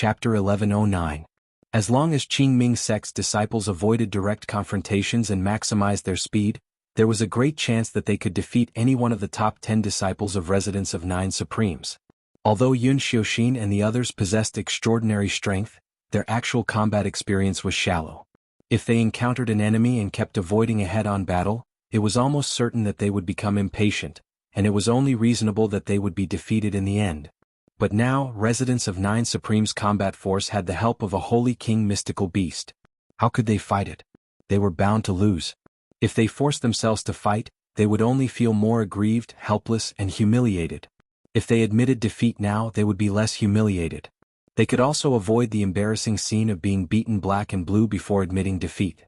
Chapter 1109. As long as Qingming sect's disciples avoided direct confrontations and maximized their speed, there was a great chance that they could defeat any one of the top 10 disciples of Residents of Nine Supremes. Although Yun Xiuxin and the others possessed extraordinary strength, their actual combat experience was shallow. If they encountered an enemy and kept avoiding a head-on battle, it was almost certain that they would become impatient, and it was only reasonable that they would be defeated in the end. But now, Residents of Nine Supremes' combat force had the help of a Holy King mystical beast. How could they fight it? They were bound to lose. If they forced themselves to fight, they would only feel more aggrieved, helpless, and humiliated. If they admitted defeat now, they would be less humiliated. They could also avoid the embarrassing scene of being beaten black and blue before admitting defeat.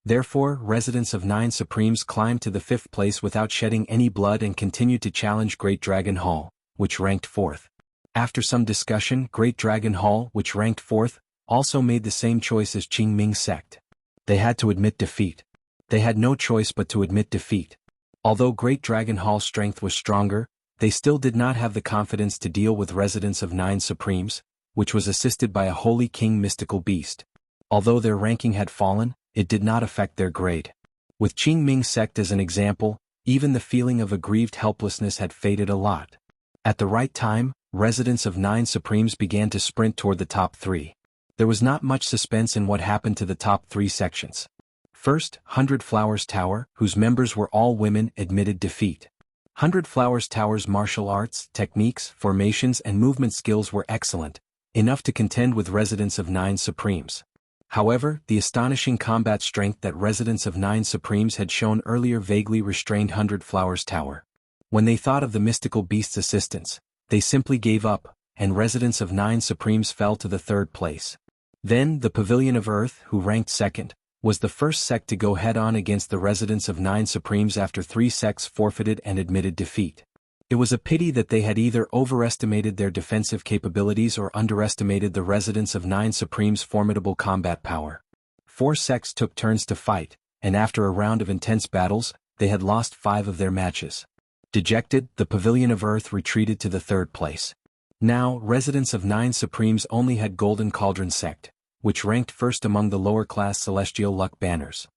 Therefore, Residents of Nine Supremes climbed to the 5th place without shedding any blood and continued to challenge Great Dragon Hall, which ranked 4th. After some discussion, Great Dragon Hall, which ranked 4th, also made the same choice as Qingming sect. They had to admit defeat. They had no choice but to admit defeat. Although Great Dragon Hall's strength was stronger, they still did not have the confidence to deal with Residents of Nine Supremes, which was assisted by a Holy King mystical beast. Although their ranking had fallen, it did not affect their grade. With Qingming sect as an example, even the feeling of aggrieved helplessness had faded a lot. At the right time, Residents of Nine Supremes began to sprint toward the top 3. There was not much suspense in what happened to the top 3 sections. First, 100 Flowers Tower, whose members were all women, admitted defeat. 100 Flowers Tower's martial arts, techniques, formations and movement skills were excellent, enough to contend with Residents of Nine Supremes. However, the astonishing combat strength that Residents of Nine Supremes had shown earlier vaguely restrained 100 Flowers Tower. When they thought of the mystical beast's assistance, they simply gave up, and Residents of Nine Supremes fell to the 3rd place. Then, the Pavilion of Earth, who ranked 2nd, was the first sect to go head-on against the Residents of Nine Supremes after 3 sects forfeited and admitted defeat. It was a pity that they had either overestimated their defensive capabilities or underestimated the Residents of Nine Supremes' formidable combat power. 4 sects took turns to fight, and after a round of intense battles, they had lost 5 of their matches. Dejected, the Pavilion of Earth retreated to the 3rd place. Now, Residents of Nine Supremes only had Golden Cauldron sect, which ranked 1st among the lower-class celestial luck banners.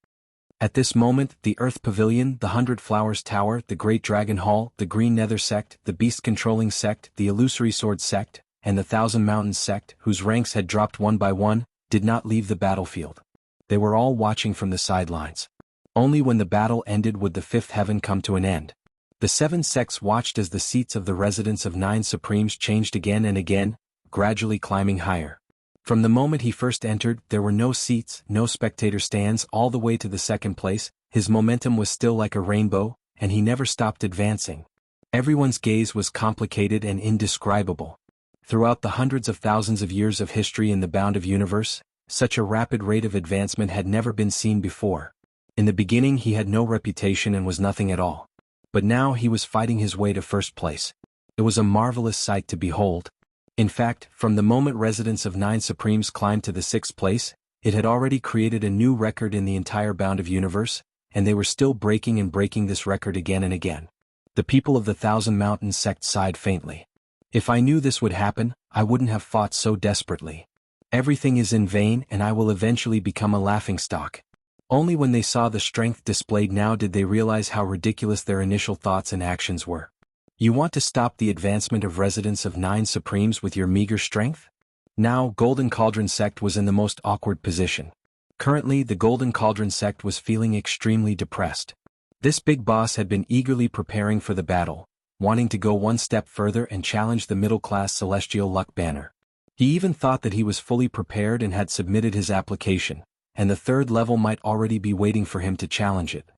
At this moment, the Earth Pavilion, the 100 Flowers Tower, the Great Dragon Hall, the Green Nether sect, the Beast-Controlling sect, the Illusory Sword sect, and the Thousand Mountains sect, whose ranks had dropped one by one, did not leave the battlefield. They were all watching from the sidelines. Only when the battle ended would the 5th heaven come to an end. The 7 sects watched as the seats of the Residents of Nine Supremes changed again and again, gradually climbing higher. From the moment he first entered, there were no seats, no spectator stands all the way to the 2nd place. His momentum was still like a rainbow, and he never stopped advancing. Everyone's gaze was complicated and indescribable. Throughout the hundreds of thousands of years of history in the bound of universe, such a rapid rate of advancement had never been seen before. In the beginning he had no reputation and was nothing at all. But now he was fighting his way to 1st place. It was a marvelous sight to behold. In fact, from the moment Residents of Nine Supremes climbed to the 6th place, it had already created a new record in the entire bound of universe, and they were still breaking and breaking this record again and again. The people of the Thousand Mountains sect sighed faintly. If I knew this would happen, I wouldn't have fought so desperately. Everything is in vain and I will eventually become a laughingstock. Only when they saw the strength displayed now did they realize how ridiculous their initial thoughts and actions were. You want to stop the advancement of Residents of Nine Supremes with your meager strength? Now, Golden Cauldron sect was in the most awkward position. Currently, the Golden Cauldron sect was feeling extremely depressed. This big boss had been eagerly preparing for the battle, wanting to go one step further and challenge the middle-class celestial luck banner. He even thought that he was fully prepared and had submitted his application, and the 3rd level might already be waiting for him to challenge it.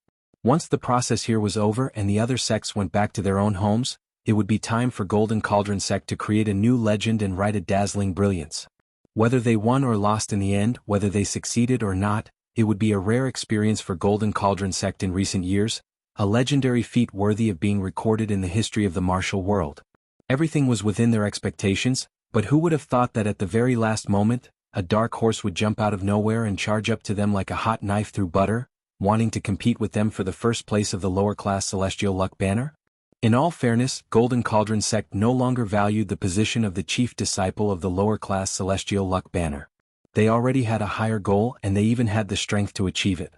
Once the process here was over and the other sects went back to their own homes, it would be time for Golden Cauldron sect to create a new legend and write a dazzling brilliance. Whether they won or lost in the end, whether they succeeded or not, it would be a rare experience for Golden Cauldron sect in recent years, a legendary feat worthy of being recorded in the history of the martial world. Everything was within their expectations, but who would have thought that at the very last moment, a dark horse would jump out of nowhere and charge up to them like a hot knife through butter, wanting to compete with them for the 1st place of the lower-class celestial luck banner? In all fairness, Golden Cauldron sect no longer valued the position of the chief disciple of the lower-class celestial luck banner. They already had a higher goal and they even had the strength to achieve it.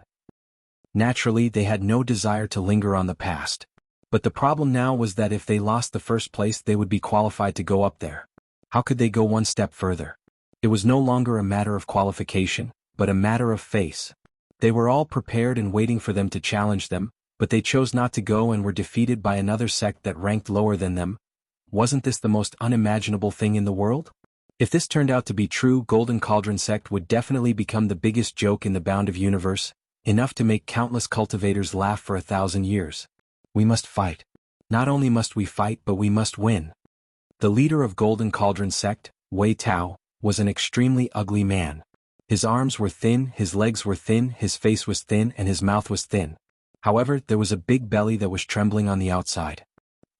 Naturally, they had no desire to linger on the past. But the problem now was that if they lost the first place they would be qualified to go up there. How could they go one step further? It was no longer a matter of qualification, but a matter of face. They were all prepared and waiting for them to challenge them, but they chose not to go and were defeated by another sect that ranked lower than them. Wasn't this the most unimaginable thing in the world? If this turned out to be true, Golden Cauldron sect would definitely become the biggest joke in the bound of universe, enough to make countless cultivators laugh for 1,000 years. We must fight. Not only must we fight but we must win. The leader of Golden Cauldron sect, Wei Tao, was an extremely ugly man. His arms were thin, his legs were thin, his face was thin and his mouth was thin. However, there was a big belly that was trembling on the outside.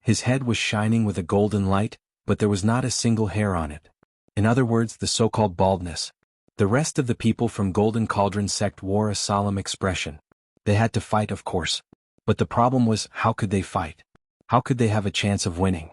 His head was shining with a golden light, but there was not a single hair on it. In other words, the so-called baldness. The rest of the people from Golden Cauldron sect wore a solemn expression. They had to fight, of course. But the problem was, how could they fight? How could they have a chance of winning?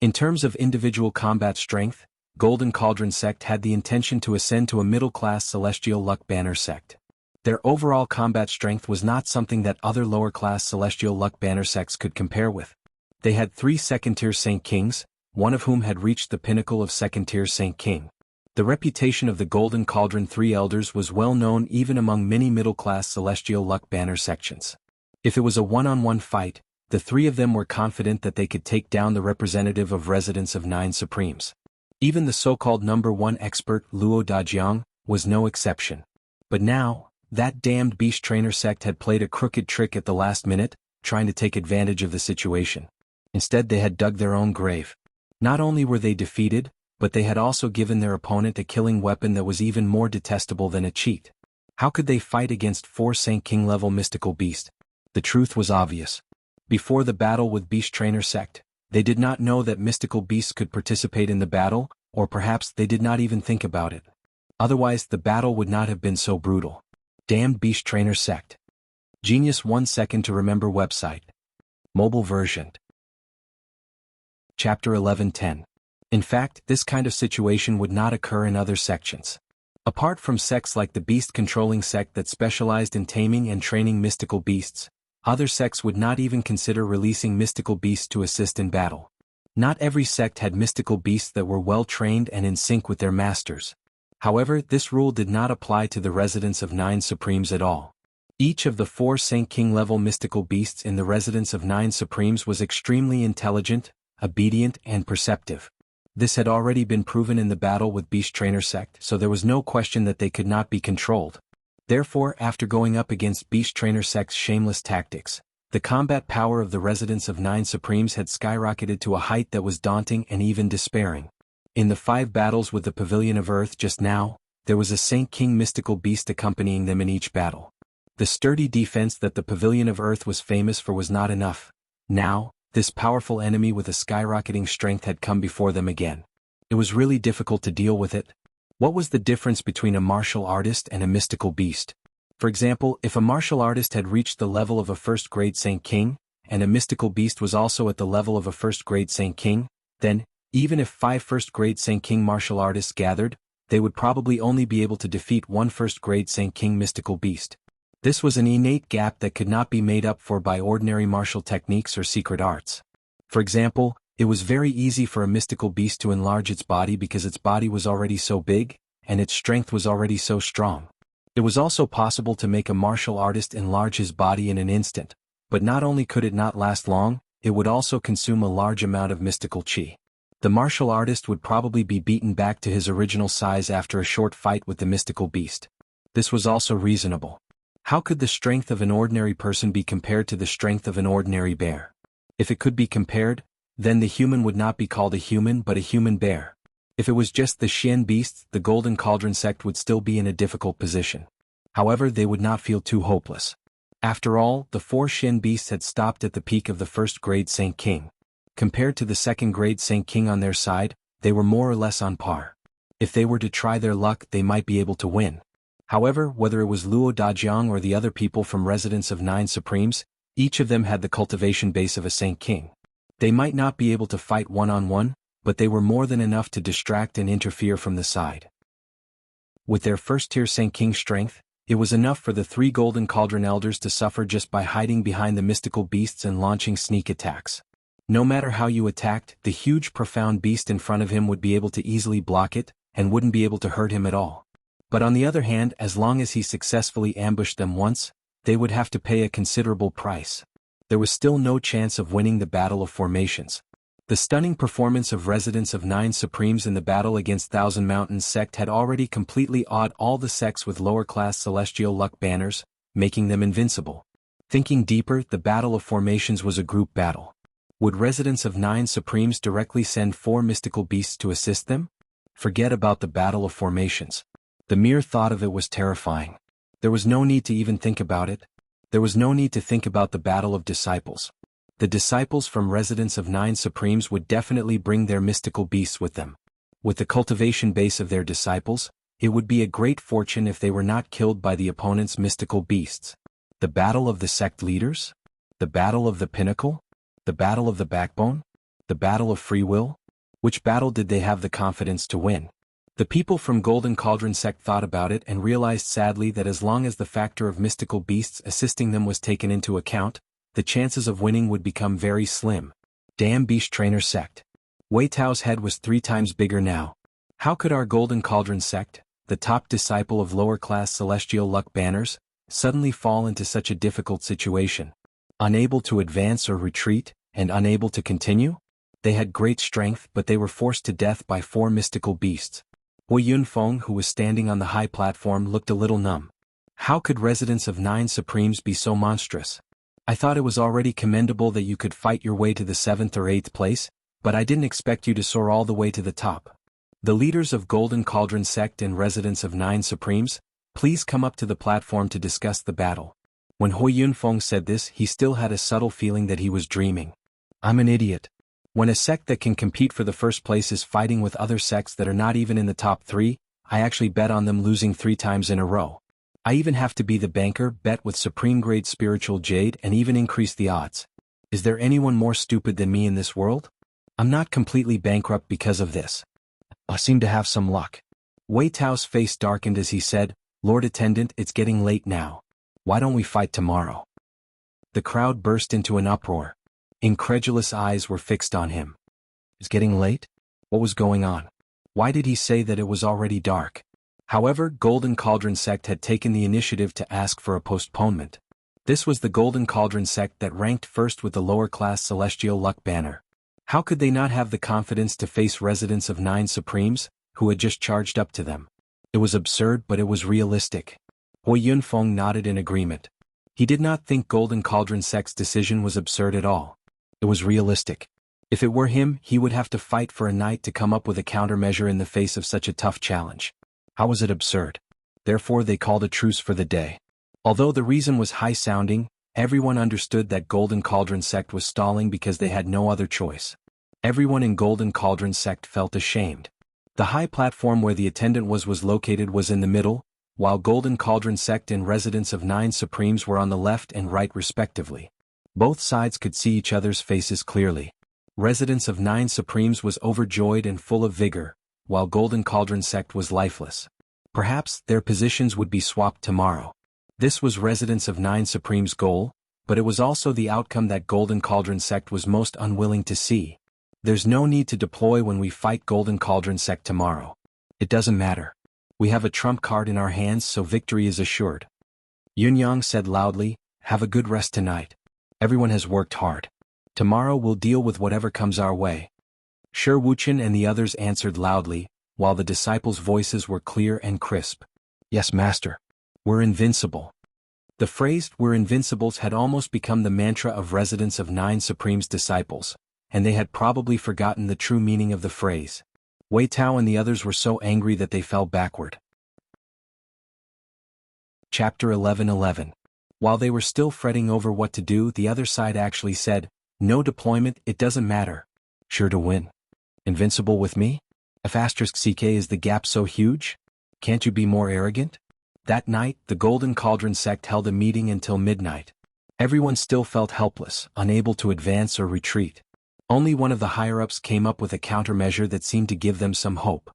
In terms of individual combat strength, Golden Cauldron sect had the intention to ascend to a middle-class celestial luck banner sect. Their overall combat strength was not something that other lower-class celestial luck banner sects could compare with. They had 3 second-tier Saint Kings, one of whom had reached the pinnacle of second-tier Saint King. The reputation of the Golden Cauldron 3 elders was well known even among many middle-class celestial luck banner sections. If it was a one-on-one fight, the 3 of them were confident that they could take down the representative of residents of 9 Supremes. Even the so-called number 1 expert, Luo Dajiang, was no exception. But now, that damned beast trainer sect had played a crooked trick at the last minute, trying to take advantage of the situation. Instead they had dug their own grave. Not only were they defeated, but they had also given their opponent a killing weapon that was even more detestable than a cheat. How could they fight against 4 Saint King level mystical beasts? The truth was obvious. Before the battle with Beast Trainer sect, they did not know that mystical beasts could participate in the battle, or perhaps they did not even think about it. Otherwise the battle would not have been so brutal. Damned Beast Trainer sect. Genius 1 second to remember website. Mobile version. Chapter 11:10. In fact, this kind of situation would not occur in other sections. Apart from sects like the beast-controlling sect that specialized in taming and training mystical beasts, other sects would not even consider releasing mystical beasts to assist in battle. Not every sect had mystical beasts that were well-trained and in sync with their masters. However, this rule did not apply to the residents of 9 Supremes at all. Each of the 4 Saint King level mystical beasts in the residents of 9 Supremes was extremely intelligent, obedient and perceptive. This had already been proven in the battle with Beast Trainer sect, so there was no question that they could not be controlled. Therefore, after going up against Beast Trainer sect's shameless tactics, the combat power of the residents of 9 Supremes had skyrocketed to a height that was daunting and even despairing. In the 5 battles with the Pavilion of Earth just now, there was a Saint King mystical beast accompanying them in each battle. The sturdy defense that the Pavilion of Earth was famous for was not enough. Now, this powerful enemy with a skyrocketing strength had come before them again. It was really difficult to deal with it. What was the difference between a martial artist and a mystical beast? For example, if a martial artist had reached the level of a first-grade Saint King, and a mystical beast was also at the level of a first-grade Saint King, then, even if 5 first-grade Saint King martial artists gathered, they would probably only be able to defeat 1 first-grade Saint King mystical beast. This was an innate gap that could not be made up for by ordinary martial techniques or secret arts. For example, it was very easy for a mystical beast to enlarge its body because its body was already so big, and its strength was already so strong. It was also possible to make a martial artist enlarge his body in an instant, but not only could it not last long, it would also consume a large amount of mystical chi. The martial artist would probably be beaten back to his original size after a short fight with the mystical beast. This was also reasonable. How could the strength of an ordinary person be compared to the strength of an ordinary bear? If it could be compared, then the human would not be called a human but a human bear. If it was just the Xian beasts, the Golden Cauldron sect would still be in a difficult position. However, they would not feel too hopeless. After all, the 4 Xian beasts had stopped at the peak of the first-grade Saint King. Compared to the second-grade Saint King on their side, they were more or less on par. If they were to try their luck, they might be able to win. However, whether it was Luo Dajiang or the other people from residents of 9 Supremes, each of them had the cultivation base of a Saint King. They might not be able to fight one-on-one, but they were more than enough to distract and interfere from the side. With their first-tier King strength, it was enough for the 3 Golden Cauldron Elders to suffer just by hiding behind the mystical beasts and launching sneak attacks. No matter how you attacked, the huge profound beast in front of him would be able to easily block it, and wouldn't be able to hurt him at all. But on the other hand, as long as he successfully ambushed them once, they would have to pay a considerable price. There was still no chance of winning the Battle of Formations. The stunning performance of Residents of 9 Supremes in the battle against Thousand Mountains sect had already completely awed all the sects with lower-class celestial luck banners, making them invincible. Thinking deeper, the Battle of Formations was a group battle. Would Residents of 9 Supremes directly send 4 mystical beasts to assist them? Forget about the Battle of Formations. The mere thought of it was terrifying. There was no need to even think about it. There was no need to think about the Battle of Disciples. The disciples from Residents of 9 Supremes would definitely bring their mystical beasts with them. With the cultivation base of their disciples, it would be a great fortune if they were not killed by the opponent's mystical beasts. The Battle of the Sect Leaders? The Battle of the Pinnacle? The Battle of the Backbone? The Battle of Free Will? Which battle did they have the confidence to win? The people from Golden Cauldron sect thought about it and realized sadly that as long as the factor of mystical beasts assisting them was taken into account, the chances of winning would become very slim. Damn Beast Trainer sect. Wei Tao's head was 3 times bigger now. How could our Golden Cauldron sect, the top disciple of lower-class celestial luck banners, suddenly fall into such a difficult situation? Unable to advance or retreat, and unable to continue? They had great strength, but they were forced to death by 4 mystical beasts. Hui Yunfeng, who was standing on the high platform, looked a little numb. How could Residents of 9 Supremes be so monstrous? I thought it was already commendable that you could fight your way to the 7th or 8th place, but I didn't expect you to soar all the way to the top. The leaders of Golden Cauldron sect and Residents of 9 Supremes, please come up to the platform to discuss the battle. When Hui Yunfeng said this, he still had a subtle feeling that he was dreaming. I'm an idiot. When a sect that can compete for the first place is fighting with other sects that are not even in the top 3, I actually bet on them losing 3 times in a row. I even have to be the banker, bet with Supreme Grade Spiritual Jade and even increase the odds. Is there anyone more stupid than me in this world? I'm not completely bankrupt because of this. I seem to have some luck. Wei Tao's face darkened as he said, Lord Attendant, it's getting late now. Why don't we fight tomorrow? The crowd burst into an uproar. Incredulous eyes were fixed on him. It's getting late? What was going on? Why did he say that it was already dark? However, Golden Cauldron sect had taken the initiative to ask for a postponement. This was the Golden Cauldron sect that ranked first with the lower-class Celestial Luck banner. How could they not have the confidence to face Residents of 9 Supremes, who had just charged up to them? It was absurd, but it was realistic. Hui Yunfeng nodded in agreement. He did not think Golden Cauldron sect's decision was absurd at all. It was realistic. If it were him, he would have to fight for a night to come up with a countermeasure in the face of such a tough challenge. How was it absurd? Therefore they called a truce for the day. Although the reason was high-sounding, everyone understood that Golden Cauldron sect was stalling because they had no other choice. Everyone in Golden Cauldron sect felt ashamed. The high platform where the attendant was located was in the middle, while Golden Cauldron sect and Residents of 9 Supremes were on the left and right respectively. Both sides could see each other's faces clearly. Residents of 9 Supremes was overjoyed and full of vigor, while Golden Cauldron sect was lifeless. Perhaps their positions would be swapped tomorrow. This was Residents of 9 Supremes' goal, but it was also the outcome that Golden Cauldron sect was most unwilling to see. There's no need to deploy when we fight Golden Cauldron sect tomorrow. It doesn't matter. We have a trump card in our hands, so victory is assured. Yunyang said loudly, have a good rest tonight. Everyone has worked hard. Tomorrow we'll deal with whatever comes our way. Shi Wuchen and the others answered loudly, while the disciples' voices were clear and crisp. Yes, Master. We're invincible. The phrase, we're invincibles, had almost become the mantra of Residents of 9 Supremes' disciples, and they had probably forgotten the true meaning of the phrase. Wei Tao and the others were so angry that they fell backward. Chapter 11:11. While they were still fretting over what to do, the other side actually said, no deployment, it doesn't matter. Sure to win. Invincible with me? If *CK is the gap so huge? Can't you be more arrogant? That night, the Golden Cauldron sect held a meeting until midnight. Everyone still felt helpless, unable to advance or retreat. Only one of the higher-ups came up with a countermeasure that seemed to give them some hope.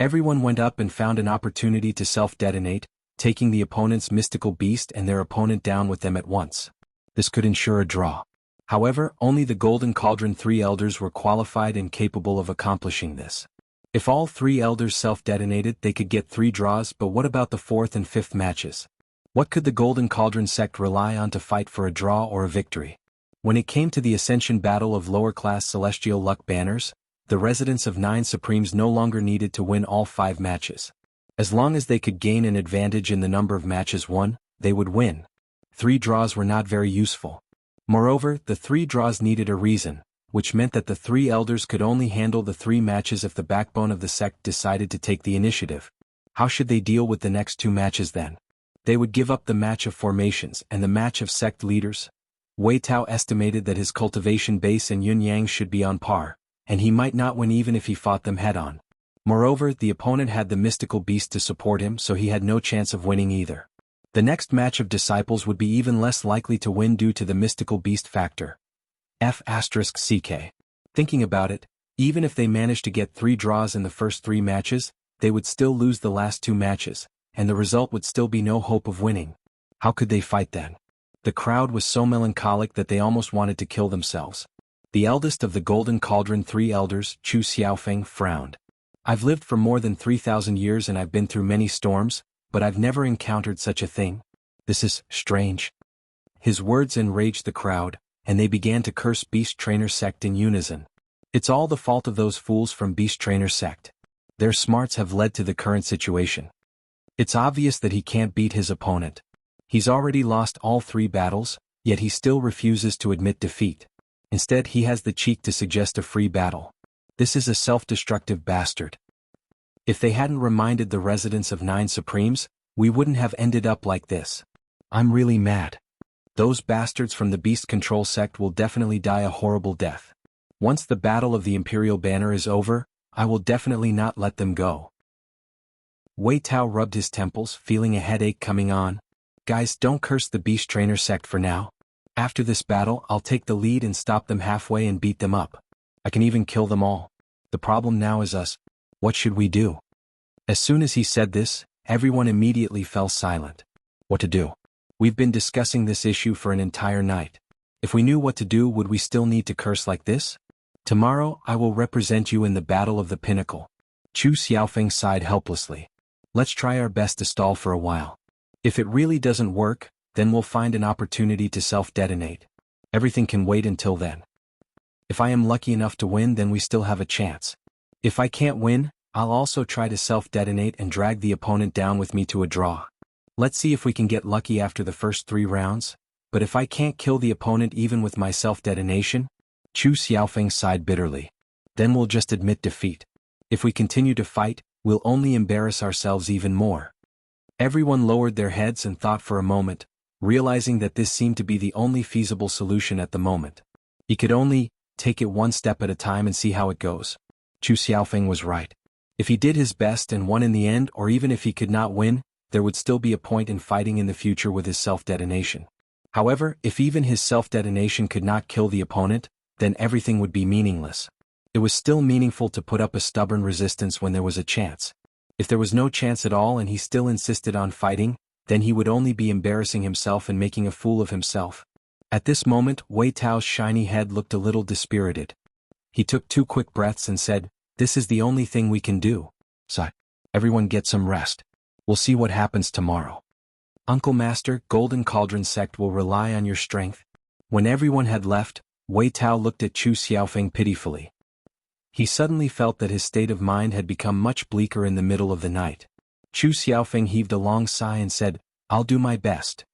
Everyone went up and found an opportunity to self-detonate, taking the opponent's mystical beast and their opponent down with them at once. This could ensure a draw. However, only the Golden Cauldron 3 elders were qualified and capable of accomplishing this. If all 3 elders self-detonated, they could get 3 draws, but what about the 4th and 5th matches? What could the Golden Cauldron sect rely on to fight for a draw or a victory? When it came to the Ascension Battle of lower-class Celestial Luck Banners, the residents of 9 Supremes no longer needed to win all 5 matches. As long as they could gain an advantage in the number of matches won, they would win. 3 draws were not very useful. Moreover, the 3 draws needed a reason, which meant that the 3 elders could only handle the 3 matches if the backbone of the sect decided to take the initiative. How should they deal with the next 2 matches then? They would give up the match of formations and the match of sect leaders. Wei Tao estimated that his cultivation base and Yun Yang should be on par, and he might not win even if he fought them head-on. Moreover, the opponent had the mystical beast to support him, so he had no chance of winning either. The next match of disciples would be even less likely to win due to the mystical beast factor. F***CK. Thinking about it, even if they managed to get 3 draws in the first 3 matches, they would still lose the last 2 matches, and the result would still be no hope of winning. How could they fight then? The crowd was so melancholic that they almost wanted to kill themselves. The eldest of the Golden Cauldron 3 elders, Chu Xiaofeng, frowned. I've lived for more than 3,000 years and I've been through many storms, but I've never encountered such a thing. This is strange. His words enraged the crowd, and they began to curse Beast Trainer Sect in unison. It's all the fault of those fools from Beast Trainer Sect. Their smarts have led to the current situation. It's obvious that he can't beat his opponent. He's already lost all 3 battles, yet he still refuses to admit defeat. Instead, he has the cheek to suggest a free battle. This is a self-destructive bastard. If they hadn't reminded the residents of 9 Supremes, we wouldn't have ended up like this. I'm really mad. Those bastards from the Beast Control Sect will definitely die a horrible death. Once the Battle of the Imperial Banner is over, I will definitely not let them go. Wei Tao rubbed his temples, feeling a headache coming on. Guys, don't curse the Beast Trainer Sect for now. After this battle, I'll take the lead and stop them halfway and beat them up. I can even kill them all. The problem now is us. What should we do? As soon as he said this, everyone immediately fell silent. What to do? We've been discussing this issue for an entire night. If we knew what to do, would we still need to curse like this? Tomorrow, I will represent you in the Battle of the Pinnacle. Chu Xiaofeng sighed helplessly. Let's try our best to stall for a while. If it really doesn't work, then we'll find an opportunity to self-detonate. Everything can wait until then. If I am lucky enough to win, then we still have a chance. If I can't win, I'll also try to self-detonate and drag the opponent down with me to a draw. Let's see if we can get lucky after the first 3 rounds, but if I can't kill the opponent even with my self-detonation, Chu Xiaofeng sighed bitterly. Then we'll just admit defeat. If we continue to fight, we'll only embarrass ourselves even more. Everyone lowered their heads and thought for a moment, realizing that this seemed to be the only feasible solution at the moment. He could only take it one step at a time and see how it goes. Chu Xiaofeng was right. If he did his best and won in the end, or even if he could not win, there would still be a point in fighting in the future with his self-detonation. However, if even his self-detonation could not kill the opponent, then everything would be meaningless. It was still meaningful to put up a stubborn resistance when there was a chance. If there was no chance at all and he still insisted on fighting, then he would only be embarrassing himself and making a fool of himself. At this moment, Wei Tao's shiny head looked a little dispirited. He took 2 quick breaths and said, "This is the only thing we can do. So, everyone get some rest. We'll see what happens tomorrow. Uncle Master, Golden Cauldron Sect will rely on your strength." When everyone had left, Wei Tao looked at Chu Xiaofeng pitifully. He suddenly felt that his state of mind had become much bleaker in the middle of the night. Chu Xiaofeng heaved a long sigh and said, "I'll do my best.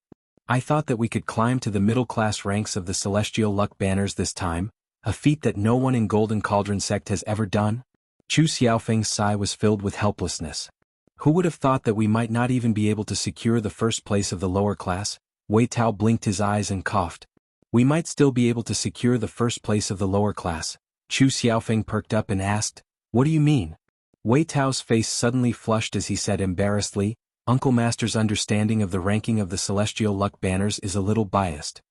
I thought that we could climb to the middle-class ranks of the Celestial Luck Banners this time, a feat that no one in Golden Cauldron Sect has ever done." Chu Xiaofeng's sigh was filled with helplessness. Who would have thought that we might not even be able to secure the first place of the lower class? Wei Tao blinked his eyes and coughed. "We might still be able to secure the first place of the lower class." Chu Xiaofeng perked up and asked, "What do you mean?" Wei Tao's face suddenly flushed as he said embarrassedly, "Uncle Master's understanding of the ranking of the Celestial Luck Banners is a little biased.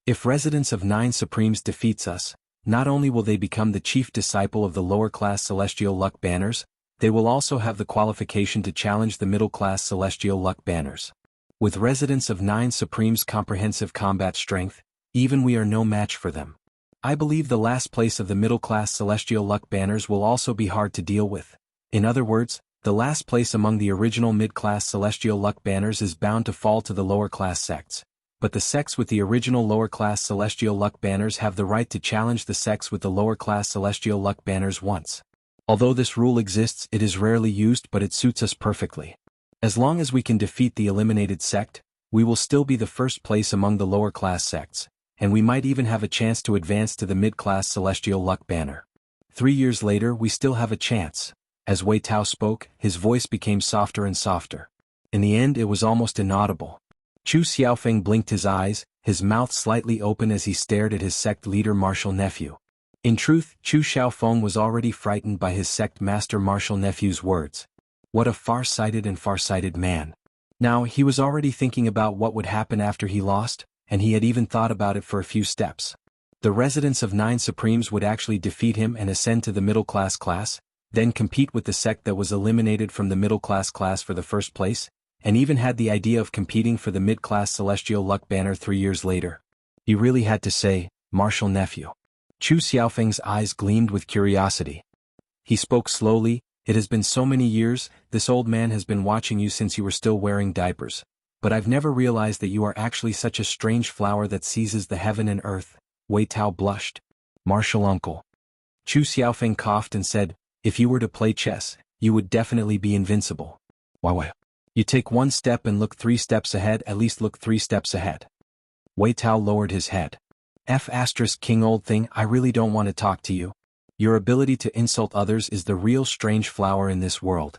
If Residents of 9 Supremes defeats us, Not only will they become the chief disciple of the lower-class celestial luck banners, they will also have the qualification to challenge the middle-class celestial luck banners. With residents of 9 Supreme's comprehensive combat strength, even we are no match for them. I believe the last place of the middle-class celestial luck banners will also be hard to deal with. In other words, the last place among the original mid-class celestial luck banners is bound to fall to the lower-class sects. But the sects with the original lower-class celestial luck banners have the right to challenge the sects with the lower-class celestial luck banners once. Although this rule exists, it is rarely used, but it suits us perfectly. As long as we can defeat the eliminated sect, we will still be the first place among the lower-class sects, and we might even have a chance to advance to the mid-class celestial luck banner. 3 years later we still have a chance. As Wei Tao spoke, his voice became softer and softer. In the end it was almost inaudible. Chu Xiaofeng blinked his eyes, his mouth slightly open as he stared at his sect leader martial nephew. In truth, Chu Xiaofeng was already frightened by his sect master martial nephew's words. What a far-sighted and far-sighted man. Now he was already thinking about what would happen after he lost, and he had even thought about it for a few steps. The residents of 9 Supremes would actually defeat him and ascend to the middle-class class, then compete with the sect that was eliminated from the middle-class class for the first place, and even had the idea of competing for the mid-class celestial luck banner 3 years later. He really had to say, martial nephew. Chu Xiaofeng's eyes gleamed with curiosity. He spoke slowly. It has been so many years, this old man has been watching you since you were still wearing diapers. But I've never realized that you are actually such a strange flower that seizes the heaven and earth. Wei Tao blushed. Martial uncle. Chu Xiaofeng coughed and said, if you were to play chess, you would definitely be invincible. Why? You take 1 step and look 3 steps ahead, at least look 3 steps ahead. Wei Tao lowered his head. King old thing, I really don't want to talk to you. Your ability to insult others is the real strange flower in this world.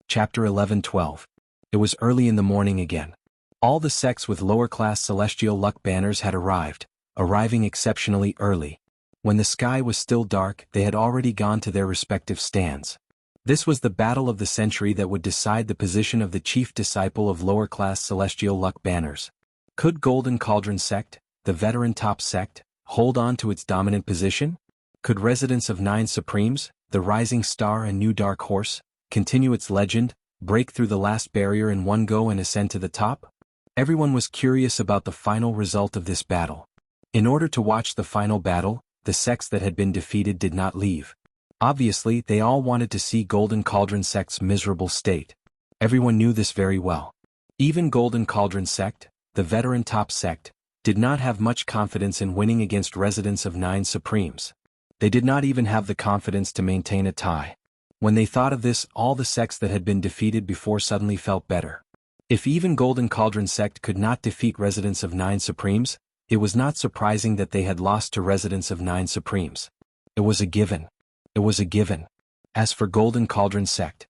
Chapter 11-12. It was early in the morning again. All the sects with lower-class celestial luck banners had arriving exceptionally early. When the sky was still dark, they had already gone to their respective stands. This was the battle of the century that would decide the position of the chief disciple of lower-class celestial luck banners. Could Golden Cauldron sect, the veteran top sect, hold on to its dominant position? Could residents of 9 Supremes, the rising star and new dark horse, continue its legend, break through the last barrier in one go and ascend to the top? Everyone was curious about the final result of this battle. In order to watch the final battle, the sects that had been defeated did not leave. Obviously, they all wanted to see Golden Cauldron sect's miserable state. Everyone knew this very well. Even Golden Cauldron sect, the veteran top sect, did not have much confidence in winning against residents of 9 Supremes. They did not even have the confidence to maintain a tie. When they thought of this, all the sects that had been defeated before suddenly felt better. If even Golden Cauldron sect could not defeat residents of 9 Supremes, it was not surprising that they had lost to residents of 9 Supremes. It was a given. It was a given. As for Golden Cauldron sect,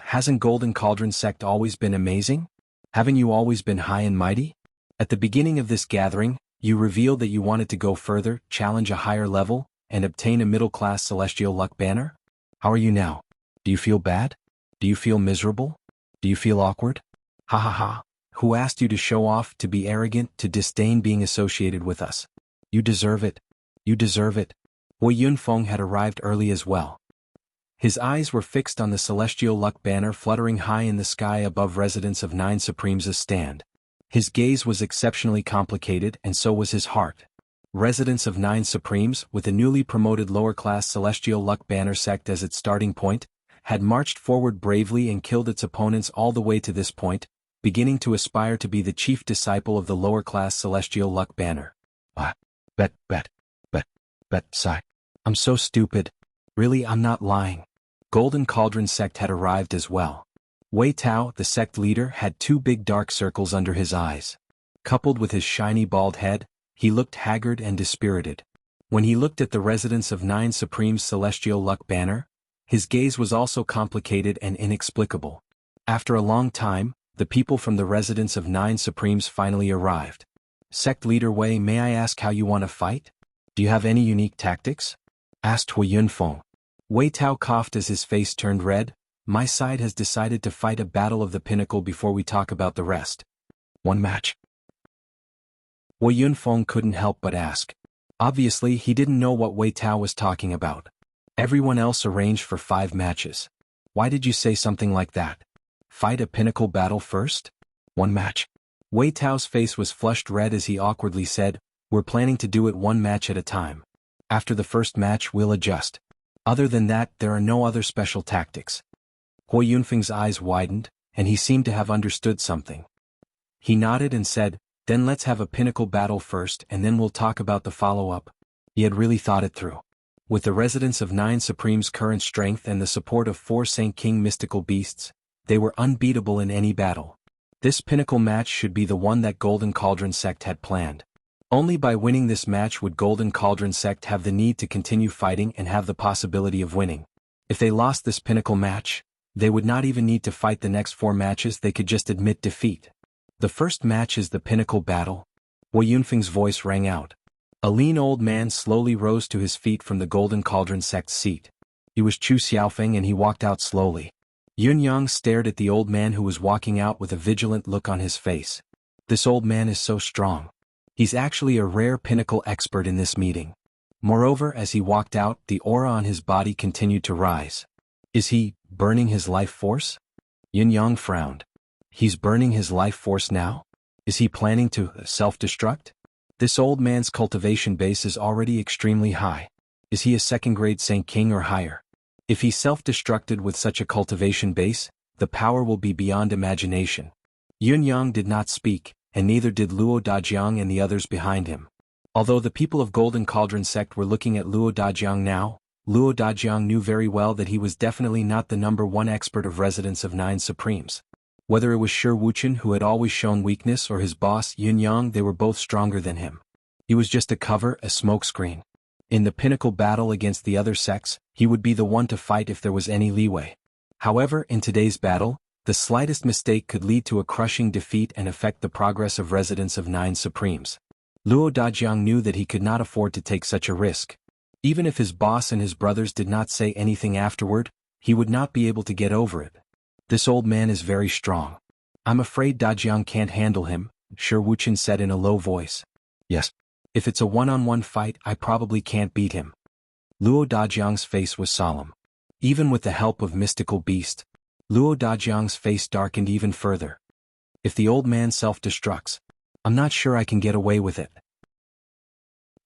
hasn't Golden Cauldron sect always been amazing? Haven't you always been high and mighty? At the beginning of this gathering, you revealed that you wanted to go further, challenge a higher level, and obtain a middle-class celestial luck banner? How are you now? Do you feel bad? Do you feel miserable? Do you feel awkward? Ha ha ha. Who asked you to show off, to be arrogant, to disdain being associated with us? You deserve it. You deserve it. Hui Yunfeng had arrived early as well. His eyes were fixed on the celestial luck banner fluttering high in the sky above residents of 9 Supremes' stand. His gaze was exceptionally complicated, and so was his heart. Residents of 9 Supremes, with a newly promoted lower-class celestial luck banner sect as its starting point, had marched forward bravely and killed its opponents all the way to this point, beginning to aspire to be the chief disciple of the lower-class celestial luck banner. Sigh. I'm so stupid. Really, I'm not lying. Golden Cauldron sect had arrived as well. Wei Tao, the sect leader, had 2 big dark circles under his eyes. Coupled with his shiny bald head, he looked haggard and dispirited. When he looked at the residents of 9 Supreme's celestial luck banner, his gaze was also complicated and inexplicable. After a long time, the people from the residents of 9 Supremes finally arrived. Sect leader Wei, may I ask how you want to fight? Do you have any unique tactics? Asked Hui Yunfeng. Wei Tao coughed as his face turned red. My side has decided to fight a battle of the pinnacle before we talk about the rest. One match. Wei Yunfeng couldn't help but ask. Obviously he didn't know what Wei Tao was talking about. Everyone else arranged for 5 matches. Why did you say something like that? Fight a pinnacle battle first? 1 match. Wei Tao's face was flushed red as he awkwardly said, we're planning to do it 1 match at a time. After the first match we'll adjust. Other than that there are no other special tactics. Hui Yunfeng's eyes widened, and he seemed to have understood something. He nodded and said, then let's have a pinnacle battle first and then we'll talk about the follow-up. He had really thought it through. With the residents of 9 Supreme's current strength and the support of 4 Saint King mystical beasts, they were unbeatable in any battle. This pinnacle match should be the one that Golden Cauldron Sect had planned. Only by winning this match would Golden Cauldron Sect have the need to continue fighting and have the possibility of winning. If they lost this pinnacle match, they would not even need to fight the next 4 matches, they could just admit defeat. The first match is the pinnacle battle. Wei Yunfeng's voice rang out. A lean old man slowly rose to his feet from the Golden Cauldron Sect's seat. He was Chu Xiaofeng and he walked out slowly. Yun Yang stared at the old man who was walking out with a vigilant look on his face. This old man is so strong. He's actually a rare pinnacle expert in this meeting. Moreover, as he walked out, the aura on his body continued to rise. Is he burning his life force? Yun Yang frowned. He's burning his life force now? Is he planning to self-destruct? This old man's cultivation base is already extremely high. Is he a 2nd grade Saint King or higher? If he self-destructed with such a cultivation base, the power will be beyond imagination. Yun Yang did not speak, and neither did Luo Dajiang and the others behind him. Although the people of Golden Cauldron Sect were looking at Luo Dajiang now, Luo Dajiang knew very well that he was definitely not the #1 expert of residents of 9 Supremes. Whether it was Shi Wuchen who had always shown weakness or his boss Yun Yang, they were both stronger than him. He was just a cover, a smokescreen. In the pinnacle battle against the other sects, he would be the one to fight if there was any leeway. However, in today's battle, the slightest mistake could lead to a crushing defeat and affect the progress of residents of 9 Supremes. Luo Dajiang knew that he could not afford to take such a risk. Even if his boss and his brothers did not say anything afterward, he would not be able to get over it. This old man is very strong. I'm afraid Dajiang can't handle him, Shi Wuchen said in a low voice. Yes. If it's a one-on-one fight, I probably can't beat him. Luo Dajiang's face was solemn. Even with the help of mystical beast, Luo Dajiang's face darkened even further. If the old man self-destructs, I'm not sure I can get away with it.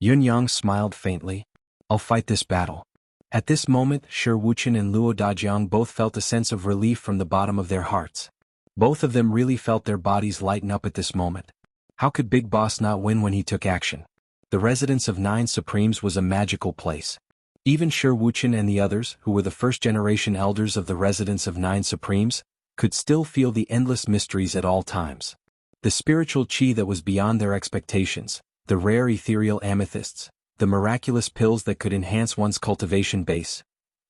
Yun Yang smiled faintly. I'll fight this battle. At this moment, Shi Wuchen and Luo Dajiang both felt a sense of relief from the bottom of their hearts. Both of them really felt their bodies lighten up at this moment. How could Big Boss not win when he took action? The residence of 9 Supremes was a magical place. Even Shi Wuchen and the others, who were the first-generation elders of the residence of 9 Supremes, could still feel the endless mysteries at all times. The spiritual chi that was beyond their expectations, the rare ethereal amethysts, the miraculous pills that could enhance one's cultivation base.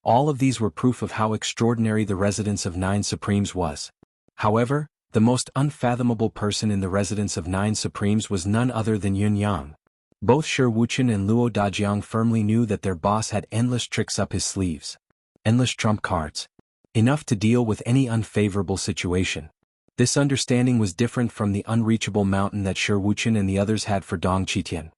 All of these were proof of how extraordinary the residence of 9 Supremes was. However, the most unfathomable person in the residence of 9 Supremes was none other than Yun Yang. Both Shi Wuchen and Luo Dajiang firmly knew that their boss had endless tricks up his sleeves. Endless trump cards. Enough to deal with any unfavorable situation. This understanding was different from the unreachable mountain that Shi Wuchen and the others had for Dong Qitian.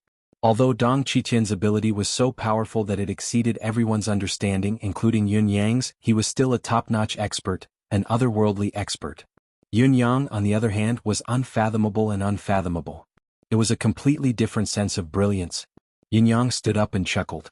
Although Dong Qitian's ability was so powerful that it exceeded everyone's understanding, including Yun Yang's, he was still a top-notch expert, an otherworldly expert. Yun Yang, on the other hand, was unfathomable and unfathomable. It was a completely different sense of brilliance. Yun Yang stood up and chuckled.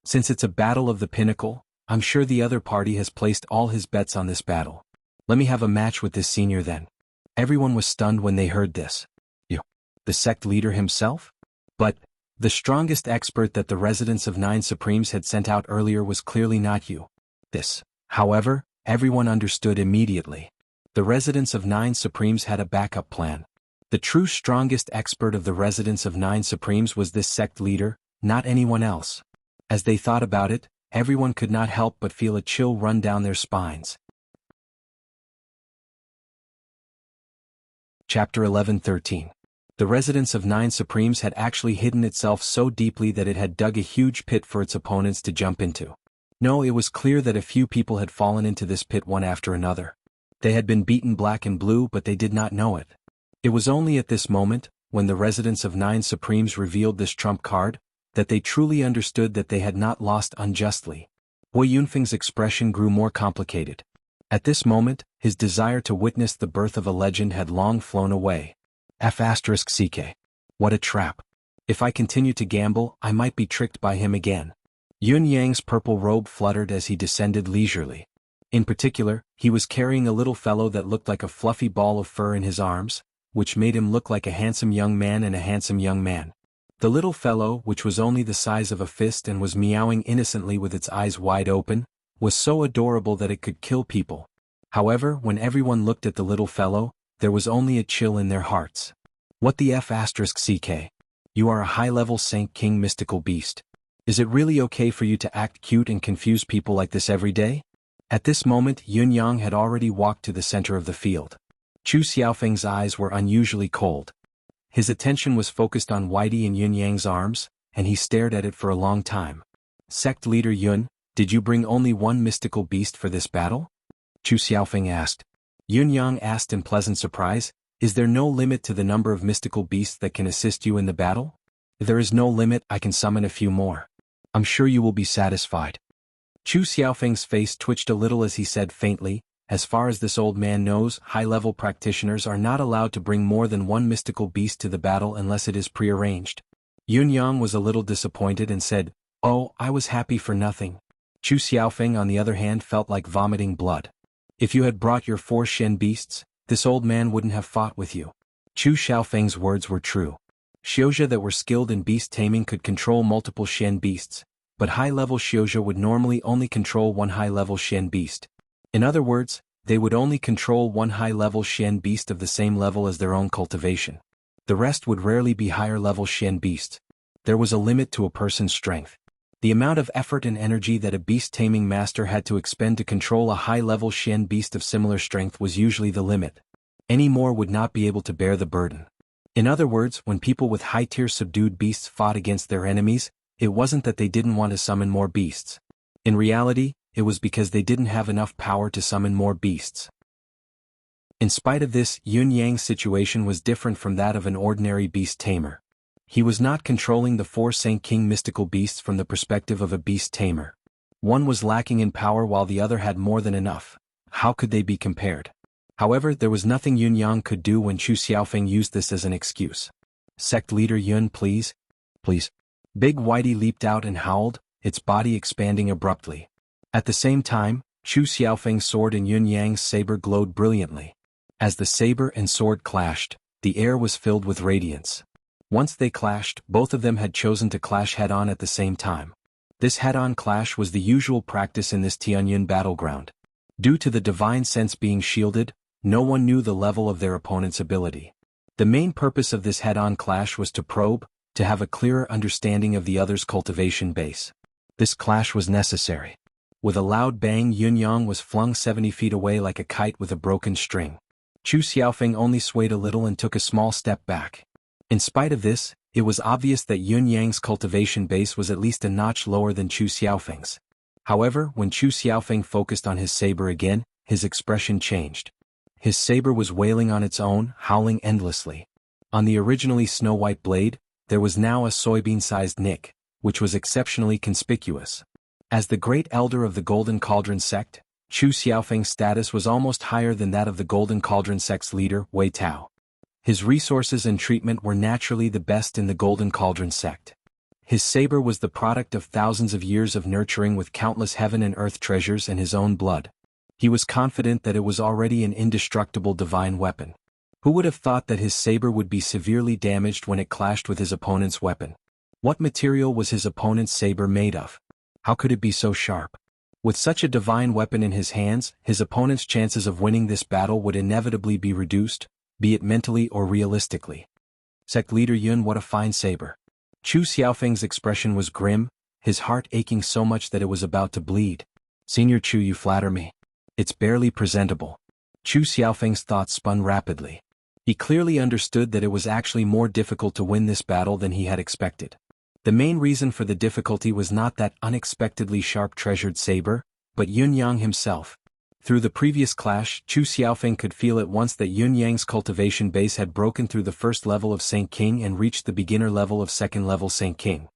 Since it's a battle of the pinnacle, I'm sure the other party has placed all his bets on this battle. Let me have a match with this senior then. Everyone was stunned when they heard this. You, the sect leader himself? But the strongest expert that the residents of 9 Supremes had sent out earlier was clearly not you. This, however, everyone understood immediately. The residents of 9 Supremes had a backup plan. The true strongest expert of the residents of 9 Supremes was this sect leader, not anyone else. As they thought about it, everyone could not help but feel a chill run down their spines. Chapter 11-13. The residence of 9 Supremes had actually hidden itself so deeply that it had dug a huge pit for its opponents to jump into. No, it was clear that a few people had fallen into this pit one after another. They had been beaten black and blue, but they did not know it. It was only at this moment, when the residents of 9 Supremes revealed this trump card, that they truly understood that they had not lost unjustly. Hui Yunfeng's expression grew more complicated. At this moment, his desire to witness the birth of a legend had long flown away. F***ck. What a trap. If I continue to gamble, I might be tricked by him again. Yun Yang's purple robe fluttered as he descended leisurely. In particular, he was carrying a little fellow that looked like a fluffy ball of fur in his arms, which made him look like a handsome young man and a handsome young man. The little fellow, which was only the size of a fist and was meowing innocently with its eyes wide open, was so adorable that it could kill people. However, when everyone looked at the little fellow, there was only a chill in their hearts. What the F***ck? You are a high-level Saint King mystical beast. Is it really okay for you to act cute and confuse people like this every day? At this moment, Yun Yang had already walked to the center of the field. Chu Xiaofeng's eyes were unusually cold. His attention was focused on Whitey and Yun Yang's arms, and he stared at it for a long time. Sect leader Yun, did you bring only one mystical beast for this battle? Chu Xiaofeng asked. Yun Yang asked in pleasant surprise, is there no limit to the number of mystical beasts that can assist you in the battle? If there is no limit, I can summon a few more. I'm sure you will be satisfied. Chu Xiaofeng's face twitched a little as he said faintly, as far as this old man knows, high-level practitioners are not allowed to bring more than one mystical beast to the battle unless it is prearranged. Yun Yang was a little disappointed and said, oh, I was happy for nothing. Chu Xiaofeng on the other hand felt like vomiting blood. If you had brought your 4 Shen beasts, this old man wouldn't have fought with you. Chu Xiaofeng's words were true. Xiozha that were skilled in beast taming could control multiple Shen beasts, but high-level Xiozha would normally only control one high-level Shen beast. In other words, they would only control one high-level Shen beast of the same level as their own cultivation. The rest would rarely be higher-level Shen beasts. There was a limit to a person's strength. The amount of effort and energy that a beast-taming master had to expend to control a high-level Shen beast of similar strength was usually the limit. Any more would not be able to bear the burden. In other words, when people with high-tier subdued beasts fought against their enemies, it wasn't that they didn't want to summon more beasts. In reality, it was because they didn't have enough power to summon more beasts. In spite of this, Yun Yang's situation was different from that of an ordinary beast tamer. He was not controlling the 4 Saint King mystical beasts from the perspective of a beast tamer. One was lacking in power while the other had more than enough. How could they be compared? However, there was nothing Yun Yang could do when Chu Xiaofeng used this as an excuse. Sect leader Yun, please. Please. Big Whitey leaped out and howled, its body expanding abruptly. At the same time, Chu Xiaofeng's sword and Yun Yang's saber glowed brilliantly. As the saber and sword clashed, the air was filled with radiance. Once they clashed, both of them had chosen to clash head-on at the same time. This head-on clash was the usual practice in this Tianyun battleground. Due to the divine sense being shielded, no one knew the level of their opponent's ability. The main purpose of this head-on clash was to probe, to have a clearer understanding of the other's cultivation base. This clash was necessary. With a loud bang, Yun Yang was flung 70 feet away like a kite with a broken string. Chu Xiaofeng only swayed a little and took a small step back. In spite of this, it was obvious that Yun Yang's cultivation base was at least a notch lower than Chu Xiaofeng's. However, when Chu Xiaofeng focused on his saber again, his expression changed. His saber was wailing on its own, howling endlessly. On the originally snow-white blade, there was now a soybean-sized nick, which was exceptionally conspicuous. As the great elder of the Golden Cauldron sect, Chu Xiaofeng's status was almost higher than that of the Golden Cauldron sect's leader, Wei Tao. His resources and treatment were naturally the best in the Golden Cauldron sect. His saber was the product of thousands of years of nurturing with countless heaven and earth treasures and his own blood. He was confident that it was already an indestructible divine weapon. Who would have thought that his saber would be severely damaged when it clashed with his opponent's weapon? What material was his opponent's saber made of? How could it be so sharp? With such a divine weapon in his hands, his opponent's chances of winning this battle would inevitably be reduced, be it mentally or realistically. Sect leader Yun, what a fine saber. Chu Xiaofeng's expression was grim, his heart aching so much that it was about to bleed. Senior Chu, you flatter me. It's barely presentable. Chu Xiaofeng's thoughts spun rapidly. He clearly understood that it was actually more difficult to win this battle than he had expected. The main reason for the difficulty was not that unexpectedly sharp treasured saber, but Yun Yang himself. Through the previous clash, Chu Xiaofeng could feel at once that Yun Yang's cultivation base had broken through the first level of Saint King and reached the beginner level of second level Saint King.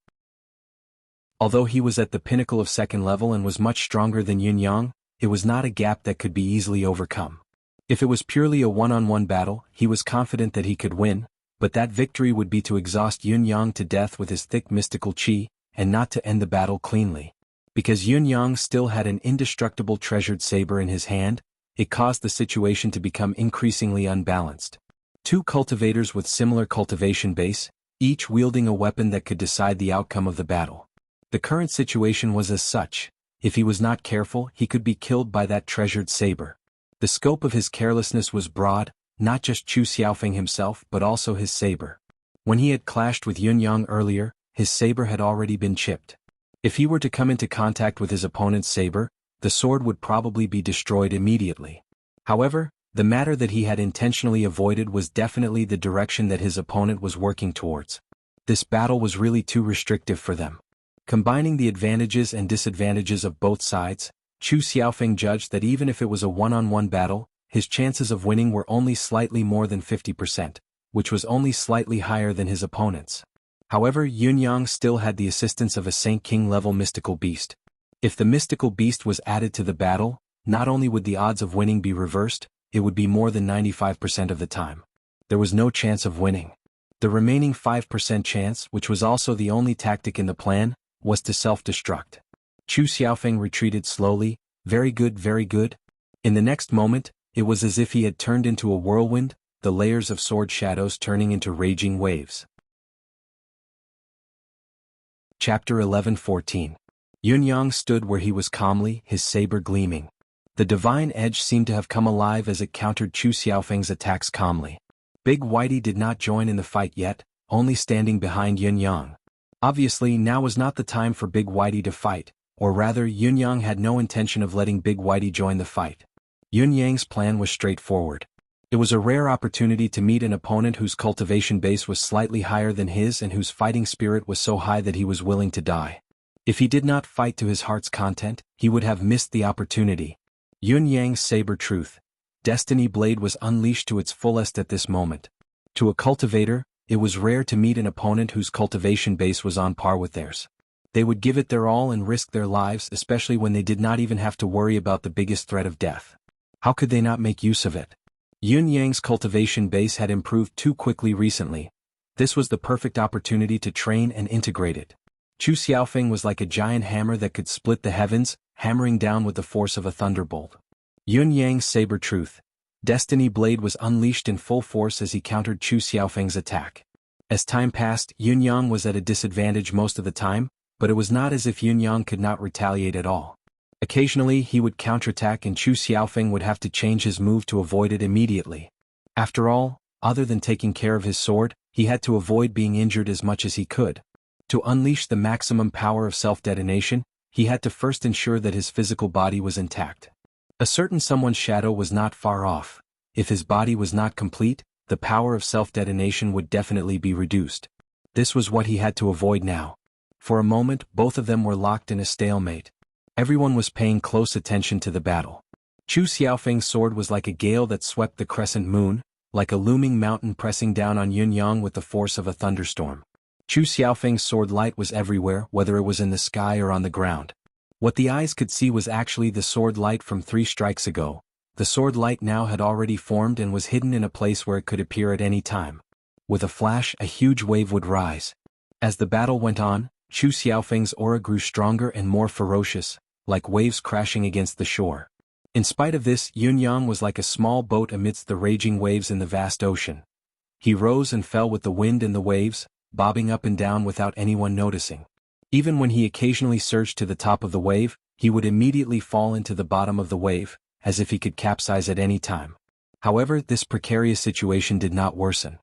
Although he was at the pinnacle of second level and was much stronger than Yun Yang, it was not a gap that could be easily overcome. If it was purely a one-on-one battle, he was confident that he could win, but that victory would be to exhaust Yun Yang to death with his thick mystical qi, and not to end the battle cleanly. Because Yun Yang still had an indestructible treasured saber in his hand, it caused the situation to become increasingly unbalanced. Two cultivators with similar cultivation base, each wielding a weapon that could decide the outcome of the battle. The current situation was as such: if he was not careful, he could be killed by that treasured saber. The scope of his carelessness was broad, not just Chu Xiaofeng himself but also his saber. When he had clashed with Yun Yang earlier, his saber had already been chipped. If he were to come into contact with his opponent's saber, the sword would probably be destroyed immediately. However, the matter that he had intentionally avoided was definitely the direction that his opponent was working towards. This battle was really too restrictive for them. Combining the advantages and disadvantages of both sides, Chu Xiaofeng judged that even if it was a one-on-one battle, his chances of winning were only slightly more than 50%, which was only slightly higher than his opponent's. However, Yun Yang still had the assistance of a Saint King level mystical beast. If the mystical beast was added to the battle, not only would the odds of winning be reversed, it would be more than 95% of the time. There was no chance of winning. The remaining 5% chance, which was also the only tactic in the plan, was to self-destruct. Chu Xiaofeng retreated slowly. Very good, very good. In the next moment, it was as if he had turned into a whirlwind, the layers of sword shadows turning into raging waves. Chapter 11:14. Yun Yang stood where he was calmly, his saber gleaming. The divine edge seemed to have come alive as it countered Chu Xiaofeng's attacks calmly. Big Whitey did not join in the fight yet, only standing behind Yun Yang. Obviously, now was not the time for Big Whitey to fight, or rather Yun Yang had no intention of letting Big Whitey join the fight. Yun Yang's plan was straightforward. It was a rare opportunity to meet an opponent whose cultivation base was slightly higher than his and whose fighting spirit was so high that he was willing to die. If he did not fight to his heart's content, he would have missed the opportunity. Yun Yang's saber truth, Destiny Blade, was unleashed to its fullest at this moment. To a cultivator, it was rare to meet an opponent whose cultivation base was on par with theirs. They would give it their all and risk their lives, especially when they did not even have to worry about the biggest threat of death. How could they not make use of it? Yun Yang's cultivation base had improved too quickly recently. This was the perfect opportunity to train and integrate it. Chu Xiaofeng was like a giant hammer that could split the heavens, hammering down with the force of a thunderbolt. Yun Yang's saber truth, Destiny Blade, was unleashed in full force as he countered Chu Xiaofeng's attack. As time passed, Yun Yang was at a disadvantage most of the time, but it was not as if Yun Yang could not retaliate at all. Occasionally he would counterattack and Chu Xiaofeng would have to change his move to avoid it immediately. After all, other than taking care of his sword, he had to avoid being injured as much as he could. To unleash the maximum power of self-detonation, he had to first ensure that his physical body was intact. A certain someone's shadow was not far off. If his body was not complete, the power of self-detonation would definitely be reduced. This was what he had to avoid now. For a moment, both of them were locked in a stalemate. Everyone was paying close attention to the battle. Chu Xiaofeng's sword was like a gale that swept the crescent moon, like a looming mountain pressing down on Yun Yang with the force of a thunderstorm. Chu Xiaofeng's sword light was everywhere, whether it was in the sky or on the ground. What the eyes could see was actually the sword light from 3 strikes ago. The sword light now had already formed and was hidden in a place where it could appear at any time. With a flash, a huge wave would rise. As the battle went on, Chu Xiaofeng's aura grew stronger and more ferocious, like waves crashing against the shore. In spite of this, Yun Yang was like a small boat amidst the raging waves in the vast ocean. He rose and fell with the wind and the waves, bobbing up and down without anyone noticing. Even when he occasionally surged to the top of the wave, he would immediately fall into the bottom of the wave, as if he could capsize at any time. However, this precarious situation did not worsen.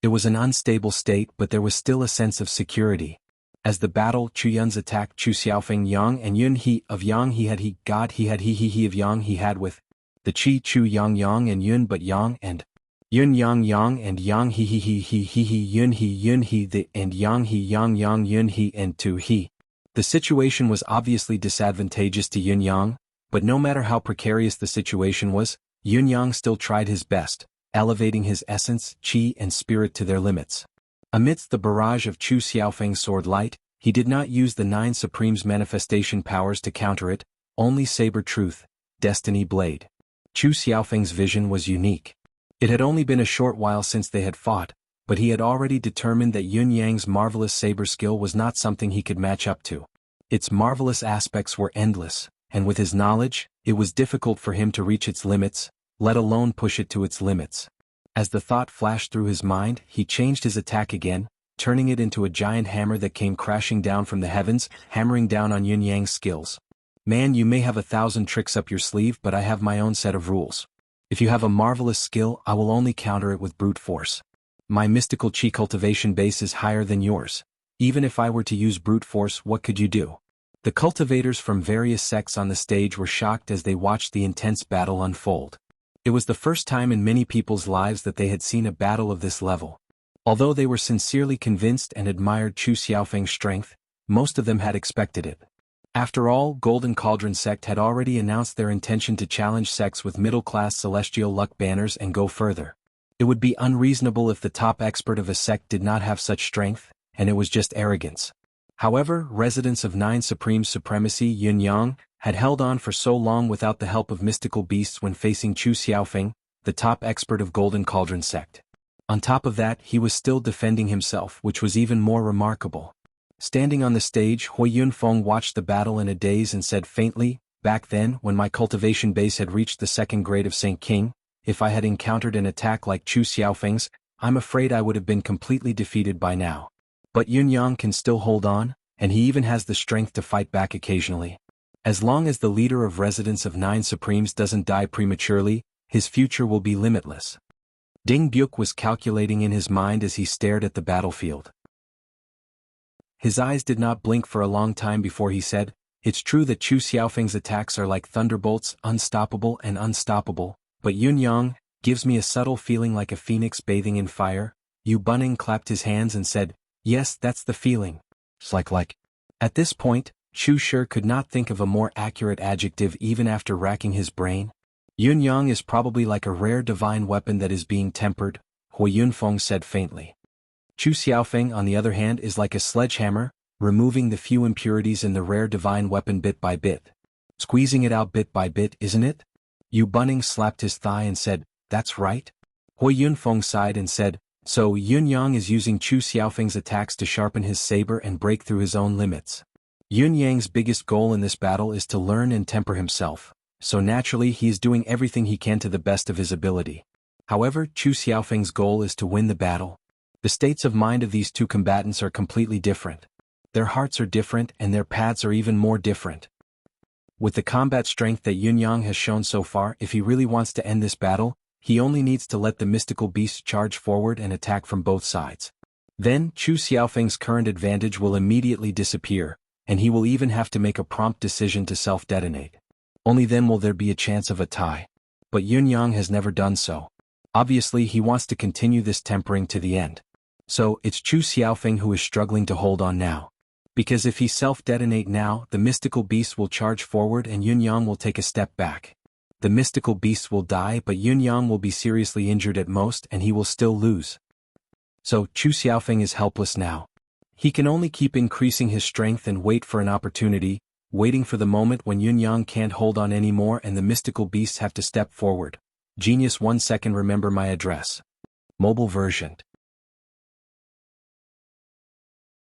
It was an unstable state, but there was still a sense of security. As the battle, Chu Yun's attack, Chu Xiaofeng Yang and Yun He of Yang he had God he had he of Yang he had with the Chi Chu Yang and Yun but Yang and Yun Yang and Yang he Yun he the and Yang he Yun he and Tu he. The situation was obviously disadvantageous to Yun Yang, But no matter how precarious the situation was, Yun Yang still tried his best, elevating his essence, qi and spirit to their limits. Amidst the barrage of Chu Xiaofeng's sword light, he did not use the Nine Supremes manifestation powers to counter it, only Saber Truth, Destiny Blade. Chu Xiaofeng's vision was unique. It had only been a short while since they had fought, but he had already determined that Yun Yang's marvelous saber skill was not something he could match up to. Its marvelous aspects were endless, and with his knowledge, it was difficult for him to reach its limits, let alone push it to its limits. As the thought flashed through his mind, he changed his attack again, turning it into a giant hammer that came crashing down from the heavens, hammering down on Yun Yang's skills. Man, you may have 1,000 tricks up your sleeve, but I have my own set of rules. If you have a marvelous skill, I will only counter it with brute force. My mystical chi cultivation base is higher than yours. Even if I were to use brute force, what could you do? The cultivators from various sects on the stage were shocked as they watched the intense battle unfold. It was the first time in many people's lives that they had seen a battle of this level. Although they were sincerely convinced and admired Chu Xiaofeng's strength, most of them had expected it. After all, Golden Cauldron sect had already announced their intention to challenge sects with middle-class celestial luck banners and go further. It would be unreasonable if the top expert of a sect did not have such strength, and it was just arrogance. However, residents of Nine Supreme Supremacy Yun Yang had held on for so long without the help of mystical beasts when facing Chu Xiaofeng, the top expert of Golden Cauldron sect. On top of that, he was still defending himself, which was even more remarkable. Standing on the stage, Hui Yunfeng watched the battle in a daze and said faintly, "Back then, when my cultivation base had reached the second grade of Saint King, if I had encountered an attack like Chu Xiaofeng's, I'm afraid I would have been completely defeated by now. But Yun Yang can still hold on, and he even has the strength to fight back occasionally. As long as the leader of residents of Nine Supremes doesn't die prematurely, his future will be limitless." Ding Byuk was calculating in his mind as he stared at the battlefield. His eyes did not blink for a long time before he said, "It's true that Chu Xiaofeng's attacks are like thunderbolts, unstoppable and unstoppable, but Yun Yang gives me a subtle feeling like a phoenix bathing in fire." Yu Bunning clapped his hands and said, "Yes, that's the feeling. It's like. At this point, Chu Shi could not think of a more accurate adjective even after racking his brain. Yun Yang is probably like a rare divine weapon that is being tempered, Hui Yunfeng said faintly. Chu Xiaofeng, on the other hand, is like a sledgehammer, removing the few impurities in the rare divine weapon bit by bit. Squeezing it out bit by bit, isn't it? Yu Bunning slapped his thigh and said, "That's right." Hui Yunfeng sighed and said, "So Yun Yang is using Chu Xiaofeng's attacks to sharpen his saber and break through his own limits. Yun Yang's biggest goal in this battle is to learn and temper himself, so naturally he is doing everything he can to the best of his ability. However, Chu Xiaofeng's goal is to win the battle. The states of mind of these two combatants are completely different. Their hearts are different and their paths are even more different. With the combat strength that Yun Yang has shown so far, if he really wants to end this battle, he only needs to let the mystical beast charge forward and attack from both sides. Then, Chu Xiaofeng's current advantage will immediately disappear, and he will even have to make a prompt decision to self-detonate. Only then will there be a chance of a tie. But Yun Yang has never done so. Obviously he wants to continue this tempering to the end. So, it's Chu Xiaofeng who is struggling to hold on now. Because if he self-detonate now, the mystical beast will charge forward and Yun Yang will take a step back. The mystical beast will die, but Yun Yang will be seriously injured at most and he will still lose. So, Chu Xiaofeng is helpless now. He can only keep increasing his strength and wait for an opportunity, waiting for the moment when Yun Yang can't hold on anymore and the mystical beasts have to step forward. Genius, 1 second, remember my address. Mobile version.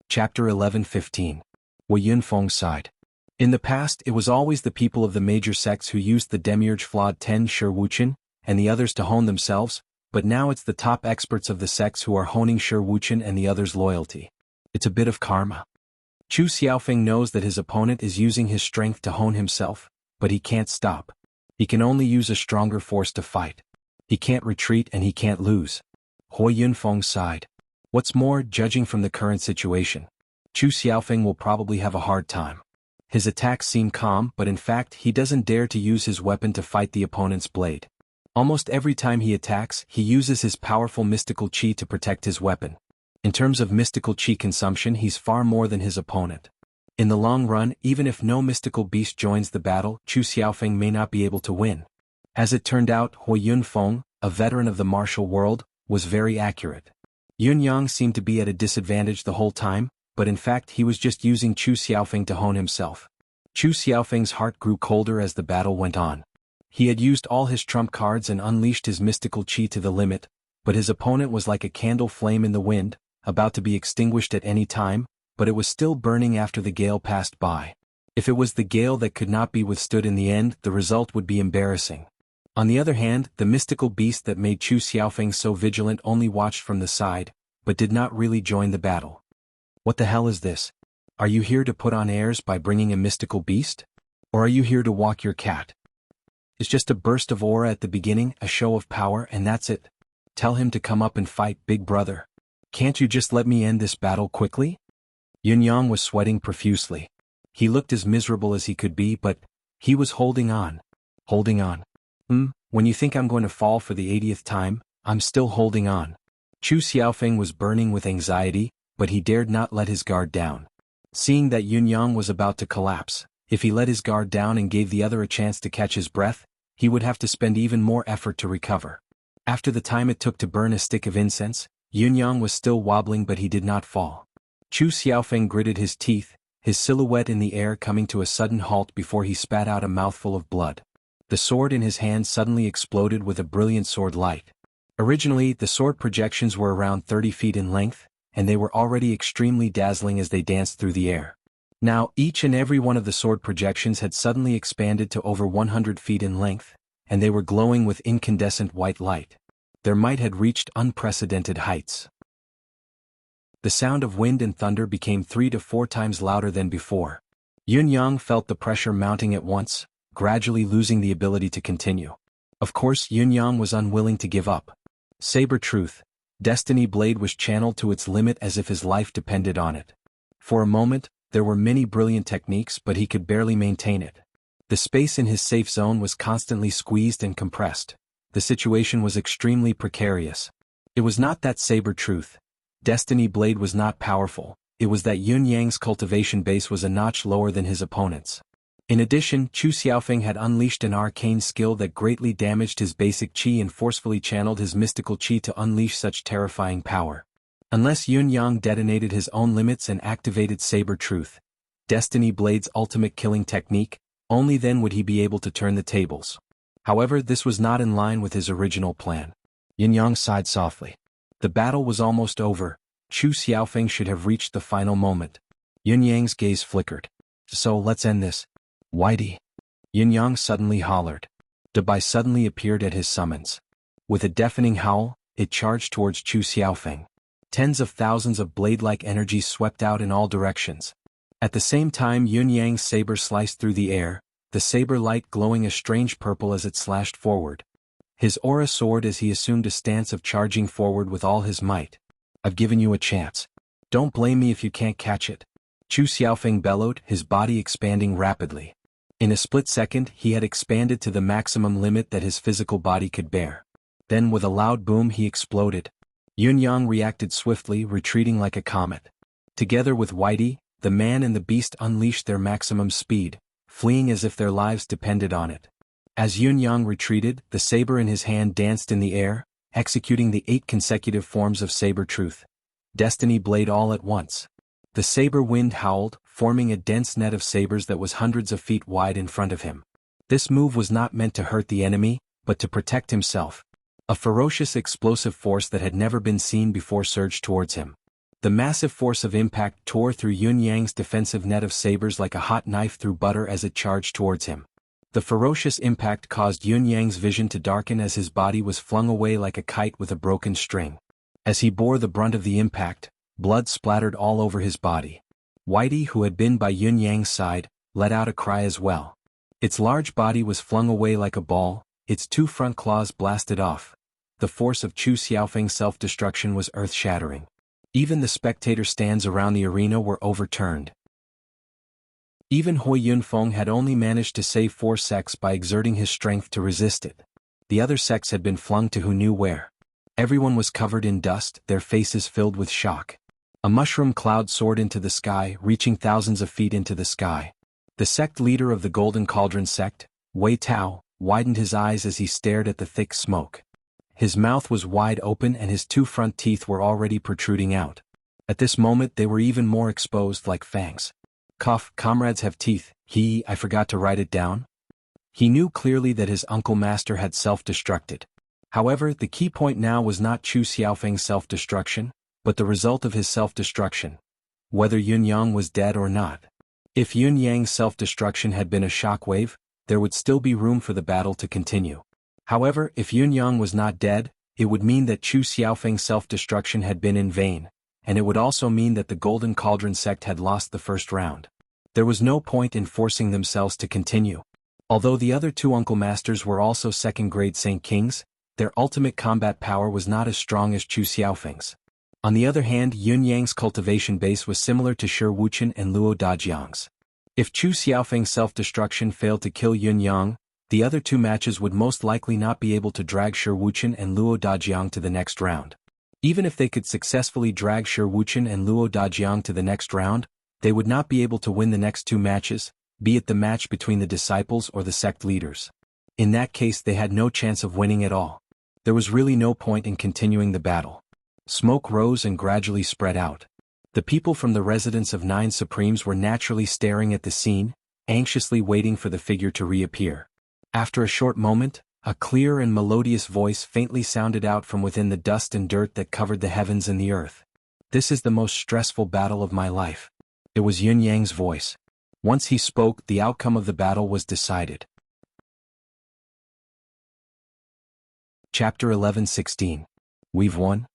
Chapter 11:15. Hui Yunfeng sighed. In the past, it was always the people of the major sects who used the demiurge flawed Ten Shi Wuchen, and the others to hone themselves, but now it's the top experts of the sects who are honing Shi Wuchen and the others' loyalty. It's a bit of karma. Chu Xiaofeng knows that his opponent is using his strength to hone himself, but he can't stop. He can only use a stronger force to fight. He can't retreat and he can't lose. Hui Yunfeng sighed. What's more, judging from the current situation, Chu Xiaofeng will probably have a hard time. His attacks seem calm, but in fact he doesn't dare to use his weapon to fight the opponent's blade. Almost every time he attacks, he uses his powerful mystical chi to protect his weapon. In terms of mystical chi consumption, he's far more than his opponent. In the long run, even if no mystical beast joins the battle, Chu Xiaofeng may not be able to win. As it turned out, Hui Yunfeng, a veteran of the martial world, was very accurate. Yun Yang seemed to be at a disadvantage the whole time, but in fact he was just using Chu Xiaofeng to hone himself. Chu Xiaofeng's heart grew colder as the battle went on. He had used all his trump cards and unleashed his mystical qi to the limit, but his opponent was like a candle flame in the wind, about to be extinguished at any time, but it was still burning after the gale passed by. If it was the gale that could not be withstood in the end, the result would be embarrassing. On the other hand, the mystical beast that made Chu Xiaofeng so vigilant only watched from the side, but did not really join the battle. What the hell is this? Are you here to put on airs by bringing a mystical beast? Or are you here to walk your cat? It's just a burst of aura at the beginning, a show of power, and that's it. Tell him to come up and fight, big brother. Can't you just let me end this battle quickly? Yun Yang was sweating profusely. He looked as miserable as he could be, but he was holding on. Holding on. When you think I'm going to fall for the 80th time, I'm still holding on. Chu Xiaofeng was burning with anxiety, but he dared not let his guard down. Seeing that Yun Yang was about to collapse, if he let his guard down and gave the other a chance to catch his breath, he would have to spend even more effort to recover. After the time it took to burn a stick of incense, Yun Yang was still wobbling, but he did not fall. Chu Xiaofeng gritted his teeth, his silhouette in the air coming to a sudden halt before he spat out a mouthful of blood. The sword in his hand suddenly exploded with a brilliant sword light. Originally, the sword projections were around 30 feet in length, and they were already extremely dazzling as they danced through the air. Now, each and every one of the sword projections had suddenly expanded to over 100 feet in length, and they were glowing with incandescent white light. Their might had reached unprecedented heights. The sound of wind and thunder became 3 to 4 times louder than before. Yun Yang felt the pressure mounting at once, gradually losing the ability to continue. Of course, Yun Yang was unwilling to give up. Saber Truth, Destiny Blade was channeled to its limit as if his life depended on it. For a moment, there were many brilliant techniques, but he could barely maintain it. The space in his safe zone was constantly squeezed and compressed. The situation was extremely precarious. It was not that Saber Truth, Destiny Blade was not powerful, it was that Yun Yang's cultivation base was a notch lower than his opponent's. In addition, Chu Xiaofeng had unleashed an arcane skill that greatly damaged his basic qi and forcefully channeled his mystical qi to unleash such terrifying power. Unless Yun Yang detonated his own limits and activated Saber Truth, Destiny Blade's ultimate killing technique, only then would he be able to turn the tables. However, this was not in line with his original plan. Yun Yang sighed softly. The battle was almost over. Chu Xiaofeng should have reached the final moment. Yun Yang's gaze flickered. So let's end this. Whitey. Yun Yang suddenly hollered. Dabai suddenly appeared at his summons. With a deafening howl, it charged towards Chu Xiaofeng. Tens of thousands of blade-like energies swept out in all directions. At the same time, Yun Yang's saber sliced through the air, the saber light glowing a strange purple as it slashed forward. His aura soared as he assumed a stance of charging forward with all his might. I've given you a chance. Don't blame me if you can't catch it. Chu Xiaofeng bellowed, his body expanding rapidly. In a split second, he had expanded to the maximum limit that his physical body could bear. Then with a loud boom he exploded. Yun Yang reacted swiftly, retreating like a comet. Together with Whitey, the man and the beast unleashed their maximum speed, fleeing as if their lives depended on it. As Yun Yang retreated, the saber in his hand danced in the air, executing the 8 consecutive forms of Saber Truth, Destiny Blade all at once. The saber wind howled, forming a dense net of sabers that was hundreds of feet wide in front of him. This move was not meant to hurt the enemy, but to protect himself. A ferocious explosive force that had never been seen before surged towards him. The massive force of impact tore through Yun Yang's defensive net of sabers like a hot knife through butter as it charged towards him. The ferocious impact caused Yun Yang's vision to darken as his body was flung away like a kite with a broken string. As he bore the brunt of the impact, blood splattered all over his body. Whitey, who had been by Yun Yang's side, let out a cry as well. Its large body was flung away like a ball, its 2 front claws blasted off. The force of Chu Xiaofeng's self-destruction was earth-shattering. Even the spectator stands around the arena were overturned. Even Hui Yunfeng had only managed to save 4 sects by exerting his strength to resist it. The other sects had been flung to who knew where. Everyone was covered in dust, their faces filled with shock. A mushroom cloud soared into the sky, reaching thousands of feet into the sky. The sect leader of the Golden Cauldron sect, Wei Tao, widened his eyes as he stared at the thick smoke. His mouth was wide open and his two front teeth were already protruding out. At this moment they were even more exposed, like fangs. Cough, comrades have teeth. I forgot to write it down. He knew clearly that his uncle master had self-destructed. However, the key point now was not Chu Xiaofeng's self-destruction, but the result of his self-destruction. Whether Yun Yang was dead or not. If Yun Yang's self-destruction had been a shockwave, there would still be room for the battle to continue. However, if Yun Yang was not dead, it would mean that Chu Xiaofeng's self-destruction had been in vain, and it would also mean that the Golden Cauldron sect had lost the first round. There was no point in forcing themselves to continue. Although the other two Uncle Masters were also second-grade Saint Kings, their ultimate combat power was not as strong as Chu Xiaofeng's. On the other hand, Yun Yang's cultivation base was similar to Shi Wuchen and Luo Dajiang's. If Chu Xiaofeng's self-destruction failed to kill Yun Yang, the other two matches would most likely not be able to drag Shi Wuchen and Luo Dajiang to the next round. Even if they could successfully drag Shi Wuchen and Luo Dajiang to the next round, they would not be able to win the next two matches, be it the match between the disciples or the sect leaders. In that case they had no chance of winning at all. There was really no point in continuing the battle. Smoke rose and gradually spread out. The people from the residence of 9 Supremes were naturally staring at the scene, anxiously waiting for the figure to reappear. After a short moment, a clear and melodious voice faintly sounded out from within the dust and dirt that covered the heavens and the earth. This is the most stressful battle of my life. It was Yun Yang's voice. Once he spoke, the outcome of the battle was decided. Chapter 11:16. We've won?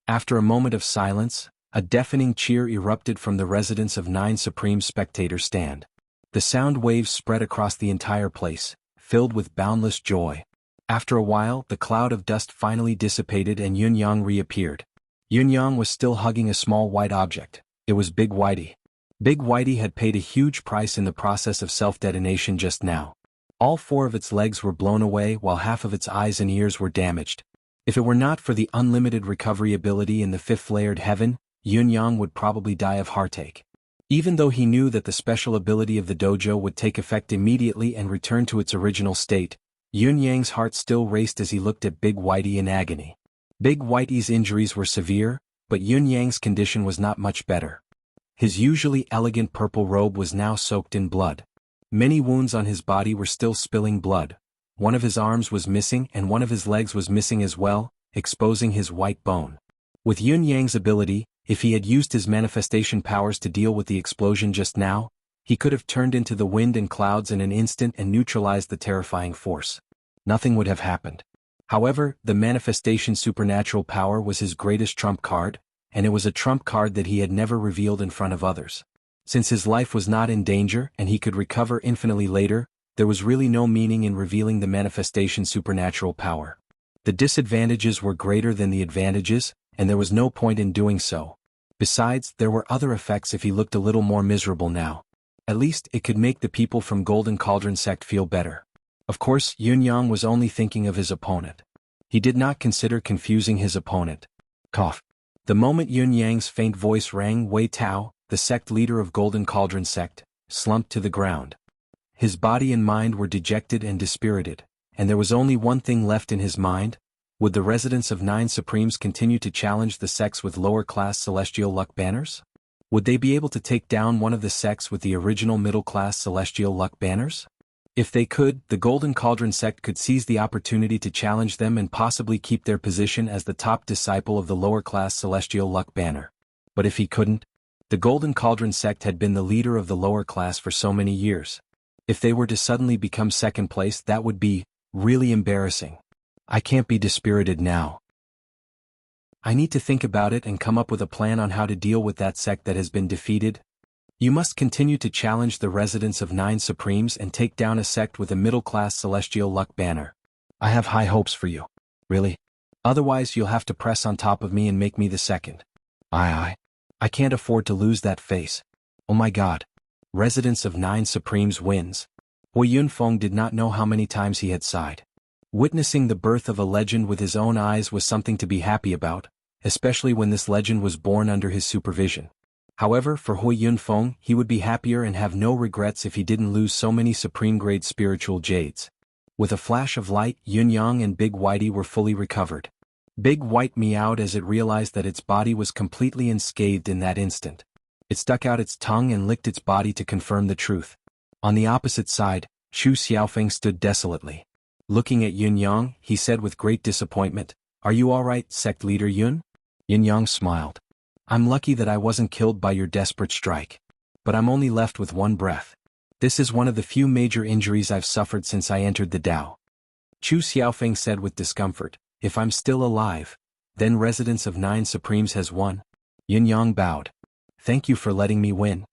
After a moment of silence, a deafening cheer erupted from the residence of 9 Supreme spectator stand. The sound waves spread across the entire place, filled with boundless joy. After a while, the cloud of dust finally dissipated and Yun Yang reappeared. Yun Yang was still hugging a small white object. It was Big Whitey. Big Whitey had paid a huge price in the process of self-detonation just now. All 4 of its legs were blown away while half of its eyes and ears were damaged. If it were not for the unlimited recovery ability in the 5th layered heaven, Yun Yang would probably die of heartache. Even though he knew that the special ability of the dojo would take effect immediately and return to its original state, Yun Yang's heart still raced as he looked at Big Whitey in agony. Big Whitey's injuries were severe, but Yun Yang's condition was not much better. His usually elegant purple robe was now soaked in blood. Many wounds on his body were still spilling blood. One of his arms was missing and one of his legs was missing as well, exposing his white bone. With Yun Yang's ability, if he had used his manifestation powers to deal with the explosion just now, he could have turned into the wind and clouds in an instant and neutralized the terrifying force. Nothing would have happened. However, the manifestation supernatural power was his greatest trump card, and it was a trump card that he had never revealed in front of others. Since his life was not in danger and he could recover infinitely later, there was really no meaning in revealing the manifestation supernatural power. The disadvantages were greater than the advantages, and there was no point in doing so. Besides, there were other effects if he looked a little more miserable now. At least, it could make the people from Golden Cauldron sect feel better. Of course, Yun Yang was only thinking of his opponent. He did not consider confusing his opponent. Cough. The moment Yun Yang's faint voice rang, Wei Tao, the sect leader of Golden Cauldron sect, slumped to the ground. His body and mind were dejected and dispirited, and there was only one thing left in his mind. Would the residents of 9 Supremes continue to challenge the sects with lower-class celestial luck banners? Would they be able to take down one of the sects with the original middle-class celestial luck banners? If they could, the Golden Cauldron sect could seize the opportunity to challenge them and possibly keep their position as the top disciple of the lower-class celestial luck banner. But if he couldn't? The Golden Cauldron sect had been the leader of the lower class for so many years. If they were to suddenly become second place, that would be really embarrassing. I can't be dispirited now. I need to think about it and come up with a plan on how to deal with that sect that has been defeated. You must continue to challenge the residents of 9 Supremes and take down a sect with a middle-class celestial luck banner. I have high hopes for you. Really? Otherwise you'll have to press on top of me and make me the second. I can't afford to lose that face. Oh my god. Residents of 9 Supremes wins. Hui Yunfeng did not know how many times he had sighed. Witnessing the birth of a legend with his own eyes was something to be happy about, especially when this legend was born under his supervision. However, for Hui Yunfeng, he would be happier and have no regrets if he didn't lose so many supreme-grade spiritual jades. With a flash of light, Yunyang and Big Whitey were fully recovered. Big White meowed as it realized that its body was completely unscathed in that instant. It stuck out its tongue and licked its body to confirm the truth. On the opposite side, Xu Xiaofeng stood desolately. Looking at Yunyang, he said with great disappointment, "Are you all right, sect leader Yun?" Yunyang smiled. "I'm lucky that I wasn't killed by your desperate strike. But I'm only left with one breath. This is one of the few major injuries I've suffered since I entered the Tao." Chu Xiaofeng said with discomfort, "If I'm still alive, then Residence of Nine Supremes has won." Yunyang bowed. "Thank you for letting me win.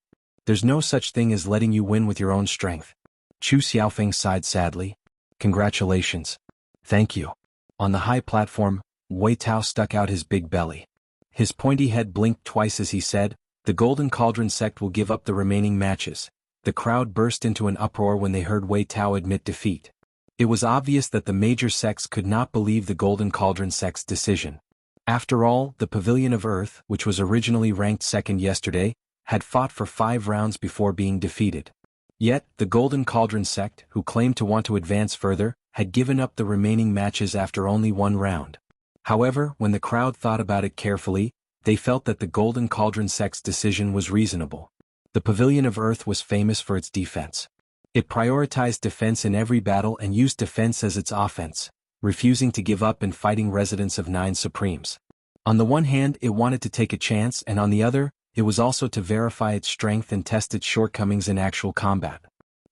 There's no such thing as letting you win with your own strength." Chu Xiaofeng sighed sadly. "Congratulations." "Thank you." On the high platform, Wei Tao stuck out his big belly. His pointy head blinked twice as he said, "The Golden Cauldron sect will give up the remaining matches." The crowd burst into an uproar when they heard Wei Tao admit defeat. It was obvious that the major sects could not believe the Golden Cauldron sect's decision. After all, the Pavilion of Earth, which was originally ranked second yesterday, had fought for 5 rounds before being defeated. Yet, the Golden Cauldron sect, who claimed to want to advance further, had given up the remaining matches after only 1 round. However, when the crowd thought about it carefully, they felt that the Golden Cauldron sect's decision was reasonable. The Pavilion of Earth was famous for its defense. It prioritized defense in every battle and used defense as its offense, refusing to give up and fighting Residents of Nine Supremes. On the one hand, it wanted to take a chance, and on the other, it was also to verify its strength and test its shortcomings in actual combat.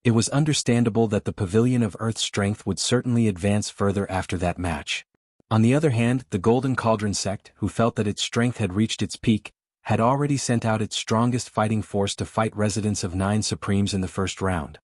It was understandable that the Pavilion of Earth's strength would certainly advance further after that match. On the other hand, the Golden Cauldron sect, who felt that its strength had reached its peak, had already sent out its strongest fighting force to fight Residents of Nine Supremes in the first round.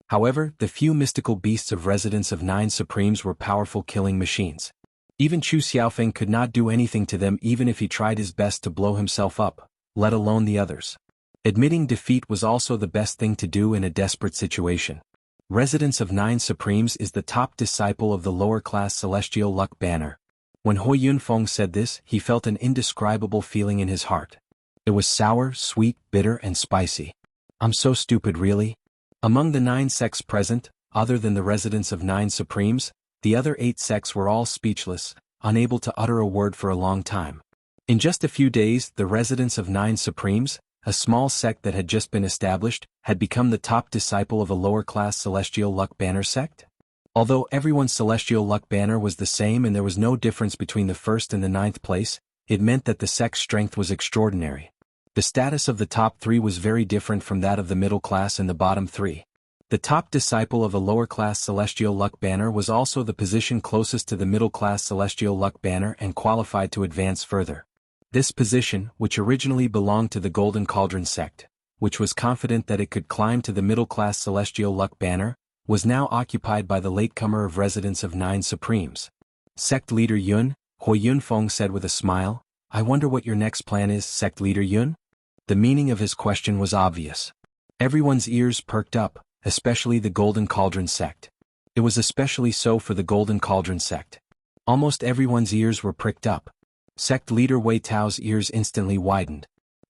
However, the few mystical beasts of Residents of Nine Supremes were powerful killing machines. Even Chu Xiaofeng could not do anything to them even if he tried his best to blow himself up, let alone the others. Admitting defeat was also the best thing to do in a desperate situation. Residence of Nine Supremes is the top disciple of the lower-class Celestial Luck Banner. When Hui Yunfeng said this, he felt an indescribable feeling in his heart. It was sour, sweet, bitter, and spicy. "I'm so stupid, really?" Among the 9 sects present, other than the Residents of Nine Supremes, the other 8 sects were all speechless, unable to utter a word for a long time. In just a few days, the Residents of Nine Supremes, a small sect that had just been established, had become the top disciple of a lower-class Celestial Luck Banner sect? Although everyone's Celestial Luck Banner was the same and there was no difference between the 1st and the 9th place, it meant that the sect's strength was extraordinary. The status of the top 3 was very different from that of the middle class and the bottom 3. The top disciple of a lower-class Celestial Luck Banner was also the position closest to the middle-class Celestial Luck Banner and qualified to advance further. This position, which originally belonged to the Golden Cauldron sect, which was confident that it could climb to the middle-class Celestial Luck Banner, was now occupied by the latecomer of Residents of Nine Supremes. "Sect Leader Yun," Hui Yunfeng said with a smile, "I wonder what your next plan is, Sect Leader Yun?" The meaning of his question was obvious. Everyone's ears perked up, especially the Golden Cauldron sect. It was especially so for the Golden Cauldron sect. Almost everyone's ears were pricked up. Sect leader Wei Tao's ears instantly widened.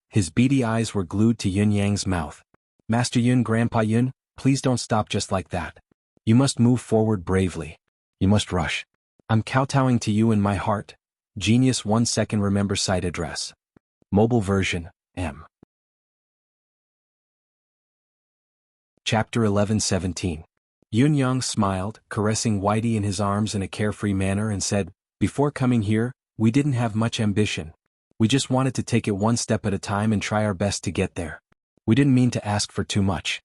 His beady eyes were glued to Yun Yang's mouth. "Master Yun, Grandpa Yun, please don't stop just like that. You must move forward bravely. You must rush. I'm kowtowing to you in my heart." Genius 1 second remember site address. Mobile version, M. Chapter 11:17. Yun Yang smiled, caressing Whitey in his arms in a carefree manner and said, "Before coming here, we didn't have much ambition. We just wanted to take it one step at a time and try our best to get there. We didn't mean to ask for too much.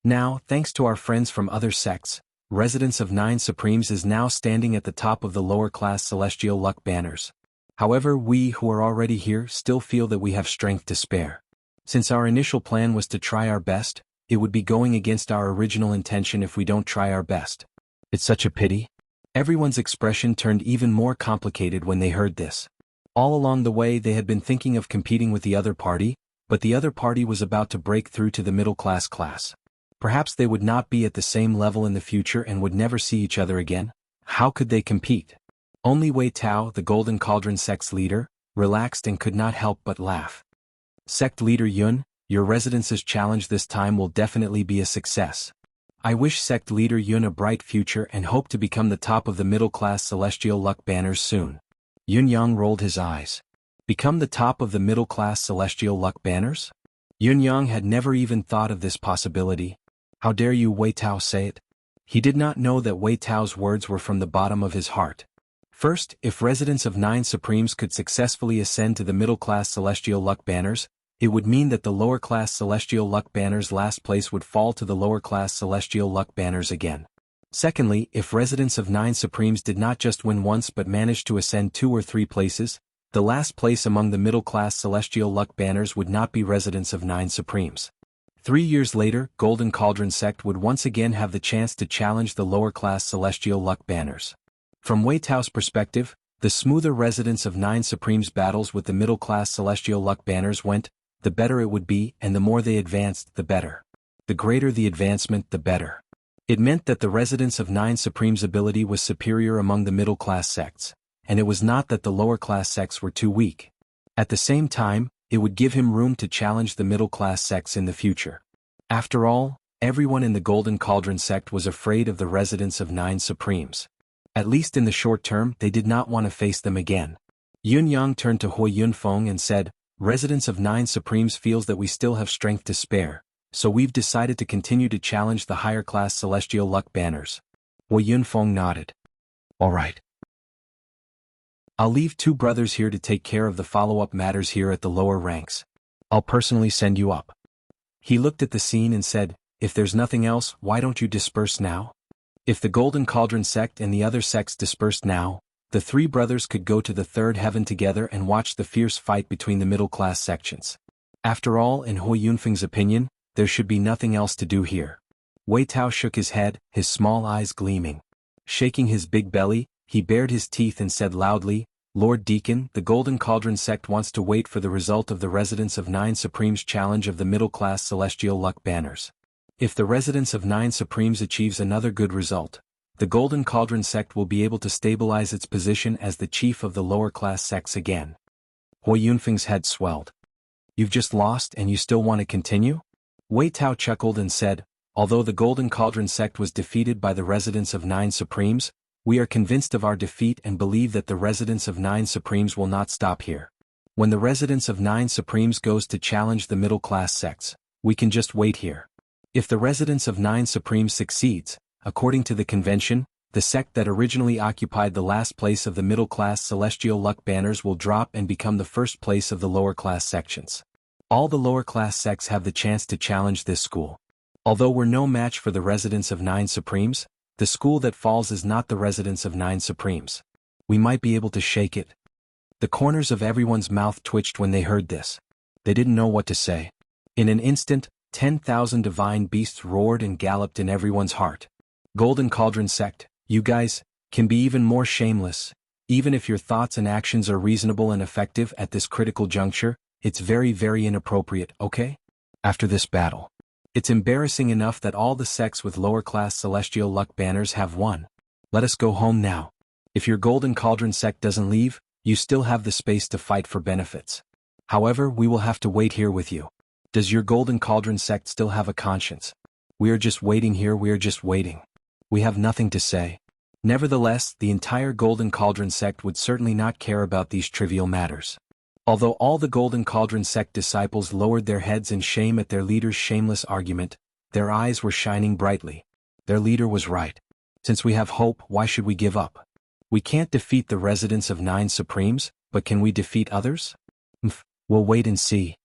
Now, thanks to our friends from other sects, Residents of Nine Supremes is now standing at the top of the lower-class Celestial Luck Banners. However, we who are already here still feel that we have strength to spare. Since our initial plan was to try our best, it would be going against our original intention if we don't try our best. It's such a pity." Everyone's expression turned even more complicated when they heard this. All along the way they had been thinking of competing with the other party, but the other party was about to break through to the middle-class class. Perhaps they would not be at the same level in the future and would never see each other again. How could they compete? Only Wei Tao, the Golden Cauldron sect's leader, relaxed and could not help but laugh. Sect leader Yun, your residence's challenge this time will definitely be a success. I wish sect leader Yun a bright future and hope to become the top of the middle-class celestial luck banners soon. Yun Yang rolled his eyes. Become the top of the middle-class celestial luck banners? Yun Yang had never even thought of this possibility. How dare you, Wei Tao, say it? He did not know that Wei Tao's words were from the bottom of his heart. First, if residents of 9 Supremes could successfully ascend to the middle-class celestial luck banners, it would mean that the lower-class celestial luck banners' last place would fall to the lower-class celestial luck banners again. Secondly, if residents of 9 Supremes did not just win once but managed to ascend 2 or 3 places, the last place among the middle-class celestial luck banners would not be residents of 9 Supremes. 3 years later, Golden Cauldron sect would once again have the chance to challenge the lower-class celestial luck banners. From Wei Tao's perspective, the smoother residents of 9 Supremes' battles with the middle-class celestial luck banners went, the better it would be, and the more they advanced, the better. The greater the advancement, the better. It meant that the residents of 9 Supremes' ability was superior among the middle-class sects, and it was not that the lower-class sects were too weak. At the same time, it would give him room to challenge the middle-class sects in the future. After all, everyone in the Golden Cauldron sect was afraid of the residents of 9 Supremes. At least in the short term, they did not want to face them again. Yun Yang turned to Hui Yunfeng and said, "Residents of 9 Supremes feels that we still have strength to spare, so we've decided to continue to challenge the higher-class celestial luck banners." Hui Yunfeng nodded. "All right. I'll leave 2 brothers here to take care of the follow-up matters here at the lower ranks. I'll personally send you up." He looked at the scene and said, "If there's nothing else, why don't you disperse now?" If the Golden Cauldron sect and the other sects dispersed now, the 3 brothers could go to the 3rd heaven together and watch the fierce fight between the middle-class sections. After all, in Hui Yunfeng's opinion, there should be nothing else to do here. Wei Tao shook his head, his small eyes gleaming. Shaking his big belly, he bared his teeth and said loudly, "Lord Deacon, the Golden Cauldron sect wants to wait for the result of the residents of 9 Supremes' challenge of the middle-class celestial luck banners. If the residents of 9 Supremes achieves another good result, the Golden Cauldron sect will be able to stabilize its position as the chief of the lower-class sects again." Hui Yunfeng's head swelled. "You've just lost and you still want to continue?" Wei Tao chuckled and said, "Although the Golden Cauldron sect was defeated by the residents of 9 Supremes, we are convinced of our defeat and believe that the residents of 9 Supremes will not stop here. When the residents of 9 Supremes goes to challenge the middle-class sects, we can just wait here. If the residents of 9 Supremes succeeds, according to the convention, the sect that originally occupied the last place of the middle-class celestial luck banners will drop and become the first place of the lower-class sections. All the lower-class sects have the chance to challenge this school. Although we're no match for the residents of 9 Supremes, the school that falls is not the residents of 9 Supremes. We might be able to shake it." The corners of everyone's mouth twitched when they heard this. They didn't know what to say. In an instant, 10,000 divine beasts roared and galloped in everyone's heart. "Golden Cauldron sect, you guys, can be even more shameless. Even if your thoughts and actions are reasonable and effective at this critical juncture, it's very, very inappropriate, okay? After this battle, it's embarrassing enough that all the sects with lower-class celestial luck banners have won. Let us go home now. If your Golden Cauldron sect doesn't leave, you still have the space to fight for benefits. However, we will have to wait here with you. Does your Golden Cauldron sect still have a conscience? We are just waiting here, we are just waiting. We have nothing to say." Nevertheless, the entire Golden Cauldron sect would certainly not care about these trivial matters. Although all the Golden Cauldron sect disciples lowered their heads in shame at their leader's shameless argument, their eyes were shining brightly. Their leader was right. Since we have hope, why should we give up? We can't defeat the residents of 9 Supremes, but can we defeat others? We'll wait and see.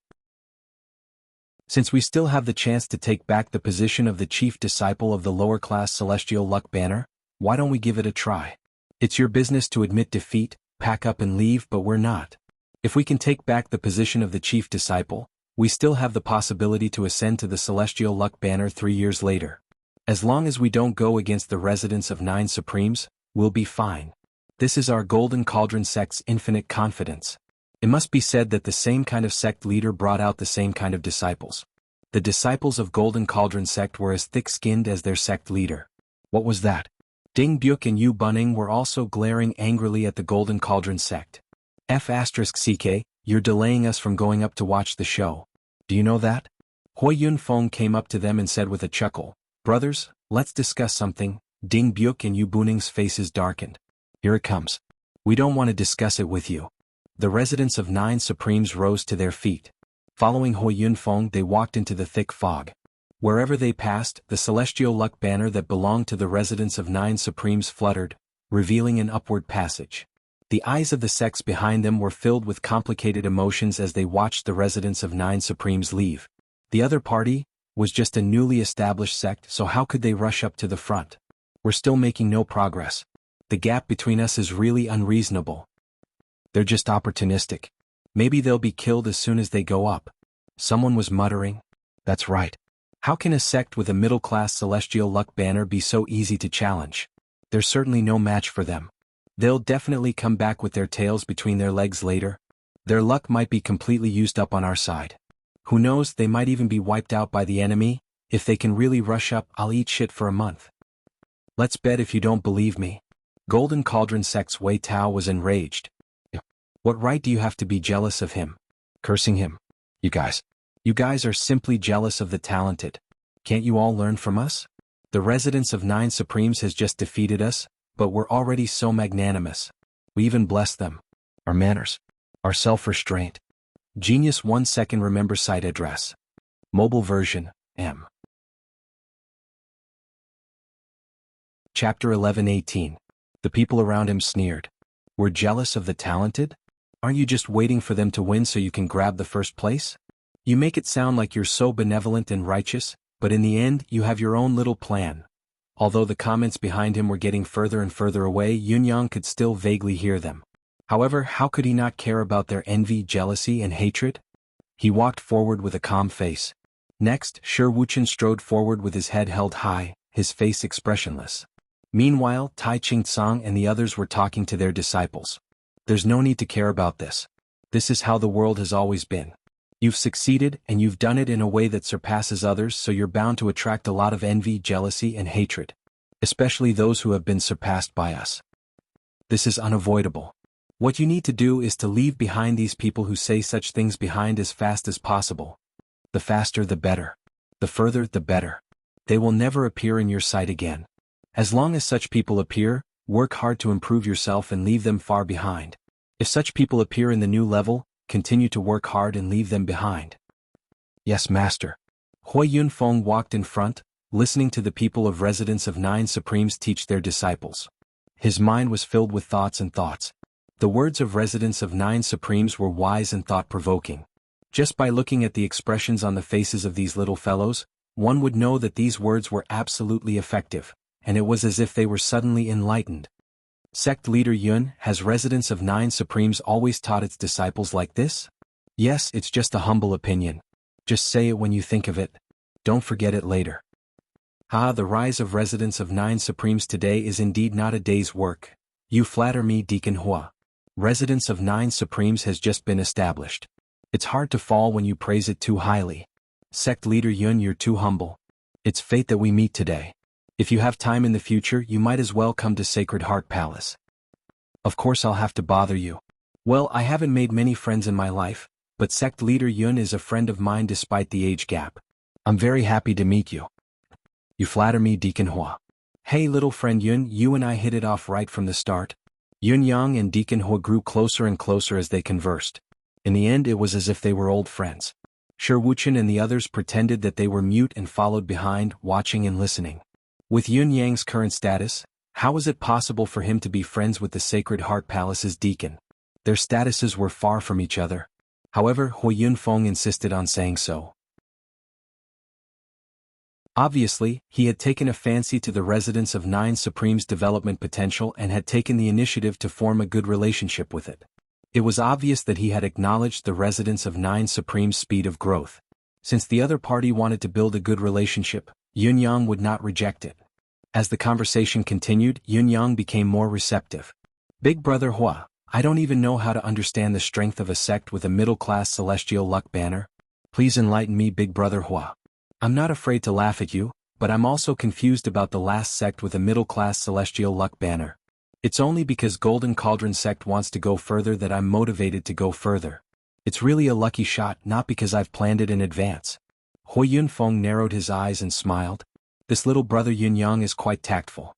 Since we still have the chance to take back the position of the chief disciple of the lower-class celestial luck banner, why don't we give it a try? It's your business to admit defeat, pack up and leave, but we're not. If we can take back the position of the chief disciple, we still have the possibility to ascend to the celestial luck banner 3 years later. As long as we don't go against the residents of 9 Supremes, we'll be fine. This is our Golden Cauldron sect's infinite confidence. It must be said that the same kind of sect leader brought out the same kind of disciples. The disciples of Golden Cauldron sect were as thick-skinned as their sect leader. What was that? Ding Byuk and Yu Bunning were also glaring angrily at the Golden Cauldron sect. F***ck, you're delaying us from going up to watch the show. Do you know that? Hui Yun Feng came up to them and said with a chuckle, "Brothers, let's discuss something." Ding Byuk and Yu Bunning's faces darkened. "Here it comes. We don't want to discuss it with you." The residents of Nine Supremes rose to their feet. Following Hui Yun Feng, they walked into the thick fog. Wherever they passed, the celestial luck banner that belonged to the residents of Nine Supremes fluttered, revealing an upward passage. The eyes of the sects behind them were filled with complicated emotions as they watched the residents of Nine Supremes leave. The other party was just a newly established sect, so how could they rush up to the front? We're still making no progress. The gap between us is really unreasonable. They're just opportunistic. Maybe they'll be killed as soon as they go up. Someone was muttering. That's right. How can a sect with a middle-class celestial luck banner be so easy to challenge? There's certainly no match for them. They'll definitely come back with their tails between their legs later. Their luck might be completely used up on our side. Who knows, they might even be wiped out by the enemy. If they can really rush up, I'll eat shit for a month. Let's bet if you don't believe me. Golden Cauldron sect's Wei Tao was enraged. What right do you have to be jealous of him? Cursing him. You guys are simply jealous of the talented. Can't you all learn from us? The residents of Nine Supremes has just defeated us, but we're already so magnanimous. We even bless them. Our manners. Our self-restraint. Genius 1 second remember site address. Mobile version, M. Chapter 11:18. The people around him sneered. We're jealous of the talented? Aren't you just waiting for them to win so you can grab the first place? You make it sound like you're so benevolent and righteous, but in the end you have your own little plan. Although the comments behind him were getting further and further away, Yunyang could still vaguely hear them. However, how could he not care about their envy, jealousy, and hatred? He walked forward with a calm face. Next, Shi Wuchen strode forward with his head held high, his face expressionless. Meanwhile, Tai Ching-tsang and the others were talking to their disciples. There's no need to care about this. This is how the world has always been. You've succeeded, and you've done it in a way that surpasses others, so you're bound to attract a lot of envy, jealousy, and hatred. Especially those who have been surpassed by us. This is unavoidable. What you need to do is to leave behind these people who say such things behind as fast as possible. The faster the better. The further the better. They will never appear in your sight again. As long as such people appear, work hard to improve yourself and leave them far behind. If such people appear in the new level, continue to work hard and leave them behind. Yes, master. Hui Yun Feng walked in front, listening to the people of residents of Nine Supremes teach their disciples. His mind was filled with thoughts and thoughts. The words of residents of Nine Supremes were wise and thought-provoking. Just by looking at the expressions on the faces of these little fellows, one would know that these words were absolutely effective, and it was as if they were suddenly enlightened. Sect leader Yun, has residents of Nine Supremes always taught its disciples like this? Yes, it's just a humble opinion. Just say it when you think of it. Don't forget it later. The rise of residents of Nine Supremes today is indeed not a day's work. You flatter me, Deacon Hua. Residents of Nine Supremes has just been established. It's hard to fall when you praise it too highly. Sect leader Yun, you're too humble. It's fate that we meet today. If you have time in the future, you might as well come to Sacred Heart Palace. Of course I'll have to bother you. Well, I haven't made many friends in my life, but sect leader Yun is a friend of mine despite the age gap. I'm very happy to meet you. You flatter me, Deacon Hua. Hey little friend Yun, you and I hit it off right from the start. Yun Yang and Deacon Hua grew closer and closer as they conversed. In the end it was as if they were old friends. Shi Wuchen and the others pretended that they were mute and followed behind, watching and listening. With Yun Yang's current status, how was it possible for him to be friends with the Sacred Heart Palace's deacon? Their statuses were far from each other. However, Hui Yun Feng insisted on saying so. Obviously, he had taken a fancy to the residents of Nine Supremes' development potential and had taken the initiative to form a good relationship with it. It was obvious that he had acknowledged the residents of Nine Supremes' speed of growth. Since the other party wanted to build a good relationship, Yun Yang would not reject it. As the conversation continued, Yun Yang became more receptive. Big brother Hua, I don't even know how to understand the strength of a sect with a middle-class celestial luck banner. Please enlighten me, big brother Hua. I'm not afraid to laugh at you, but I'm also confused about the last sect with a middle-class celestial luck banner. It's only because Golden Cauldron sect wants to go further that I'm motivated to go further. It's really a lucky shot, not because I've planned it in advance. Hui Yunfeng narrowed his eyes and smiled. This little brother Yunyang is quite tactful.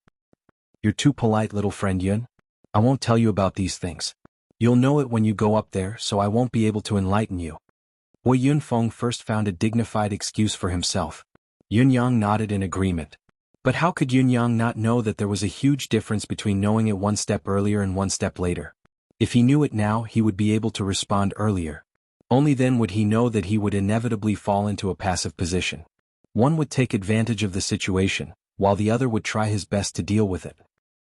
You're too polite, little friend Yun. I won't tell you about these things. You'll know it when you go up there, so I won't be able to enlighten you. Hui Yunfeng first found a dignified excuse for himself. Yunyang nodded in agreement. But how could Yunyang not know that there was a huge difference between knowing it one step earlier and one step later? If he knew it now, he would be able to respond earlier. Only then would he know that he would inevitably fall into a passive position. One would take advantage of the situation, while the other would try his best to deal with it.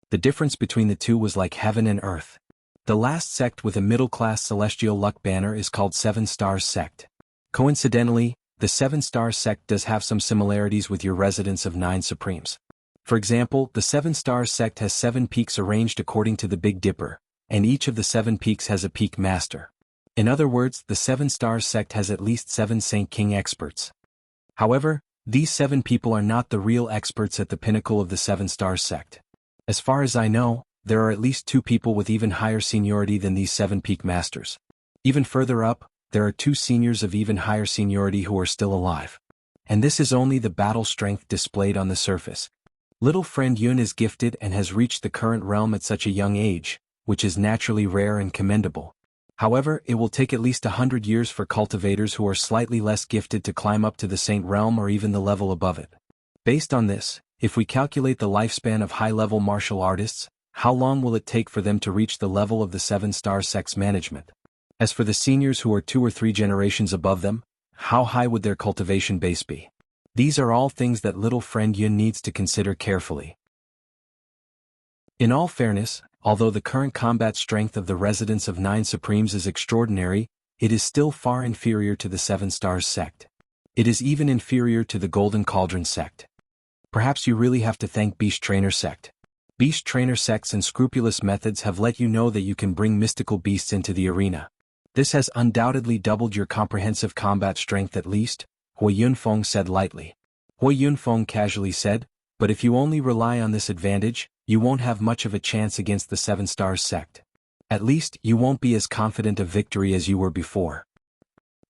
The difference between the two was like heaven and earth. The last sect with a middle-class celestial luck banner is called Seven Stars Sect. Coincidentally, the Seven Stars Sect does have some similarities with your residence of 9 Supremes. For example, the Seven Stars Sect has 7 peaks arranged according to the Big Dipper, and each of the 7 peaks has a peak master. In other words, the Seven Stars Sect has at least 7 Saint King experts. However, these 7 people are not the real experts at the pinnacle of the Seven Stars Sect. As far as I know, there are at least 2 people with even higher seniority than these 7 peak masters. Even further up, there are 2 seniors of even higher seniority who are still alive. And this is only the battle strength displayed on the surface. Little friend Yun is gifted and has reached the current realm at such a young age, which is naturally rare and commendable. However, it will take at least 100 years for cultivators who are slightly less gifted to climb up to the Saint realm or even the level above it. Based on this, if we calculate the lifespan of high-level martial artists, how long will it take for them to reach the level of the 7 Star Sect's management? As for the seniors who are 2 or 3 generations above them, how high would their cultivation base be? These are all things that little friend Yun needs to consider carefully. In all fairness, although the current combat strength of the residents of 9 Supremes is extraordinary, it is still far inferior to the 7 Stars Sect. It is even inferior to the Golden Cauldron Sect. Perhaps you really have to thank Beast Trainer Sect. Beast Trainer Sect's unscrupulous methods have let you know that you can bring mystical beasts into the arena. This has undoubtedly doubled your comprehensive combat strength at least, Hui Yunfeng said lightly. Hui Yunfeng casually said, but if you only rely on this advantage, you won't have much of a chance against the 7 Stars Sect. At least, you won't be as confident of victory as you were before.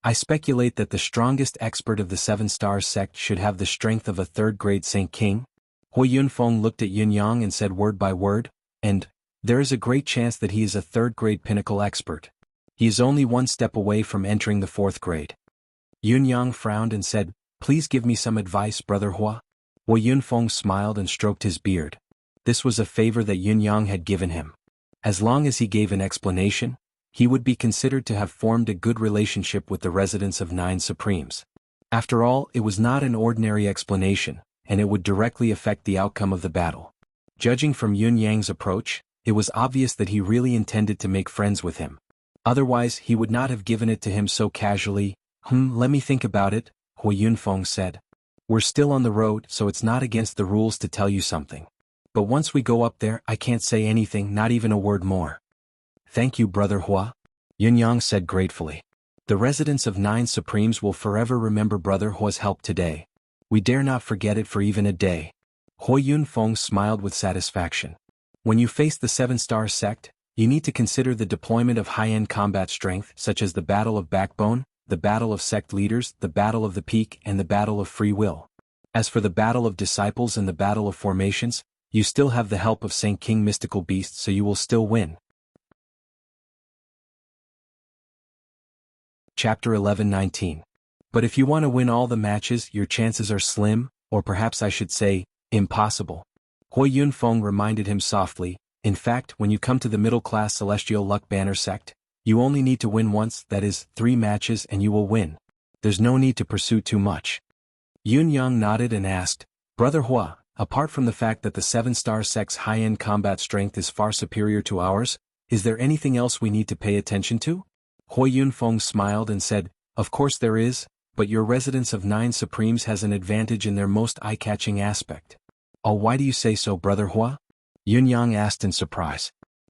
I speculate that the strongest expert of the 7 Stars Sect should have the strength of a 3rd-grade Saint King. Hui Yunfeng looked at Yunyang and said word by word, and there is a great chance that he is a 3rd-grade pinnacle expert. He is only 1 step away from entering the 4th grade. Yunyang frowned and said, please give me some advice, Brother Hua. Hui Yunfeng smiled and stroked his beard. This was a favor that Yunyang had given him. As long as he gave an explanation, he would be considered to have formed a good relationship with the residents of 9 Supremes. After all, it was not an ordinary explanation, and it would directly affect the outcome of the battle. Judging from Yunyang's approach, it was obvious that he really intended to make friends with him. Otherwise, he would not have given it to him so casually. Let me think about it, Hui Yunfeng said. We're still on the road, so it's not against the rules to tell you something. But once we go up there, I can't say anything, not even a word more. Thank you, Brother Hua, Yunyang said gratefully. The residents of 9 Supremes will forever remember Brother Hua's help today. We dare not forget it for even a day. Hui Yunfeng smiled with satisfaction. When you face the 7 Star Sect, you need to consider the deployment of high-end combat strength such as the Battle of Backbone, the Battle of Sect Leaders, the Battle of the Peak, and the Battle of Free Will. As for the Battle of Disciples and the Battle of Formations, you still have the help of Saint King Mystical Beasts, so you will still win. Chapter 11:19. But if you want to win all the matches, your chances are slim, or perhaps I should say, impossible. Hui Yunfeng reminded him softly. In fact, when you come to the middle-class Celestial Luck Banner Sect, you only need to win once, that is, 3 matches, and you will win. There's no need to pursue too much. Yunyang nodded and asked, Brother Hua, apart from the fact that the 7 Star Sect's high-end combat strength is far superior to ours, is there anything else we need to pay attention to? Hui Yunfeng smiled and said, of course there is, but your residence of 9 Supremes has an advantage in their most eye-catching aspect. Oh, why do you say so, Brother Hua? Yunyang asked in surprise.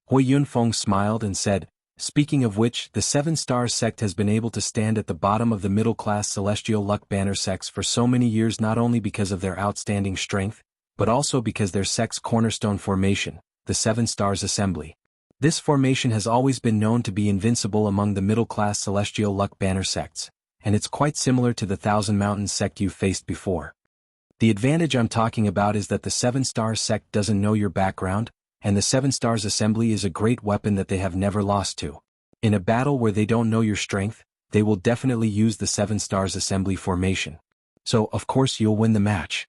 Hui Yunfeng smiled and said, Speaking of which, the Seven-Star Sect has been able to stand at the bottom of the middle-class celestial luck banner sects for so many years, not only because of their outstanding strength, but also because their sect's cornerstone formation, the Seven Stars Assembly. This formation has always been known to be invincible among the middle-class celestial luck banner sects, and it's quite similar to the Thousand Mountains sect you've faced before. The advantage I'm talking about is that the Seven Stars sect doesn't know your background, and the Seven Stars Assembly is a great weapon that they have never lost to. In a battle where they don't know your strength, they will definitely use the Seven Stars Assembly formation. So, of course, you'll win the match.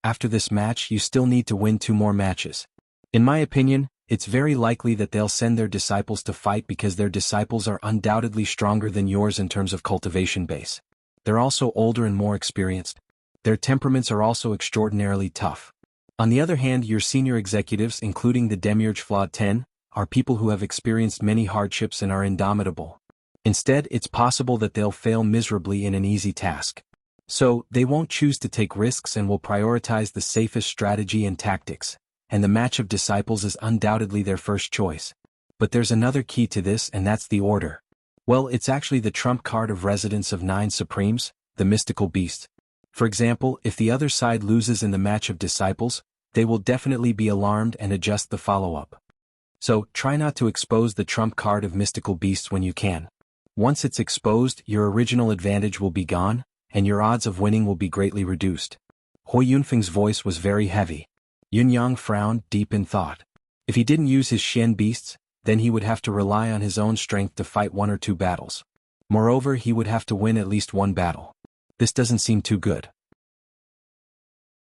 After this match, you still need to win 2 more matches. In my opinion, it's very likely that they'll send their disciples to fight because their disciples are undoubtedly stronger than yours in terms of cultivation base. They're also older and more experienced. Their temperaments are also extraordinarily tough. On the other hand, your senior executives, including the Demiurge Flawed 10, are people who have experienced many hardships and are indomitable. Instead, it's possible that they'll fail miserably in an easy task. So, they won't choose to take risks and will prioritize the safest strategy and tactics, and the match of disciples is undoubtedly their first choice. But there's another key to this, and that's the order. Well, it's actually the trump card of Residents of 9 Supremes, the mystical beasts. For example, if the other side loses in the match of disciples, they will definitely be alarmed and adjust the follow-up. So, try not to expose the trump card of mystical beasts when you can. Once it's exposed, your original advantage will be gone, and your odds of winning will be greatly reduced. Hui Yunfeng's voice was very heavy. Yunyang frowned, deep in thought. If he didn't use his Xian beasts, then he would have to rely on his own strength to fight 1 or 2 battles. Moreover, he would have to win at least 1 battle. This doesn't seem too good.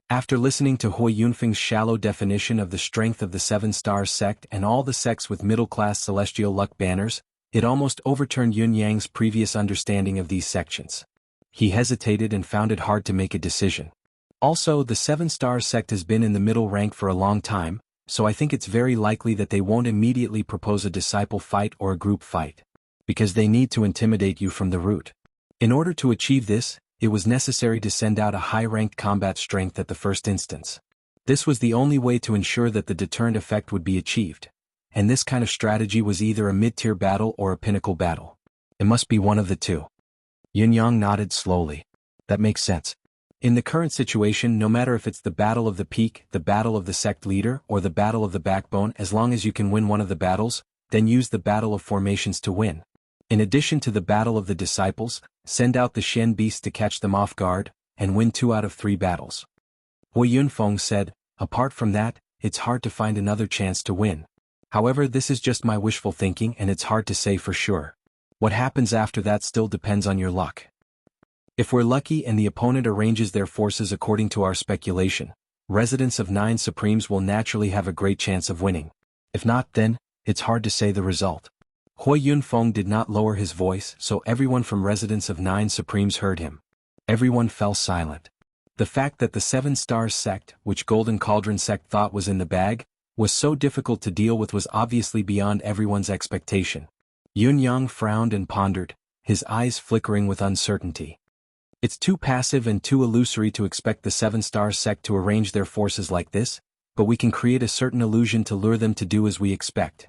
After listening to Hui Yunfeng's shallow definition of the strength of the Seven Stars sect and all the sects with middle-class celestial luck banners, it almost overturned Yun Yang's previous understanding of these sections. He hesitated and found it hard to make a decision. Also, the Seven Stars sect has been in the middle rank for a long time, so I think it's very likely that they won't immediately propose a disciple fight or a group fight, because they need to intimidate you from the root. In order to achieve this, it was necessary to send out a high-ranked combat strength at the first instance. This was the only way to ensure that the deterrent effect would be achieved, and this kind of strategy was either a mid-tier battle or a pinnacle battle. It must be one of the two. Yunyang nodded slowly. That makes sense. In the current situation, no matter if it's the Battle of the Peak, the Battle of the Sect Leader, or the Battle of the Backbone, as long as you can win one of the battles, then use the Battle of Formations to win. In addition to the Battle of the Disciples, send out the Xian Beasts to catch them off guard, and win 2 out of 3 battles. Hui Yunfeng said, apart from that, it's hard to find another chance to win. However, this is just my wishful thinking and it's hard to say for sure. What happens after that still depends on your luck. If we're lucky and the opponent arranges their forces according to our speculation, Residents of 9 Supremes will naturally have a great chance of winning. If not, then, it's hard to say the result. Hui Yunfeng did not lower his voice, so everyone from Residents of 9 Supremes heard him. Everyone fell silent. The fact that the Seven Stars sect, which Golden Cauldron sect thought was in the bag, was so difficult to deal with was obviously beyond everyone's expectation. Yunyang frowned and pondered, his eyes flickering with uncertainty. It's too passive and too illusory to expect the Seven Stars sect to arrange their forces like this, but we can create a certain illusion to lure them to do as we expect.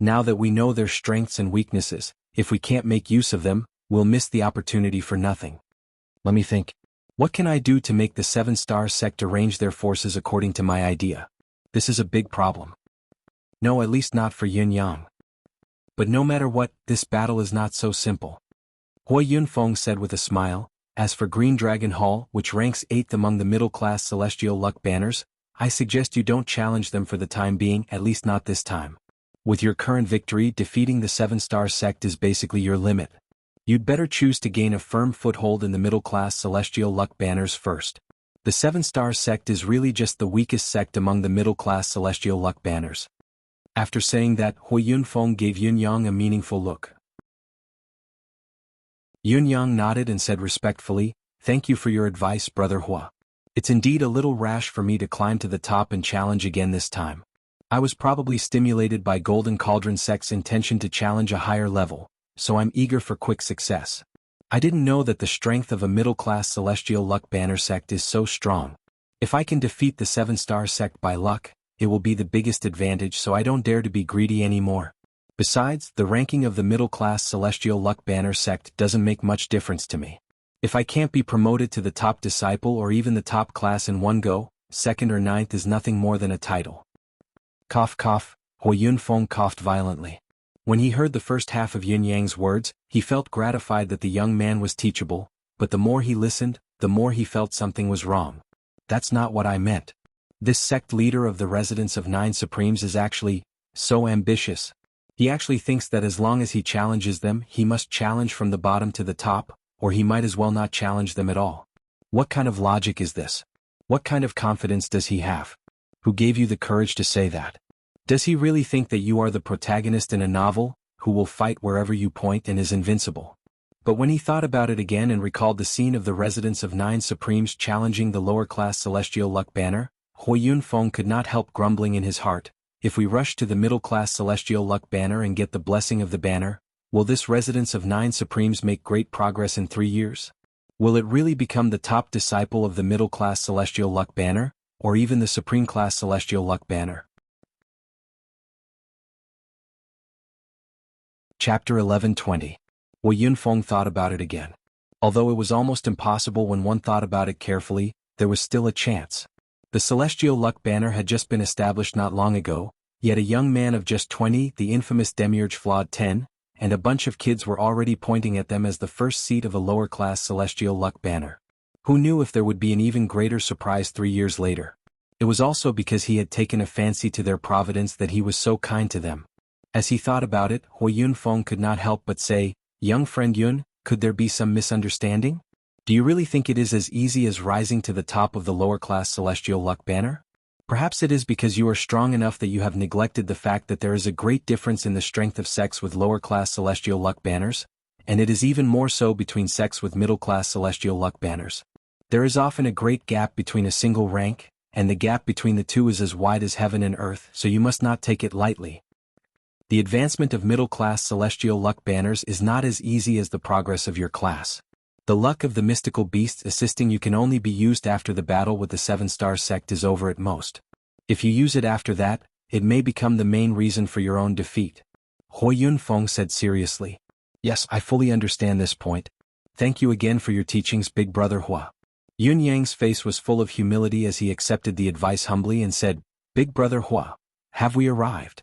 Now that we know their strengths and weaknesses, if we can't make use of them, we'll miss the opportunity for nothing. Let me think. What can I do to make the Seven Stars sect arrange their forces according to my idea? This is a big problem. No, at least not for Yunyang. But no matter what, this battle is not so simple. Hui Yunfeng said with a smile, as for Green Dragon Hall, which ranks 8th among the middle-class celestial luck banners, I suggest you don't challenge them for the time being, at least not this time. With your current victory, defeating the Seven Star sect is basically your limit. You'd better choose to gain a firm foothold in the middle-class celestial luck banners first. The Seven Star sect is really just the weakest sect among the middle-class celestial luck banners. After saying that, Hui Yunfeng gave Yunyang a meaningful look. Yunyang nodded and said respectfully, "Thank you for your advice, Brother Hua. It's indeed a little rash for me to climb to the top and challenge again this time. I was probably stimulated by Golden Cauldron sect's intention to challenge a higher level, so I'm eager for quick success. I didn't know that the strength of a middle-class celestial luck banner sect is so strong. If I can defeat the Seven Star sect by luck, it will be the biggest advantage, so I don't dare to be greedy anymore. Besides, the ranking of the middle-class Celestial Luck Banner sect doesn't make much difference to me. If I can't be promoted to the top disciple or even the top class in one go, second or ninth is nothing more than a title. Cough cough, Hui Yunfeng coughed violently. When he heard the first half of Yun Yang's words, he felt gratified that the young man was teachable, but the more he listened, the more he felt something was wrong. That's not what I meant. This sect leader of the residents of 9 Supremes is actually so ambitious. He actually thinks that as long as he challenges them, he must challenge from the bottom to the top, or he might as well not challenge them at all. What kind of logic is this? What kind of confidence does he have? Who gave you the courage to say that? Does he really think that you are the protagonist in a novel, who will fight wherever you point and is invincible? But when he thought about it again and recalled the scene of the residents of 9 Supremes challenging the lower-class Celestial Luck Banner, Hui Yunfeng could not help grumbling in his heart. If we rush to the middle-class Celestial Luck Banner and get the blessing of the banner, will this residence of 9 Supremes make great progress in 3 years? Will it really become the top disciple of the middle-class Celestial Luck Banner, or even the supreme-class Celestial Luck Banner? Chapter 11:20. Hui Yunfeng thought about it again. Although it was almost impossible when one thought about it carefully, there was still a chance. The Celestial Luck Banner had just been established not long ago, yet a young man of just 20, the infamous Demiurge Flawed 10, and a bunch of kids were already pointing at them as the first seat of a lower-class Celestial Luck Banner. Who knew if there would be an even greater surprise 3 years later? It was also because he had taken a fancy to their providence that he was so kind to them. As he thought about it, Hui Yunfeng could not help but say, "Young friend Yun, could there be some misunderstanding? Do you really think it is as easy as rising to the top of the lower-class Celestial Luck Banner? Perhaps it is because you are strong enough that you have neglected the fact that there is a great difference in the strength of sects with lower-class Celestial Luck Banners, and it is even more so between sects with middle-class Celestial Luck Banners. There is often a great gap between a single rank, and the gap between the two is as wide as heaven and earth, so you must not take it lightly. The advancement of middle-class Celestial Luck Banners is not as easy as the progress of your class. The luck of the mystical beasts assisting you can only be used after the battle with the 7-star sect is over at most. If you use it after that, it may become the main reason for your own defeat." Hui Yunfeng said seriously. "Yes, I fully understand this point. Thank you again for your teachings, Big Brother Hua." Yun Yang's face was full of humility as he accepted the advice humbly and said, "Big Brother Hua, have we arrived?"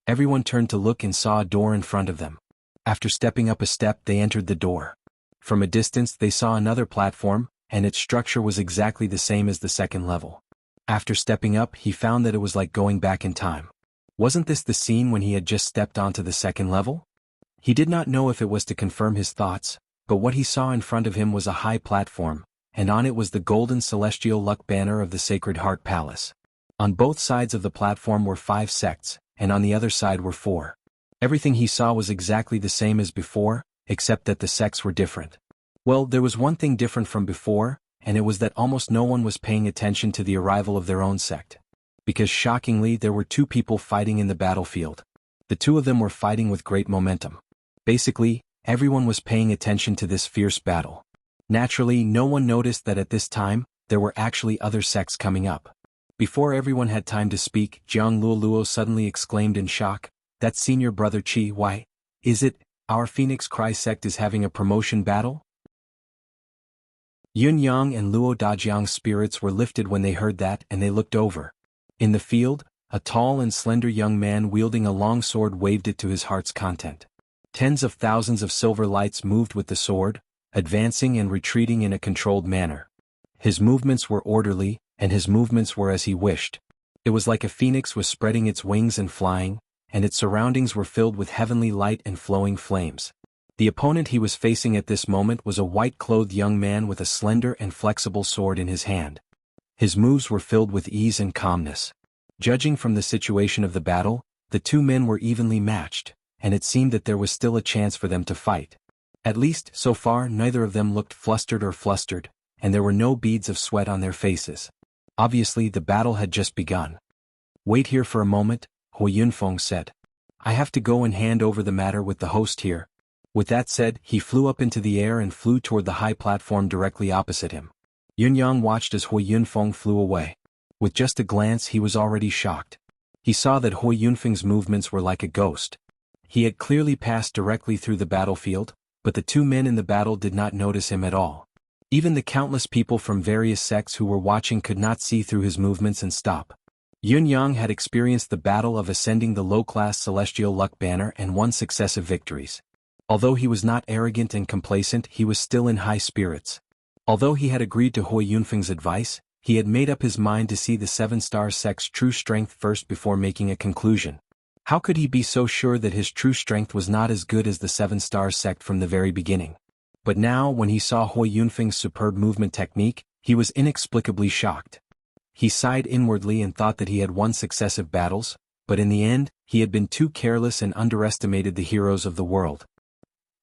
Everyone turned to look and saw a door in front of them. After stepping up a step, they entered the door. From a distance they saw another platform, and its structure was exactly the same as the second level. After stepping up, he found that it was like going back in time. Wasn't this the scene when he had just stepped onto the second level? He did not know if it was to confirm his thoughts, but what he saw in front of him was a high platform, and on it was the golden Celestial Luck Banner of the Sacred Heart Palace. On both sides of the platform were 5 sects, and on the other side were 4. Everything he saw was exactly the same as before, except that the sects were different. Well, there was one thing different from before, and it was that almost no one was paying attention to the arrival of their own sect. Because shockingly, there were 2 people fighting in the battlefield. The 2 of them were fighting with great momentum. Basically, everyone was paying attention to this fierce battle. Naturally, no one noticed that at this time, there were actually other sects coming up. Before everyone had time to speak, Jiang Luoluo suddenly exclaimed in shock, "That's Senior Brother Qi, why? Is it, our Phoenix Cry sect is having a promotion battle?" Yun Yang and Luo Dajiang's spirits were lifted when they heard that, and they looked over. In the field, a tall and slender young man wielding a long sword waved it to his heart's content. Tens of thousands of silver lights moved with the sword, advancing and retreating in a controlled manner. His movements were orderly, and his movements were as he wished. It was like a phoenix was spreading its wings and flying, and its surroundings were filled with heavenly light and flowing flames. The opponent he was facing at this moment was a white-clothed young man with a slender and flexible sword in his hand. His moves were filled with ease and calmness. Judging from the situation of the battle, the 2 men were evenly matched, and it seemed that there was still a chance for them to fight. At least, so far, neither of them looked flustered or flustered, and there were no beads of sweat on their faces. Obviously, the battle had just begun. "Wait here for a moment," Hui Yunfeng said. "I have to go and hand over the matter with the host here." With that said, he flew up into the air and flew toward the high platform directly opposite him. Yun Yang watched as Hui Yunfeng flew away. With just a glance he was already shocked. He saw that Hui Yunfeng's movements were like a ghost. He had clearly passed directly through the battlefield, but the two men in the battle did not notice him at all. Even the countless people from various sects who were watching could not see through his movements and stop. Yun Yang had experienced the battle of ascending the low-class celestial luck banner and won successive victories. Although he was not arrogant and complacent, he was still in high spirits. Although he had agreed to Hui Yunfeng's advice, he had made up his mind to see the seven-star sect's true strength first before making a conclusion. How could he be so sure that his true strength was not as good as the seven-star sect from the very beginning? But now, when he saw Hui Yunfeng's superb movement technique, he was inexplicably shocked. He sighed inwardly and thought that he had won successive battles, but in the end, he had been too careless and underestimated the heroes of the world.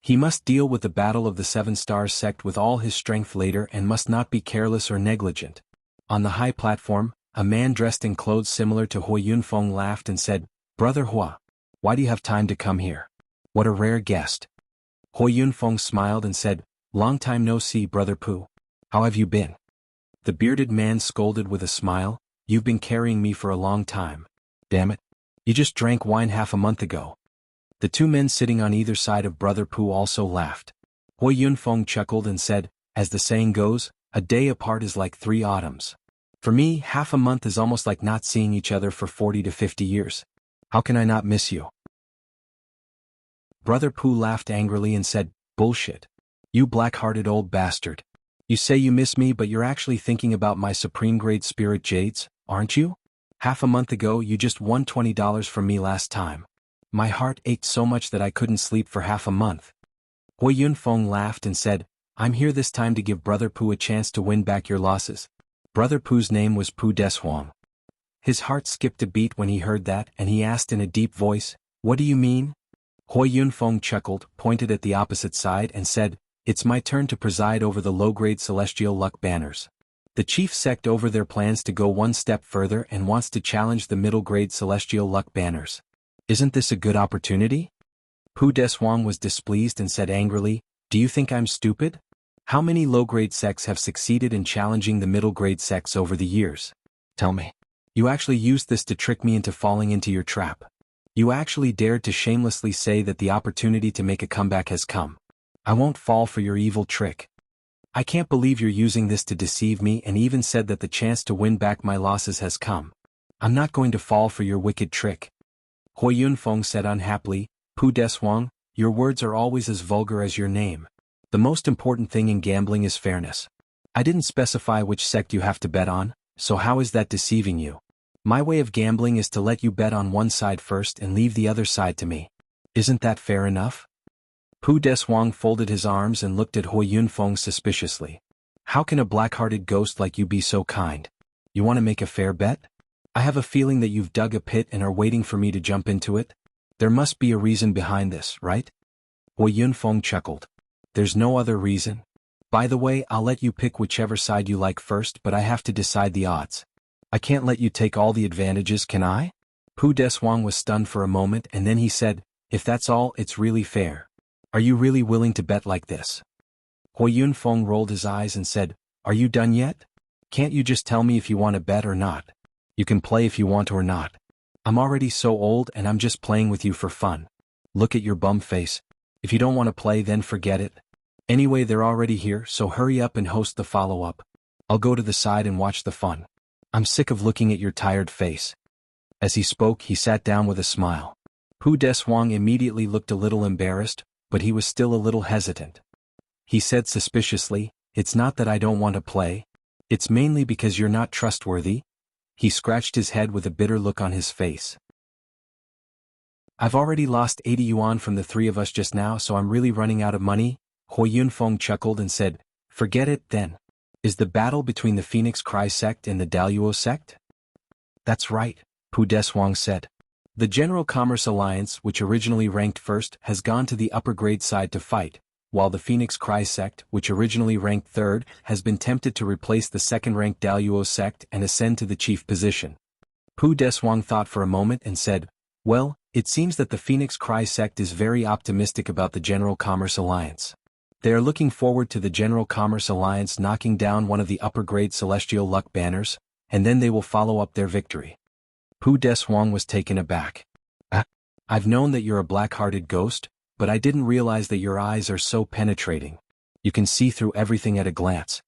He must deal with the battle of the seven-star sect with all his strength later and must not be careless or negligent. On the high platform, a man dressed in clothes similar to Hui Yunfeng laughed and said, "Brother Hua, why do you have time to come here? What a rare guest." Hui Yunfeng smiled and said, "Long time no see, Brother Pu. How have you been?" The bearded man scolded with a smile, "You've been carrying me for a long time. Damn it. You just drank wine half a month ago." The two men sitting on either side of Brother Pu also laughed. Hui Yunfeng chuckled and said, "As the saying goes, a day apart is like 3 autumns. For me, half a month is almost like not seeing each other for 40 to 50 years. How can I not miss you?" Brother Pu laughed angrily and said, "Bullshit. You black-hearted old bastard. You say you miss me, but you're actually thinking about my supreme-grade spirit jades, aren't you? Half a month ago you just won $20 from me last time. My heart ached so much that I couldn't sleep for half a month." Hui Yunfeng laughed and said, "I'm here this time to give Brother Pu a chance to win back your losses." Brother Pu's name was Pu Deshuang. His heart skipped a beat when he heard that, and he asked in a deep voice, "What do you mean?" Hui Yunfeng chuckled, pointed at the opposite side and said, "It's my turn to preside over the low-grade celestial luck banners. The chief sect over there plans to go one step further and wants to challenge the middle-grade celestial luck banners. Isn't this a good opportunity?" Pu Deshuang was displeased and said angrily, "Do you think I'm stupid? How many low-grade sects have succeeded in challenging the middle-grade sects over the years? Tell me. You actually used this to trick me into falling into your trap. You actually dared to shamelessly say that the opportunity to make a comeback has come. I won't fall for your evil trick. I can't believe you're using this to deceive me and even said that the chance to win back my losses has come. I'm not going to fall for your wicked trick." Hui Yunfeng said unhappily, "Pu Deshuang, your words are always as vulgar as your name. The most important thing in gambling is fairness. I didn't specify which sect you have to bet on, so how is that deceiving you? My way of gambling is to let you bet on one side first and leave the other side to me. Isn't that fair enough?" Pu Deshuang folded his arms and looked at Hui Yunfeng suspiciously. "How can a black-hearted ghost like you be so kind? You want to make a fair bet? I have a feeling that you've dug a pit and are waiting for me to jump into it. There must be a reason behind this, right?" Hui Yunfeng chuckled. "There's no other reason. By the way, I'll let you pick whichever side you like first, but I have to decide the odds. I can't let you take all the advantages, can I?" Pu Deshuang was stunned for a moment and then he said, "If that's all, it's really fair. Are you really willing to bet like this?" Hui Yunfeng rolled his eyes and said, "Are you done yet? Can't you just tell me if you want to bet or not? You can play if you want or not. I'm already so old and I'm just playing with you for fun. Look at your bum face. If you don't want to play, then forget it. Anyway, they're already here, so hurry up and host the follow-up. I'll go to the side and watch the fun. I'm sick of looking at your tired face." As he spoke, he sat down with a smile. Pu Deshuang immediately looked a little embarrassed, but he was still a little hesitant. He said suspiciously, "It's not that I don't want to play. It's mainly because you're not trustworthy." He scratched his head with a bitter look on his face. "I've already lost 80 yuan from the 3 of us just now, so I'm really running out of money." Hui Yunfeng chuckled and said, "Forget it, then. Is the battle between the Phoenix Cry sect and the Daluo sect?" "That's right," Pu Deshuang said. "The General Commerce Alliance, which originally ranked first, has gone to the upper grade side to fight, while the Phoenix Cry sect, which originally ranked third, has been tempted to replace the second-ranked Daluo sect and ascend to the chief position." Pu Deshuang thought for a moment and said, "Well, it seems that the Phoenix Cry sect is very optimistic about the General Commerce Alliance. They are looking forward to the General Commerce Alliance knocking down one of the upper-grade celestial luck banners, and then they will follow up their victory." Pu Deshuang was taken aback. I've known that you're a black-hearted ghost, but I didn't realize that your eyes are so penetrating. You can see through everything at a glance.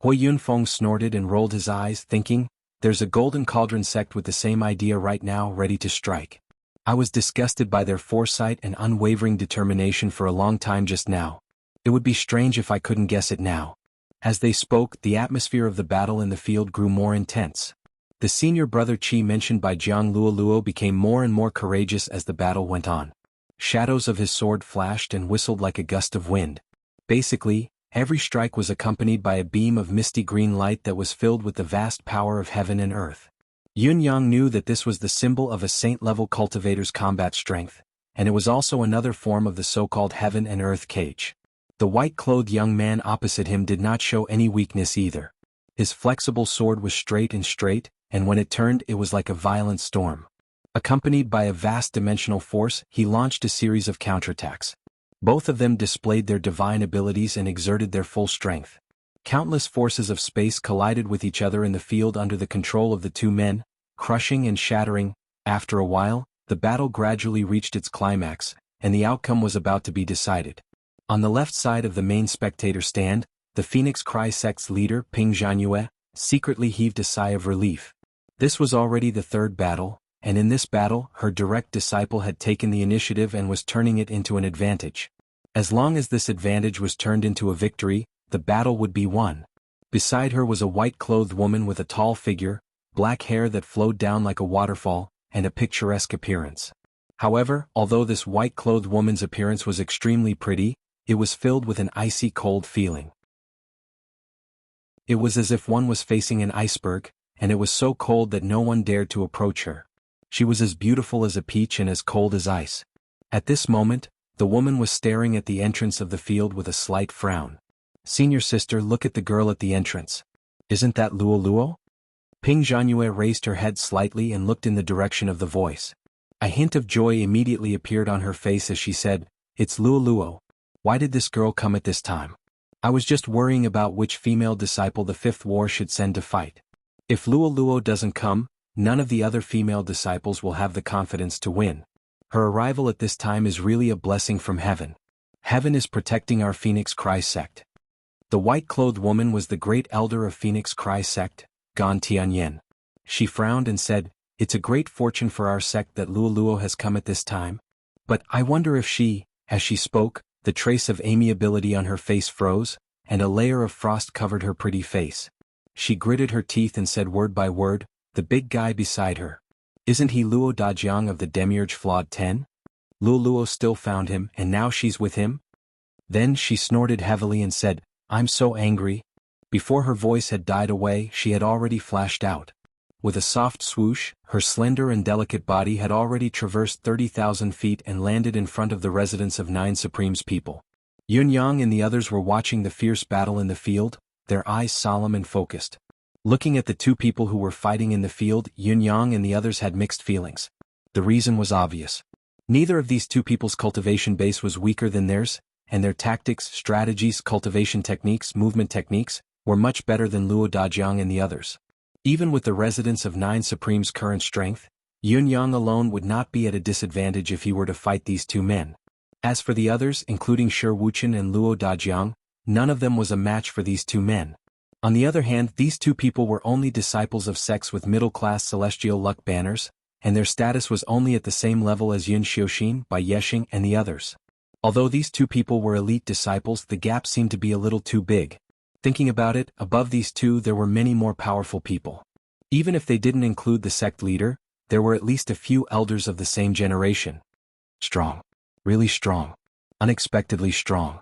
Hui Yunfeng snorted and rolled his eyes, thinking, there's a golden cauldron sect with the same idea right now ready to strike. I was disgusted by their foresight and unwavering determination for a long time just now. It would be strange if I couldn't guess it now. As they spoke, the atmosphere of the battle in the field grew more intense. The senior brother Qi mentioned by Jiang Luoluo became more and more courageous as the battle went on. Shadows of his sword flashed and whistled like a gust of wind. Basically, every strike was accompanied by a beam of misty green light that was filled with the vast power of heaven and earth. Yun Yang knew that this was the symbol of a saint-level cultivator's combat strength, and it was also another form of the so-called heaven and earth cage. The white-clothed young man opposite him did not show any weakness either. His flexible sword was straight, and when it turned it was like a violent storm. Accompanied by a vast dimensional force, he launched a series of counterattacks. Both of them displayed their divine abilities and exerted their full strength. Countless forces of space collided with each other in the field under the control of the two men, crushing and shattering. After a while, the battle gradually reached its climax, and the outcome was about to be decided. On the left side of the main spectator stand, the Phoenix Cry sect's leader, Ping Zhanyue, secretly heaved a sigh of relief. This was already the third battle, and in this battle, her direct disciple had taken the initiative and was turning it into an advantage. As long as this advantage was turned into a victory, the battle would be won. Beside her was a white-clothed woman with a tall figure, black hair that flowed down like a waterfall, and a picturesque appearance. However, although this white-clothed woman's appearance was extremely pretty, it was filled with an icy cold feeling. It was as if one was facing an iceberg, and it was so cold that no one dared to approach her. She was as beautiful as a peach and as cold as ice. At this moment, the woman was staring at the entrance of the field with a slight frown. "Senior sister, look at the girl at the entrance. Isn't that Luoluo?" Ping Zhanyue raised her head slightly and looked in the direction of the voice. A hint of joy immediately appeared on her face as she said, "It's Luoluo. Why did this girl come at this time? I was just worrying about which female disciple the Fifth War should send to fight. If Luoluo doesn't come, none of the other female disciples will have the confidence to win. Her arrival at this time is really a blessing from heaven. Heaven is protecting our Phoenix Cry sect." The white-clothed woman was the great elder of Phoenix Cry sect, Gan Tianyan. She frowned and said, "It's a great fortune for our sect that Luoluo has come at this time. But I wonder if she," as she spoke, the trace of amiability on her face froze, and a layer of frost covered her pretty face. She gritted her teeth and said word by word, "The big guy beside her. Isn't he Luo Dajiang of the Demiurge Flawed 10? Luoluo still found him, and now she's with him?" Then she snorted heavily and said, "I'm so angry." Before her voice had died away, she had already flashed out. With a soft swoosh, her slender and delicate body had already traversed 30,000 feet and landed in front of the residence of 9 Supreme's people. Yun Yang and the others were watching the fierce battle in the field, their eyes solemn and focused. Looking at the two people who were fighting in the field, Yun Yang and the others had mixed feelings. The reason was obvious. Neither of these two people's cultivation base was weaker than theirs, and their tactics, strategies, cultivation techniques, movement techniques, were much better than Luo Dajiang and the others. Even with the residents of 9 Supreme's current strength, Yun Yang alone would not be at a disadvantage if he were to fight these two men. As for the others, including Shi Wuchen and Luo Dajiang, none of them was a match for these two men. On the other hand, these two people were only disciples of sects with middle-class celestial luck banners, and their status was only at the same level as Yun Xiuxin, Bai Yexing and the others. Although these two people were elite disciples, the gap seemed to be a little too big. Thinking about it, above these two there were many more powerful people. Even if they didn't include the sect leader, there were at least a few elders of the same generation. Strong. Really strong. Unexpectedly strong.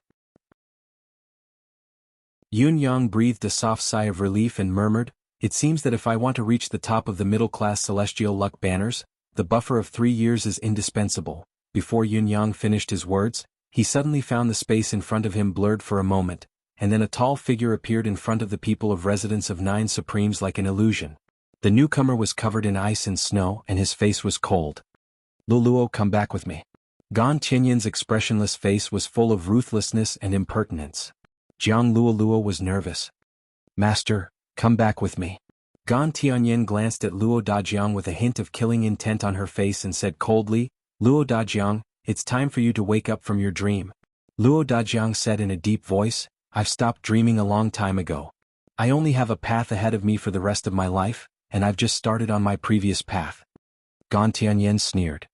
Yun Yang breathed a soft sigh of relief and murmured, "It seems that if I want to reach the top of the middle-class celestial luck banners, the buffer of 3 years is indispensable." Before Yun Yang finished his words, he suddenly found the space in front of him blurred for a moment, and then a tall figure appeared in front of the people of residence of 9 Supremes like an illusion. The newcomer was covered in ice and snow, and his face was cold. "Luoluo, come back with me." Gan Tianyan's expressionless face was full of ruthlessness and impertinence. Jiang Luoluo was nervous. "Master, come back with me." Gan Tianyan glanced at Luo Dajiang with a hint of killing intent on her face and said coldly, Luo Dajiang, it's time for you to wake up from your dream. Luo Dajiang said in a deep voice, I've stopped dreaming a long time ago. I only have a path ahead of me for the rest of my life, and I've just started on my previous path. Gan Tianyan sneered.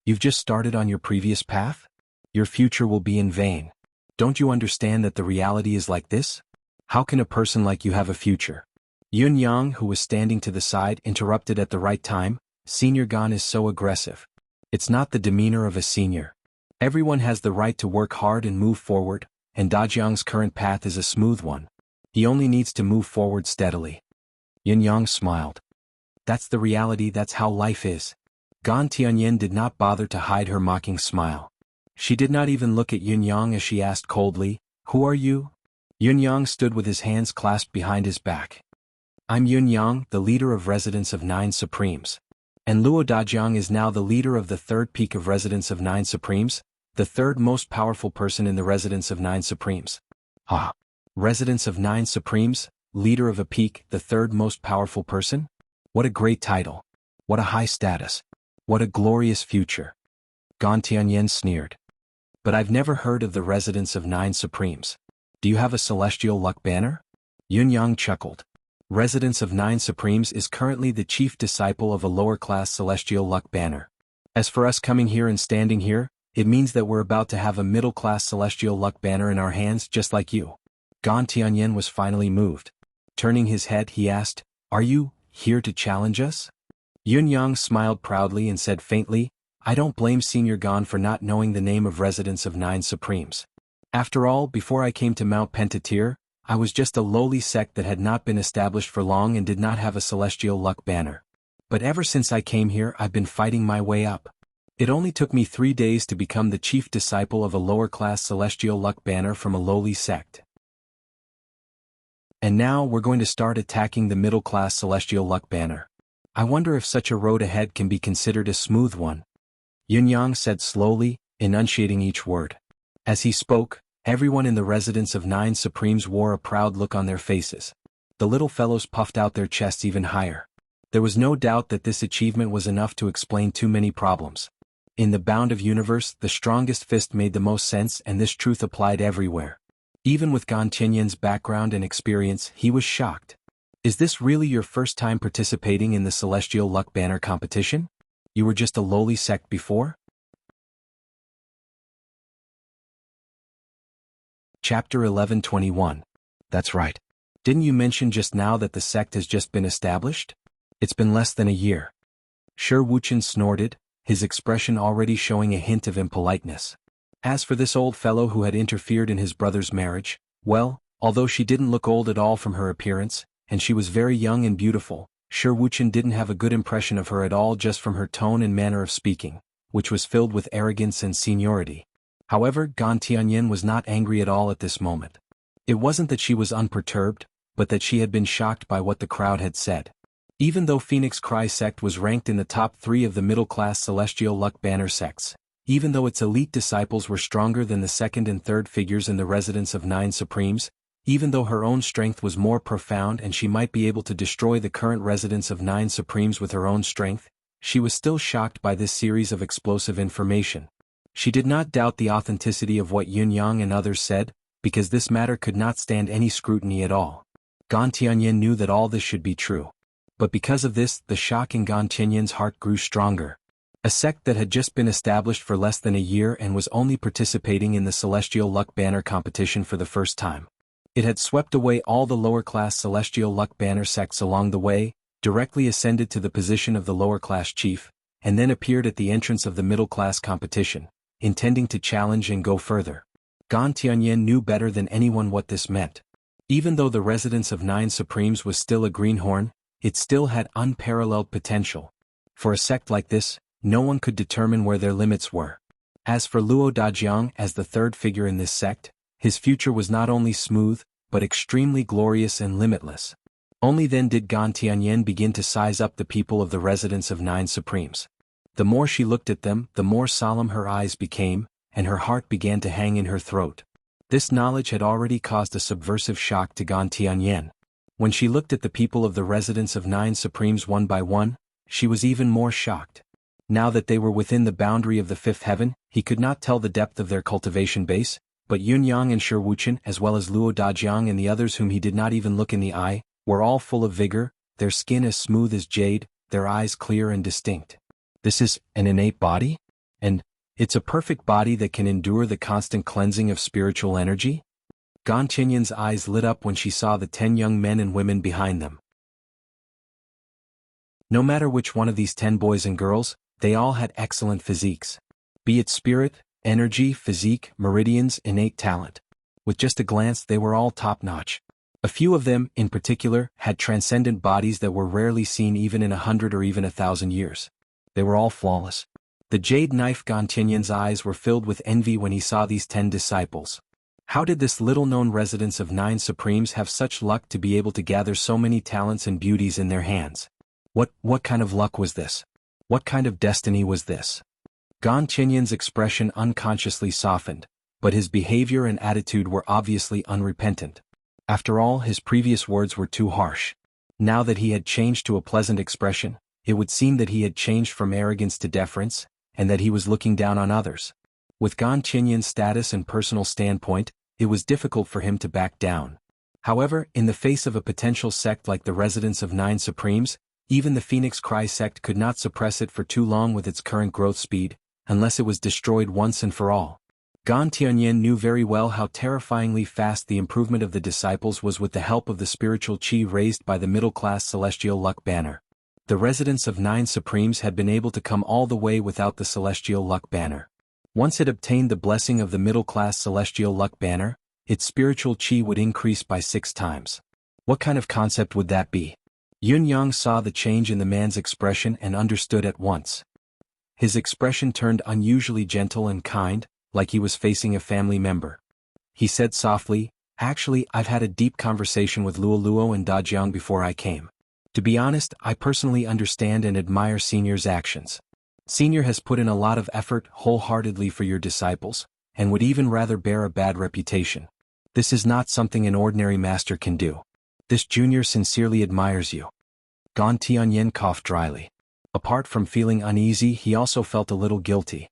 You've just started on your previous path? Your future will be in vain. Don't you understand that the reality is like this? How can a person like you have a future? Yun Yang, who was standing to the side, interrupted at the right time. Senior Gan is so aggressive. It's not the demeanor of a senior. Everyone has the right to work hard and move forward, and Dajiang's current path is a smooth one. He only needs to move forward steadily. Yun Yang smiled. That's the reality, that's how life is. Gan Tianyan did not bother to hide her mocking smile. She did not even look at Yun Yang as she asked coldly, Who are you? Yun Yang stood with his hands clasped behind his back. I'm Yun Yang, the leader of Residence of Nine Supremes. And Luo Dajiang is now the leader of the third peak of Residence of Nine Supremes, the third most powerful person in the Residence of Nine Supremes. Ah! Residence of Nine Supremes, leader of a peak, the third most powerful person? What a great title. What a high status. What a glorious future. Gan Tianyan sneered. But I've never heard of the Residence of Nine Supremes. Do you have a celestial luck banner? Yun Yang chuckled. Residence of Nine Supremes is currently the chief disciple of a lower-class celestial luck banner. As for us coming here and standing here, it means that we're about to have a middle-class celestial luck banner in our hands just like you. Gan Tianyan was finally moved. Turning his head, he asked, Are you here to challenge us? Yun Yang smiled proudly and said faintly, I don't blame Senior Gan for not knowing the name of Residence of Nine Supremes. After all, before I came to Mount Pentatir, I was just a lowly sect that had not been established for long and did not have a celestial luck banner. But ever since I came here, I've been fighting my way up. It only took me 3 days to become the chief disciple of a lower-class celestial luck banner from a lowly sect. And now we're going to start attacking the middle-class celestial luck banner. I wonder if such a road ahead can be considered a smooth one. Yun Yang said slowly, enunciating each word. As he spoke, everyone in the Residence of Nine Supremes wore a proud look on their faces. The little fellows puffed out their chests even higher. There was no doubt that this achievement was enough to explain too many problems. In the bound of universe, the strongest fist made the most sense, and this truth applied everywhere. Even with Gan Tianyan's background and experience, he was shocked. Is this really your first time participating in the Celestial Luck Banner competition? You were just a lowly sect before? Chapter 11:21. That's right. Didn't you mention just now that the sect has just been established? It's been less than a year. Shi Wuchen snorted, his expression already showing a hint of impoliteness. As for this old fellow who had interfered in his brother's marriage, well, although she didn't look old at all from her appearance, and she was very young and beautiful, Shi Wuchen didn't have a good impression of her at all just from her tone and manner of speaking, which was filled with arrogance and seniority. However, Gan Tianyan was not angry at all at this moment. It wasn't that she was unperturbed, but that she had been shocked by what the crowd had said. Even though Phoenix Cry sect was ranked in the top 3 of the middle-class Celestial Luck Banner sects, even though its elite disciples were stronger than the second and third figures in the Residence of Nine Supremes, even though her own strength was more profound and she might be able to destroy the current Residence of Nine Supremes with her own strength, she was still shocked by this series of explosive information. She did not doubt the authenticity of what Yun Yang and others said, because this matter could not stand any scrutiny at all. Gan Tianyan knew that all this should be true. But because of this, the shock in Gan Tianyan's heart grew stronger. A sect that had just been established for less than a year and was only participating in the Celestial Luck Banner competition for the first time. It had swept away all the lower-class Celestial Luck Banner sects along the way, directly ascended to the position of the lower-class chief, and then appeared at the entrance of the middle-class competition, intending to challenge and go further. Gan Tianyan knew better than anyone what this meant. Even though the Residence of Nine Supremes was still a greenhorn, it still had unparalleled potential. For a sect like this, no one could determine where their limits were. As for Luo Dajiang as the third figure in this sect, his future was not only smooth, but extremely glorious and limitless. Only then did Gan Tianyan begin to size up the people of the Residence of Nine Supremes. The more she looked at them, the more solemn her eyes became, and her heart began to hang in her throat. This knowledge had already caused a subversive shock to Gan Tianyan. When she looked at the people of the Residence of Nine Supremes one by one, she was even more shocked. Now that they were within the boundary of the fifth heaven, he could not tell the depth of their cultivation base, but Yunyang and Shi Wuchen as well as Luo Dajiang and the others whom he did not even look in the eye, were all full of vigor, their skin as smooth as jade, their eyes clear and distinct. This is an innate body? And it's a perfect body that can endure the constant cleansing of spiritual energy? Gan Tianyan's eyes lit up when she saw the 10 young men and women behind them. No matter which one of these 10 boys and girls, they all had excellent physiques. Be it spirit, energy, physique, meridians, innate talent. With just a glance they were all top-notch. A few of them, in particular, had transcendent bodies that were rarely seen even in 100 or even 1,000 years. They were all flawless. The jade knife Gan Tianyan's eyes were filled with envy when he saw these 10 disciples. How did this little-known residents of 9 Supremes have such luck to be able to gather so many talents and beauties in their hands? What kind of luck was this? What kind of destiny was this? Gan Tianyan's expression unconsciously softened, but his behavior and attitude were obviously unrepentant. After all, his previous words were too harsh. Now that he had changed to a pleasant expression, it would seem that he had changed from arrogance to deference, and that he was looking down on others. With Gan Tianyan's status and personal standpoint, it was difficult for him to back down. However, in the face of a potential sect like the residents of 9 Supremes, even the Phoenix Cry sect could not suppress it for too long with its current growth speed, unless it was destroyed once and for all. Gan Tianyan knew very well how terrifyingly fast the improvement of the disciples was with the help of the spiritual chi raised by the middle-class celestial luck banner. The residents of 9 Supremes had been able to come all the way without the celestial luck banner. Once it obtained the blessing of the middle-class celestial luck banner, its spiritual chi would increase by 6 times. What kind of concept would that be? Yunyang saw the change in the man's expression and understood at once. His expression turned unusually gentle and kind, like he was facing a family member. He said softly, "Actually, I've had a deep conversation with Luo and Dajiang before I came. To be honest, I personally understand and admire Senior's actions. Senior has put in a lot of effort wholeheartedly for your disciples, and would even rather bear a bad reputation. This is not something an ordinary master can do. This junior sincerely admires you." Gan Tianyan coughed dryly. Apart from feeling uneasy, he also felt a little guilty.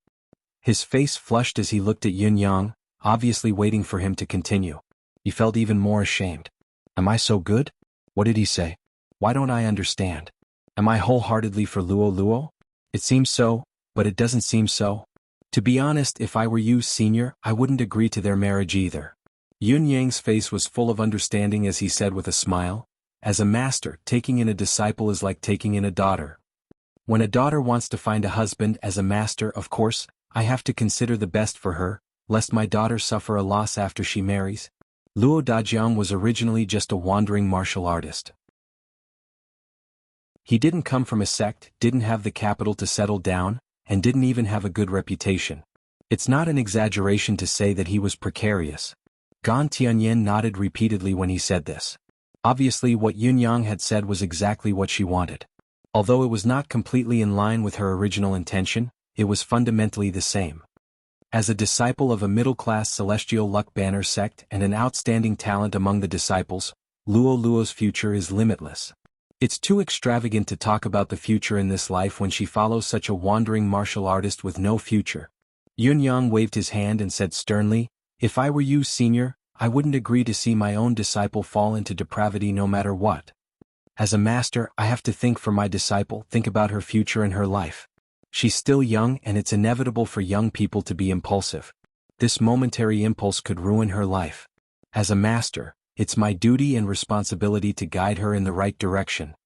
His face flushed as he looked at Yunyang, obviously waiting for him to continue. He felt even more ashamed. Am I so good? What did he say? Why don't I understand? Am I wholeheartedly for Luo? It seems so, but it doesn't seem so. To be honest, if I were you, Senior, I wouldn't agree to their marriage either. Yunyang's face was full of understanding as he said with a smile, "As a master, taking in a disciple is like taking in a daughter. When a daughter wants to find a husband, as a master, of course, I have to consider the best for her, lest my daughter suffer a loss after she marries." Luo Dajiang was originally just a wandering martial artist. He didn't come from a sect, didn't have the capital to settle down, and didn't even have a good reputation. It's not an exaggeration to say that he was precarious. Gan Tianyan nodded repeatedly when he said this. Obviously what Yunyang had said was exactly what she wanted. Although it was not completely in line with her original intention, it was fundamentally the same. As a disciple of a middle-class celestial luck banner sect and an outstanding talent among the disciples, Luo's future is limitless. It's too extravagant to talk about the future in this life when she follows such a wandering martial artist with no future. Yunyang waved his hand and said sternly, "If I were you, Senior, I wouldn't agree to see my own disciple fall into depravity no matter what. As a master, I have to think for my disciple, think about her future and her life. She's still young and it's inevitable for young people to be impulsive. This momentary impulse could ruin her life. As a master, it's my duty and responsibility to guide her in the right direction."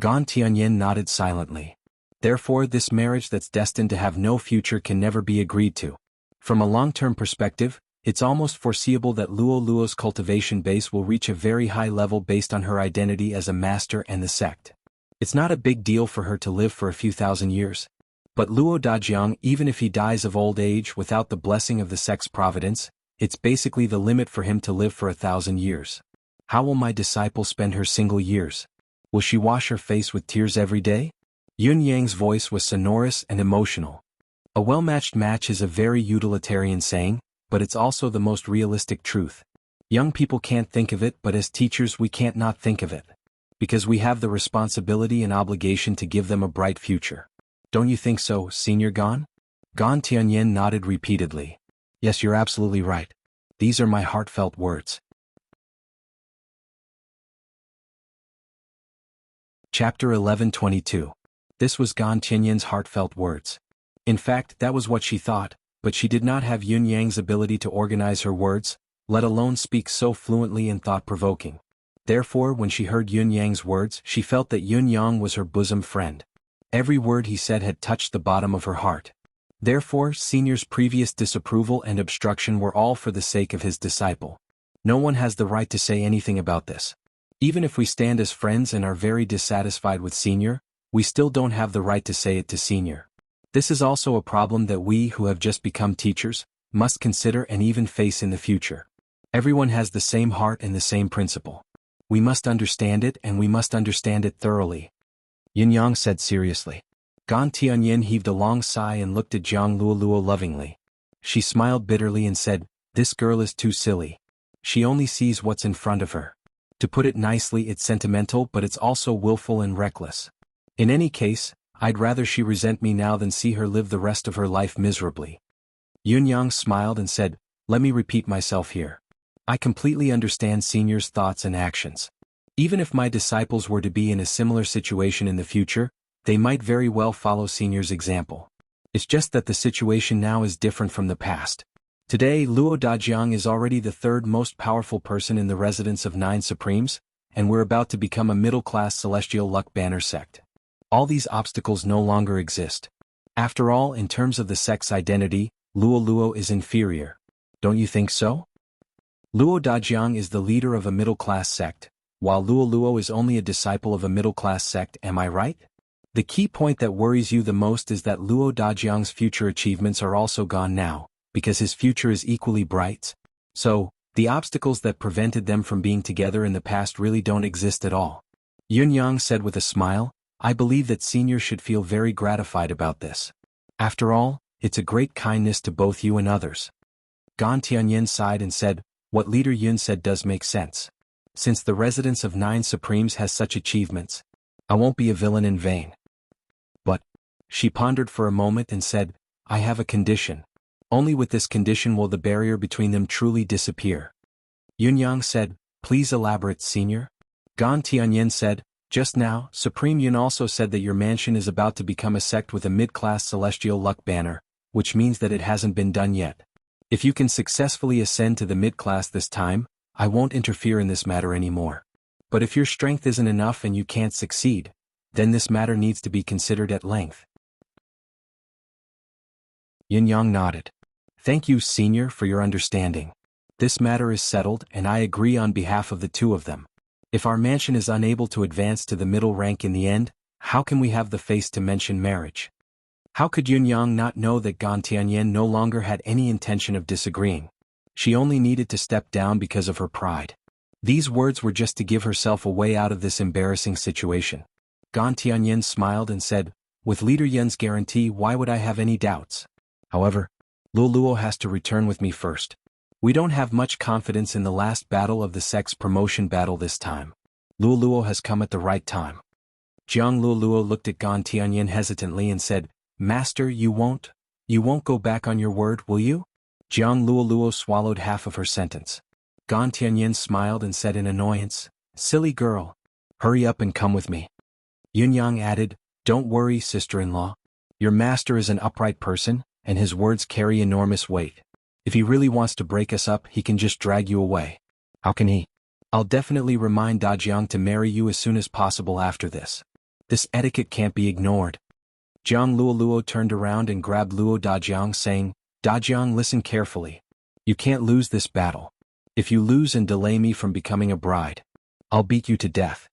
Gan Tianyan nodded silently. Therefore, this marriage that's destined to have no future can never be agreed to. From a long-term perspective, it's almost foreseeable that Luo's cultivation base will reach a very high level based on her identity as a master and the sect. It's not a big deal for her to live for a few thousand years. But Luo Dajiang, even if he dies of old age without the blessing of the sect's providence, it's basically the limit for him to live for 1,000 years. How will my disciple spend her single years? Will she wash her face with tears every day? Yunyang's voice was sonorous and emotional. A well-matched match is a very utilitarian saying, but it's also the most realistic truth. Young people can't think of it, but as teachers we can't not think of it. Because we have the responsibility and obligation to give them a bright future. Don't you think so, Senior Gan? Gan Tianyin nodded repeatedly. Yes, you're absolutely right. These are my heartfelt words. Chapter 11:22. This was Gan Tianyin's heartfelt words. In fact, that was what she thought, but she did not have Yun Yang's ability to organize her words, let alone speak so fluently and thought-provoking. Therefore, when she heard Yun Yang's words, she felt that Yun Yang was her bosom friend. Every word he said had touched the bottom of her heart. Therefore, Senior's previous disapproval and obstruction were all for the sake of his disciple. No one has the right to say anything about this. Even if we stand as friends and are very dissatisfied with Senior, we still don't have the right to say it to Senior. This is also a problem that we who have just become teachers must consider and even face in the future. Everyone has the same heart and the same principle. We must understand it, and we must understand it thoroughly. Yin Yang said seriously. Gan Tianyin heaved a long sigh and looked at Jiang Luoluo lovingly. She smiled bitterly and said, "This girl is too silly. She only sees what's in front of her. To put it nicely, it's sentimental, but it's also willful and reckless. In any case, I'd rather she resent me now than see her live the rest of her life miserably." Yun Yang smiled and said, "Let me repeat myself here. I completely understand Senior's thoughts and actions. Even if my disciples were to be in a similar situation in the future, they might very well follow Senior's example. It's just that the situation now is different from the past. Today, Luo Dajiang is already the third most powerful person in the residence of 9 Supremes, and we're about to become a middle-class celestial luck banner sect. All these obstacles no longer exist. After all, in terms of the sect's identity, Luo is inferior. Don't you think so? Luo Dajiang is the leader of a middle-class sect, while Luo is only a disciple of a middle-class sect, am I right? The key point that worries you the most is that Luo Dajiang's future achievements are also gone now, because his future is equally bright. So, the obstacles that prevented them from being together in the past really don't exist at all." Yun Yang said with a smile, "I believe that Senior should feel very gratified about this. After all, it's a great kindness to both you and others." Gan Tianyin sighed and said, "What Leader Yun said does make sense. Since the residence of 9 Supremes has such achievements, I won't be a villain in vain. But," she pondered for a moment and said, "I have a condition. Only with this condition will the barrier between them truly disappear." Yun Yang said, "Please elaborate, Senior." Gan Tianyin said, "Just now, Supreme Yun also said that your mansion is about to become a sect with a mid-class celestial luck banner, which means that it hasn't been done yet. If you can successfully ascend to the mid-class this time, I won't interfere in this matter anymore. But if your strength isn't enough and you can't succeed, then this matter needs to be considered at length." Yin Yang nodded. "Thank you, Senior, for your understanding. This matter is settled, and I agree on behalf of the two of them. If our mansion is unable to advance to the middle rank in the end, how can we have the face to mention marriage?" How could Yun Yang not know that Gan Tianyin no longer had any intention of disagreeing? She only needed to step down because of her pride. These words were just to give herself a way out of this embarrassing situation. Gan Tianyin smiled and said, "With Leader Yun's guarantee, why would I have any doubts? However, Luo has to return with me first. We don't have much confidence in the last battle of the sect's promotion battle this time. Luo has come at the right time." Jiang Luo looked at Gan Tianyin hesitantly and said, "Master, you won't go back on your word, will you?" Jiang Luo swallowed half of her sentence. Gan Tianyin smiled and said in annoyance, "Silly girl. Hurry up and come with me." Yun Yang added, "Don't worry, sister-in-law. Your master is an upright person, and his words carry enormous weight. If he really wants to break us up, he can just drag you away." "How can he?" "I'll definitely remind Dajiang to marry you as soon as possible after this. This etiquette can't be ignored." Jiang Luo turned around and grabbed Luo Dajiang, saying, "Dajiang, listen carefully. You can't lose this battle. If you lose and delay me from becoming a bride, I'll beat you to death."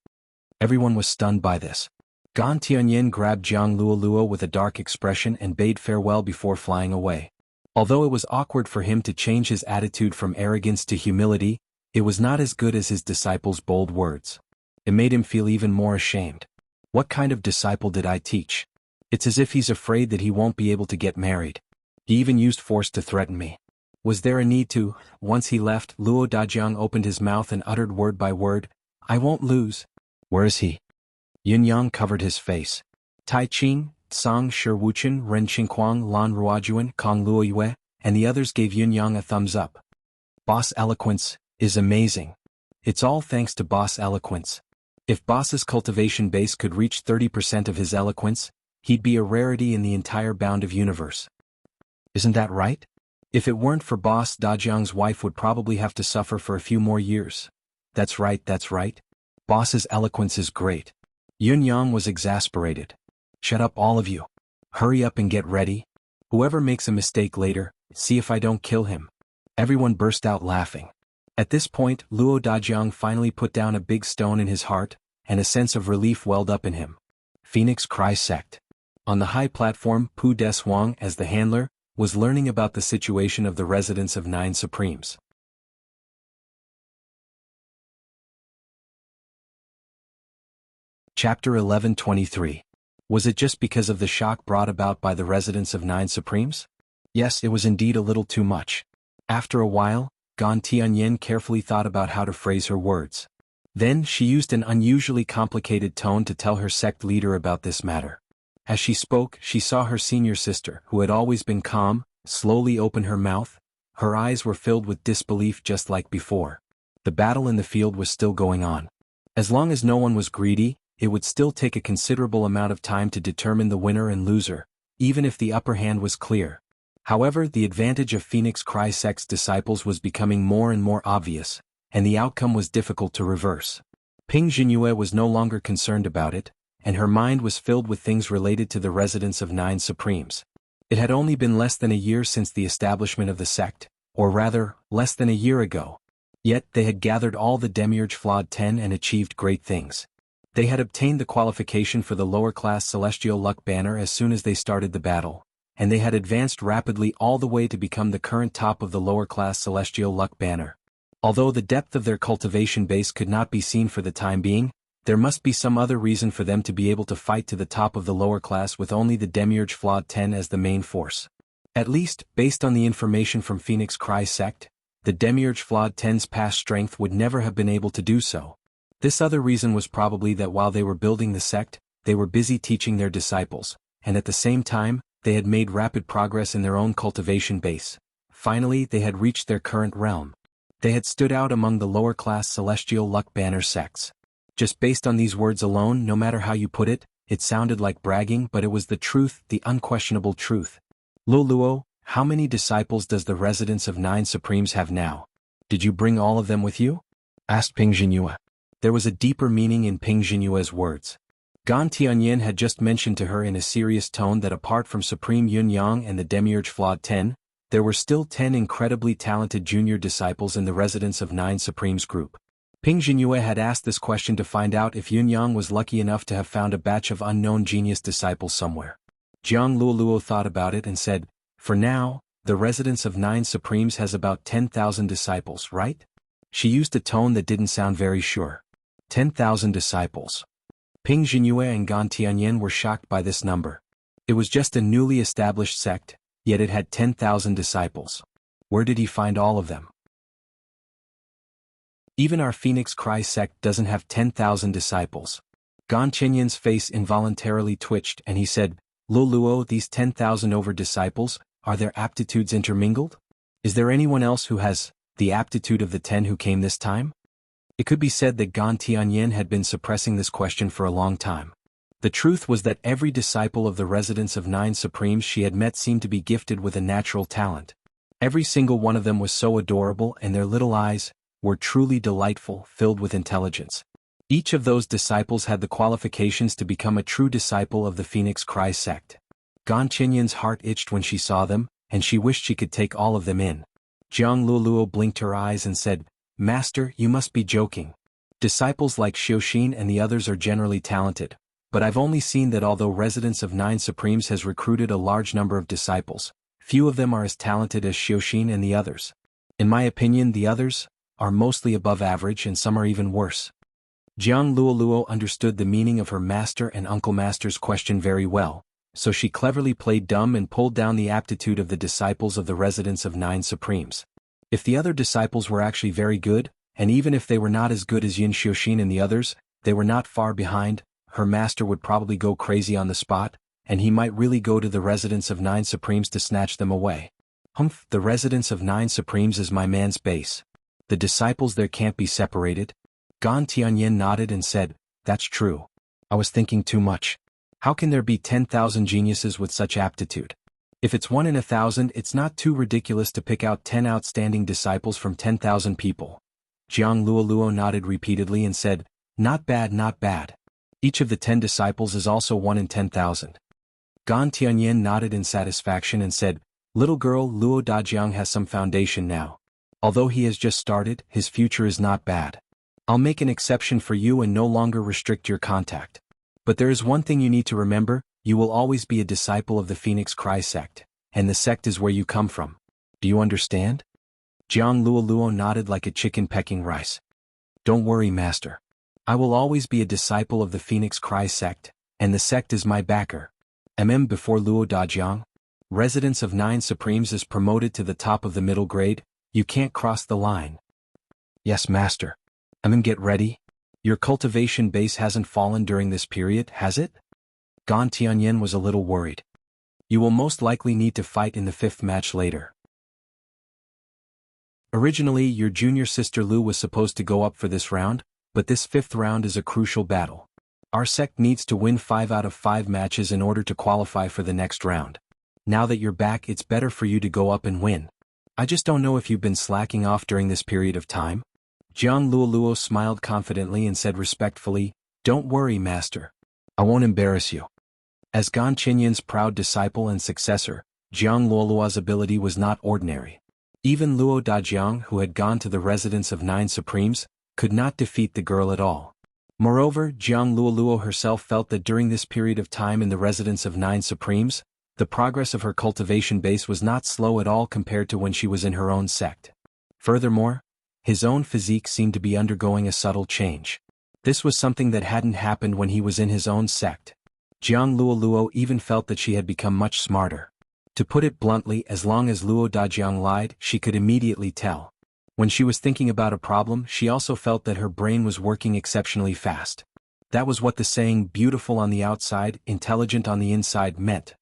Everyone was stunned by this. Gan Tianyin grabbed Jiang Luo with a dark expression and bade farewell before flying away. Although it was awkward for him to change his attitude from arrogance to humility, it was not as good as his disciple's bold words. It made him feel even more ashamed. What kind of disciple did I teach? It's as if he's afraid that he won't be able to get married. He even used force to threaten me. Was there a need to? Once he left, Luo Dajiang opened his mouth and uttered word by word, "I won't lose." "Where is he?" Yin Yang covered his face. "Tai Ching, Tsang Shi Wuchen, Ren Qingquang, Lan Ruojuan, Kong Luoyue, and the others gave Yunyang a thumbs up. Boss eloquence is amazing. It's all thanks to boss eloquence. If boss's cultivation base could reach 30% of his eloquence, he'd be a rarity in the entire bound of universe. Isn't that right? If it weren't for boss, Dajiang's wife would probably have to suffer for a few more years. That's right, that's right. Boss's eloquence is great. Yunyang was exasperated. Shut up all of you. Hurry up and get ready. Whoever makes a mistake later, see if I don't kill him. Everyone burst out laughing. At this point, Luo Dajiang finally put down a big stone in his heart, and a sense of relief welled up in him. Phoenix Cry Sect. On the high platform, Pu Deswang, as the handler, was learning about the situation of the residents of Nine Supremes. Chapter 11:23. Was it just because of the shock brought about by the residents of Nine Supremes? Yes, it was indeed a little too much. After a while, Gan Tianyin carefully thought about how to phrase her words. Then she used an unusually complicated tone to tell her sect leader about this matter. As she spoke, she saw her senior sister, who had always been calm, slowly open her mouth. Her eyes were filled with disbelief just like before. The battle in the field was still going on. As long as no one was greedy, it would still take a considerable amount of time to determine the winner and loser, even if the upper hand was clear. However, the advantage of Phoenix Cry Sect's disciples was becoming more and more obvious, and the outcome was difficult to reverse. Ping Jinyue was no longer concerned about it, and her mind was filled with things related to the residents of Nine Supremes. It had only been less than a year since the establishment of the sect, or rather, less than a year ago. Yet they had gathered all the Demiurge Flawed 10 and achieved great things. They had obtained the qualification for the lower-class Celestial Luck Banner as soon as they started the battle, and they had advanced rapidly all the way to become the current top of the lower-class Celestial Luck Banner. Although the depth of their cultivation base could not be seen for the time being, there must be some other reason for them to be able to fight to the top of the lower class with only the Demiurge Flawed 10 as the main force. At least, based on the information from Phoenix Cry Sect, the Demiurge Flawed 10's past strength would never have been able to do so. This other reason was probably that while they were building the sect, they were busy teaching their disciples, and at the same time, they had made rapid progress in their own cultivation base. Finally, they had reached their current realm. They had stood out among the lower-class Celestial Luck Banner sects. Just based on these words alone, no matter how you put it, it sounded like bragging, but it was the truth, the unquestionable truth. Luo, how many disciples does the residents of Nine Supremes have now? Did you bring all of them with you? Asked Ping Jinyue. There was a deeper meaning in Ping Jinyue's words. Gan Tianyin had just mentioned to her in a serious tone that apart from Supreme Yunyang and the Demiurge Flawed 10, there were still 10 incredibly talented junior disciples in the residents of Nine Supremes group. Ping Jinyue had asked this question to find out if Yunyang was lucky enough to have found a batch of unknown genius disciples somewhere. Jiang Luoluo thought about it and said, "For now, the residents of Nine Supremes has about 10,000 disciples, right?" She used a tone that didn't sound very sure. 10,000 disciples. Ping Jinyue and Gan Tianyin were shocked by this number. It was just a newly established sect, yet it had 10,000 disciples. Where did he find all of them? Even our Phoenix Cry sect doesn't have 10,000 disciples. Gan Tianyin's face involuntarily twitched and he said, "Luo, these 10,000 over disciples, are their aptitudes intermingled? Is there anyone else who has the aptitude of the 10 who came this time?" It could be said that Gan Tianyin had been suppressing this question for a long time. The truth was that every disciple of the residents of Nine Supremes she had met seemed to be gifted with a natural talent. Every single one of them was so adorable and their little eyes were truly delightful, filled with intelligence. Each of those disciples had the qualifications to become a true disciple of the Phoenix Cry sect. Gan Tianyin's heart itched when she saw them, and she wished she could take all of them in. Jiang Luoluo blinked her eyes and said, "Master, you must be joking. Disciples like Xiuxin and the others are generally talented, but I've only seen that although residents of Nine Supremes has recruited a large number of disciples, few of them are as talented as Xiuxin and the others. In my opinion, the others are mostly above average and some are even worse." Jiang Luoluo understood the meaning of her master and uncle master's question very well, so she cleverly played dumb and pulled down the aptitude of the disciples of the residents of Nine Supremes. If the other disciples were actually very good, and even if they were not as good as Yin Xiuxin and the others, they were not far behind, her master would probably go crazy on the spot, and he might really go to the residence of 9 Supremes to snatch them away. Humph, the residence of 9 Supremes is my man's base. The disciples there can't be separated. Gan Tianyin nodded and said, that's true. I was thinking too much. How can there be 10,000 geniuses with such aptitude? If it's 1 in 1,000, it's not too ridiculous to pick out 10 outstanding disciples from 10,000 people. Jiang Luoluo nodded repeatedly and said, not bad, not bad. Each of the 10 disciples is also 1 in 10,000. Gan Tianyin nodded in satisfaction and said, little girl Luo Dajiang has some foundation now. Although he has just started, his future is not bad. I'll make an exception for you and no longer restrict your contact. But there is one thing you need to remember, you will always be a disciple of the Phoenix Cry sect, and the sect is where you come from. Do you understand? Jiang Luoluo nodded like a chicken pecking rice. Don't worry, master. I will always be a disciple of the Phoenix Cry sect, and the sect is my backer. Before Luo Dajiang, residence of 9 Supremes is promoted to the top of the middle grade, you can't cross the line. Yes, master. Get ready. Your cultivation base hasn't fallen during this period, has it? Gan Tianyin was a little worried. You will most likely need to fight in the 5th match later. Originally, your junior sister Lu was supposed to go up for this round, but this 5th round is a crucial battle. Our sect needs to win 5 out of 5 matches in order to qualify for the next round. Now that you're back, it's better for you to go up and win. I just don't know if you've been slacking off during this period of time. Jiang Luoluo smiled confidently and said respectfully, don't worry, master. I won't embarrass you. As Gan Qinyin's proud disciple and successor, Jiang Luoluo's ability was not ordinary. Even Luo Dajiang, who had gone to the residence of 9 Supremes, could not defeat the girl at all. Moreover, Jiang Luoluo herself felt that during this period of time in the residence of 9 Supremes, the progress of her cultivation base was not slow at all compared to when she was in her own sect. Furthermore, his own physique seemed to be undergoing a subtle change. This was something that hadn't happened when he was in his own sect. Jiang Luoluo even felt that she had become much smarter. To put it bluntly, as long as Luo Dajiang lied, she could immediately tell. When she was thinking about a problem, she also felt that her brain was working exceptionally fast. That was what the saying beautiful on the outside, intelligent on the inside meant.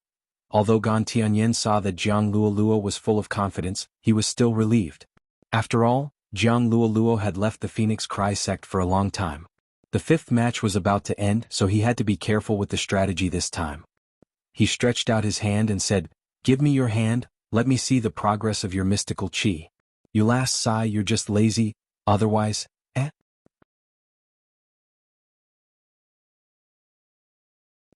Although Gan Tianyin saw that Jiang Luoluo was full of confidence, he was still relieved. After all, Jiang Luoluo had left the Phoenix Cry sect for a long time. The 5th match was about to end, so he had to be careful with the strategy this time. He stretched out his hand and said, give me your hand, let me see the progress of your mystical chi. You last sigh, you're just lazy, otherwise,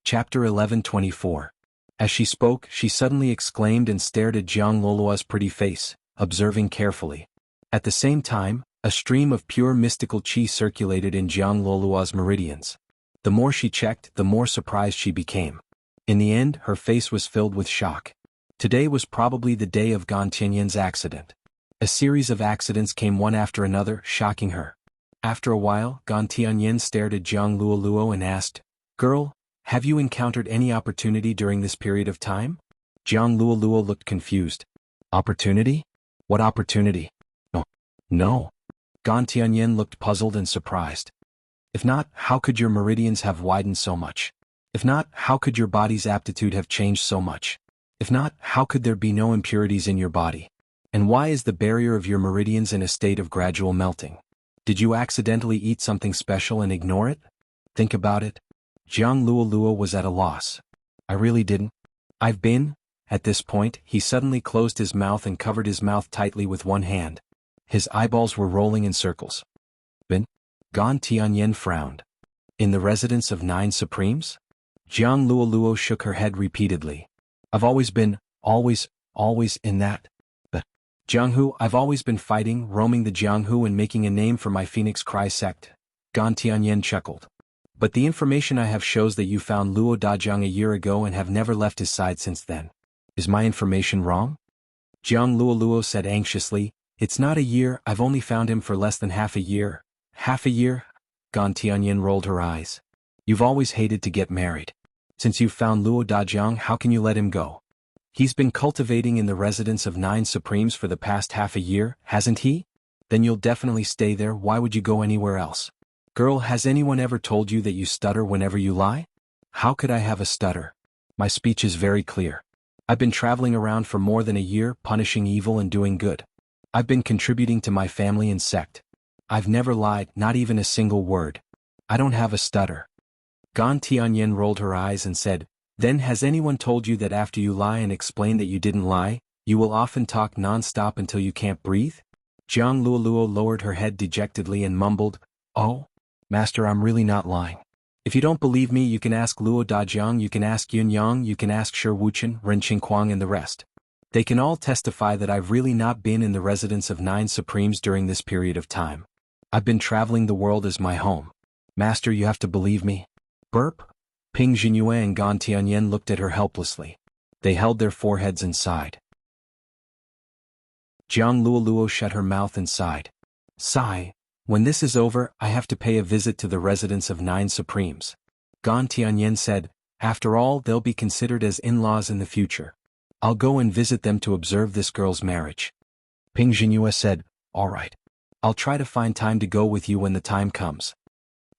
Chapter 11:24. As she spoke, she suddenly exclaimed and stared at Jiang Luoluo's pretty face, observing carefully. At the same time, a stream of pure mystical chi circulated in Jiang Luoluo's meridians. The more she checked, the more surprised she became. In the end, her face was filled with shock. Today was probably the day of Gan Tianyin's accident. A series of accidents came one after another, shocking her. After a while, Gan Tianyin stared at Jiang Luoluo and asked, girl, have you encountered any opportunity during this period of time? Jiang Luoluo looked confused. Opportunity? What opportunity? No. Gan Tianyin looked puzzled and surprised. If not, how could your meridians have widened so much? If not, how could your body's aptitude have changed so much? If not, how could there be no impurities in your body? And why is the barrier of your meridians in a state of gradual melting? Did you accidentally eat something special and ignore it? Think about it. Jiang Luoluo was at a loss. I really didn't. At this point, he suddenly closed his mouth and covered his mouth tightly with one hand. His eyeballs were rolling in circles. Gan Tianyin frowned. In the residence of 9 Supremes? Jiang Luoluo shook her head repeatedly. I've always been in that. But Jianghu, I've always been fighting, roaming the Jianghu and making a name for my Phoenix Cry sect. Gan Tianyin chuckled. But the information I have shows that you found Luo Dajiang a year ago and have never left his side since then. Is my information wrong? Jiang Luoluo said anxiously, it's not a year, I've only found him for less than half a year. Half a year? Gan Tianyin rolled her eyes. You've always hated to get married. Since you've found Luo Dajiang, how can you let him go? He's been cultivating in the residence of 9 Supremes for the past half a year, hasn't he? Then you'll definitely stay there, why would you go anywhere else? Girl, has anyone ever told you that you stutter whenever you lie? How could I have a stutter? My speech is very clear. I've been traveling around for more than a year, punishing evil and doing good. I've been contributing to my family and sect. I've never lied, not even a single word. I don't have a stutter. Gan Tianyan rolled her eyes and said, "Then has anyone told you that after you lie and explain that you didn't lie, you will often talk non-stop until you can't breathe?" Jiang Luoluo lowered her head dejectedly and mumbled, "Oh, Master, I'm really not lying. If you don't believe me, you can ask Luo Dajiang, you can ask Yun Yang, you can ask Shi Wuchen, Ren Qingquang and the rest. They can all testify that I've really not been in the residence of 9 Supremes during this period of time. I've been traveling the world as my home. Master, you have to believe me." Burp. Ping Jinyue and Gan Tianyan looked at her helplessly. They held their foreheads and sighed. Jiang Luoluo shut her mouth and sighed. Sigh. When this is over, I have to pay a visit to the residence of 9 Supremes. Gan Tianyan said, "After all, they'll be considered as in-laws in the future. I'll go and visit them to observe this girl's marriage." Ping Jinyue said, "All right. I'll try to find time to go with you when the time comes."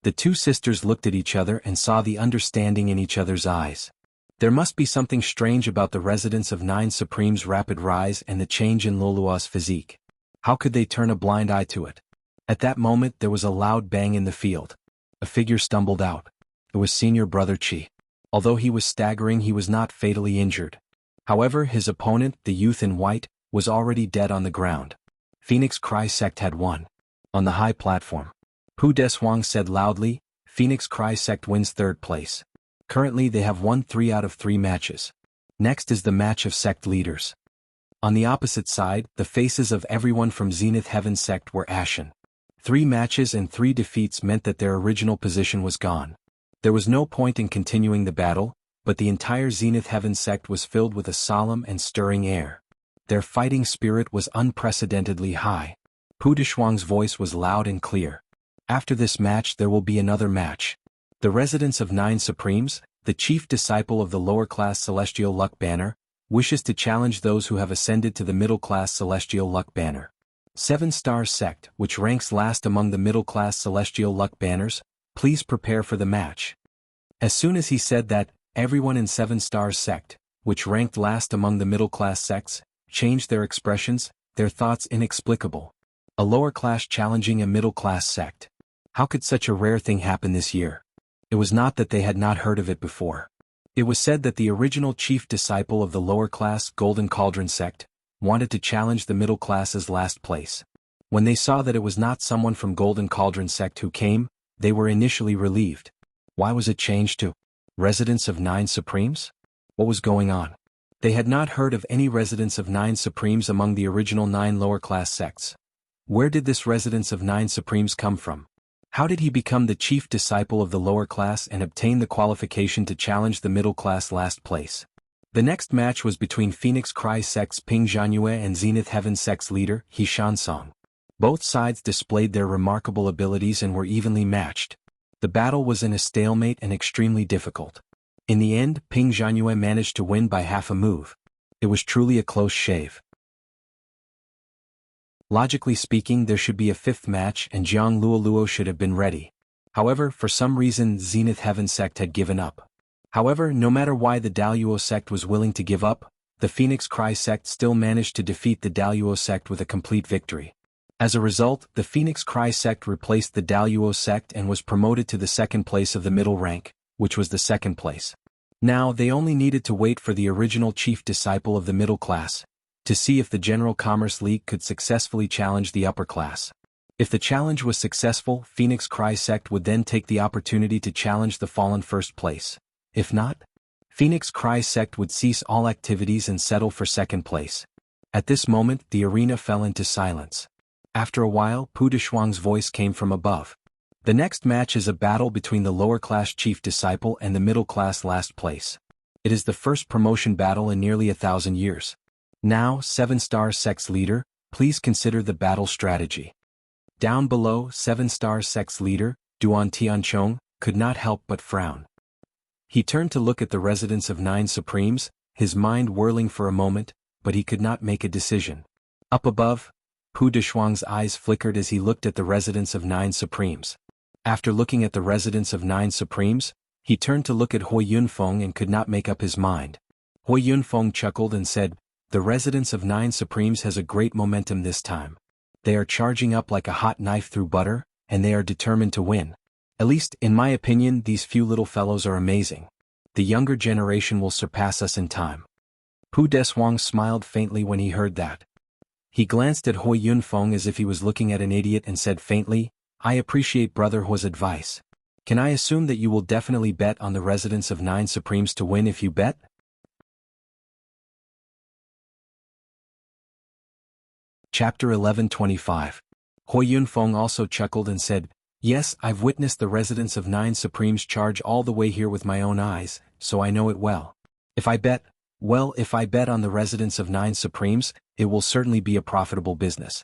The two sisters looked at each other and saw the understanding in each other's eyes. There must be something strange about the residence of 9 Supremes' rapid rise and the change in Luoluo's physique. How could they turn a blind eye to it? At that moment there was a loud bang in the field. A figure stumbled out. It was Senior Brother Qi. Although he was staggering, he was not fatally injured. However, his opponent, the youth in white, was already dead on the ground. Phoenix Cry Sect had won. On the high platform, Pu Deshuang said loudly, "Phoenix Cry Sect wins 3rd place. Currently they have won 3 out of 3 matches. Next is the match of sect leaders." On the opposite side, the faces of everyone from Zenith Heaven Sect were ashen. 3 matches and 3 defeats meant that their original position was gone. There was no point in continuing the battle, but the entire Zenith Heaven Sect was filled with a solemn and stirring air. Their fighting spirit was unprecedentedly high. Pu Deshuang's voice was loud and clear. "After this match there will be another match. The residence of 9 Supremes, the chief disciple of the lower-class Celestial Luck Banner, wishes to challenge those who have ascended to the middle-class Celestial Luck Banner. 7 Star Sect, which ranks last among the middle-class Celestial Luck Banners, please prepare for the match." As soon as he said that, everyone in 7 Star Sect, which ranked last among the middle-class sects, changed their expressions, their thoughts inexplicable. A lower class challenging a middle-class sect. How could such a rare thing happen this year? It was not that they had not heard of it before. It was said that the original chief disciple of the lower-class Golden Cauldron sect wanted to challenge the middle class's last place. When they saw that it was not someone from Golden Cauldron sect who came, they were initially relieved. Why was it changed to residence of 9 Supremes? What was going on? They had not heard of any residence of 9 Supremes among the original 9 lower-class sects. Where did this residence of 9 Supremes come from? How did he become the chief disciple of the lower class and obtain the qualification to challenge the middle class last place? The next match was between Phoenix Cry Sect's Ping Jianyue and Zenith Heaven Sect's leader, He Shansong. Both sides displayed their remarkable abilities and were evenly matched. The battle was in a stalemate and extremely difficult. In the end, Ping Jianyue managed to win by half a move. It was truly a close shave. Logically speaking, there should be a 5th match and Jiang Luoluo should have been ready. However, for some reason Zenith Heaven Sect had given up. However, no matter why the Daluo Sect was willing to give up, the Phoenix Cry Sect still managed to defeat the Daluo Sect with a complete victory. As a result, the Phoenix Cry Sect replaced the Daluo Sect and was promoted to the 2nd place of the middle rank, which was the 2nd place. Now they only needed to wait for the original chief disciple of the middle class, to see if the General Commerce League could successfully challenge the upper class. If the challenge was successful, Phoenix Cry Sect would then take the opportunity to challenge the fallen 1st place. If not, Phoenix Cry Sect would cease all activities and settle for 2nd place. At this moment, the arena fell into silence. After a while, Pu Deshuang's voice came from above. "The next match is a battle between the lower-class chief disciple and the middle-class last place. It is the first promotion battle in nearly 1,000 years. Now, 7 Star Sect's leader, please consider the battle strategy." Down below, 7 Star Sect's leader, Duan Tianchong, could not help but frown. He turned to look at the residence of 9 Supremes, his mind whirling for a moment, but he could not make a decision. Up above, Pu Deshuang's eyes flickered as he looked at the residence of 9 Supremes. After looking at the residence of 9 Supremes, He turned to look at Hui Yunfeng and could not make up his mind. Hui Yunfeng chuckled and said, "The residence of 9 Supremes has a great momentum this time. They are charging up like a hot knife through butter, and they are determined to win. At least, in my opinion, these few little fellows are amazing. The younger generation will surpass us in time." Pu Deswang smiled faintly when he heard that. He glanced at Hui Yunfeng as if he was looking at an idiot and said faintly, "I appreciate Brother Hui's advice. Can I assume that you will definitely bet on the residence of 9 Supremes to win if you bet?" Chapter 11:25. Hui Yunfeng also chuckled and said, "Yes, I've witnessed the residence of 9 Supremes charge all the way here with my own eyes, so I know it well. If I bet on the residence of 9 Supremes, it will certainly be a profitable business."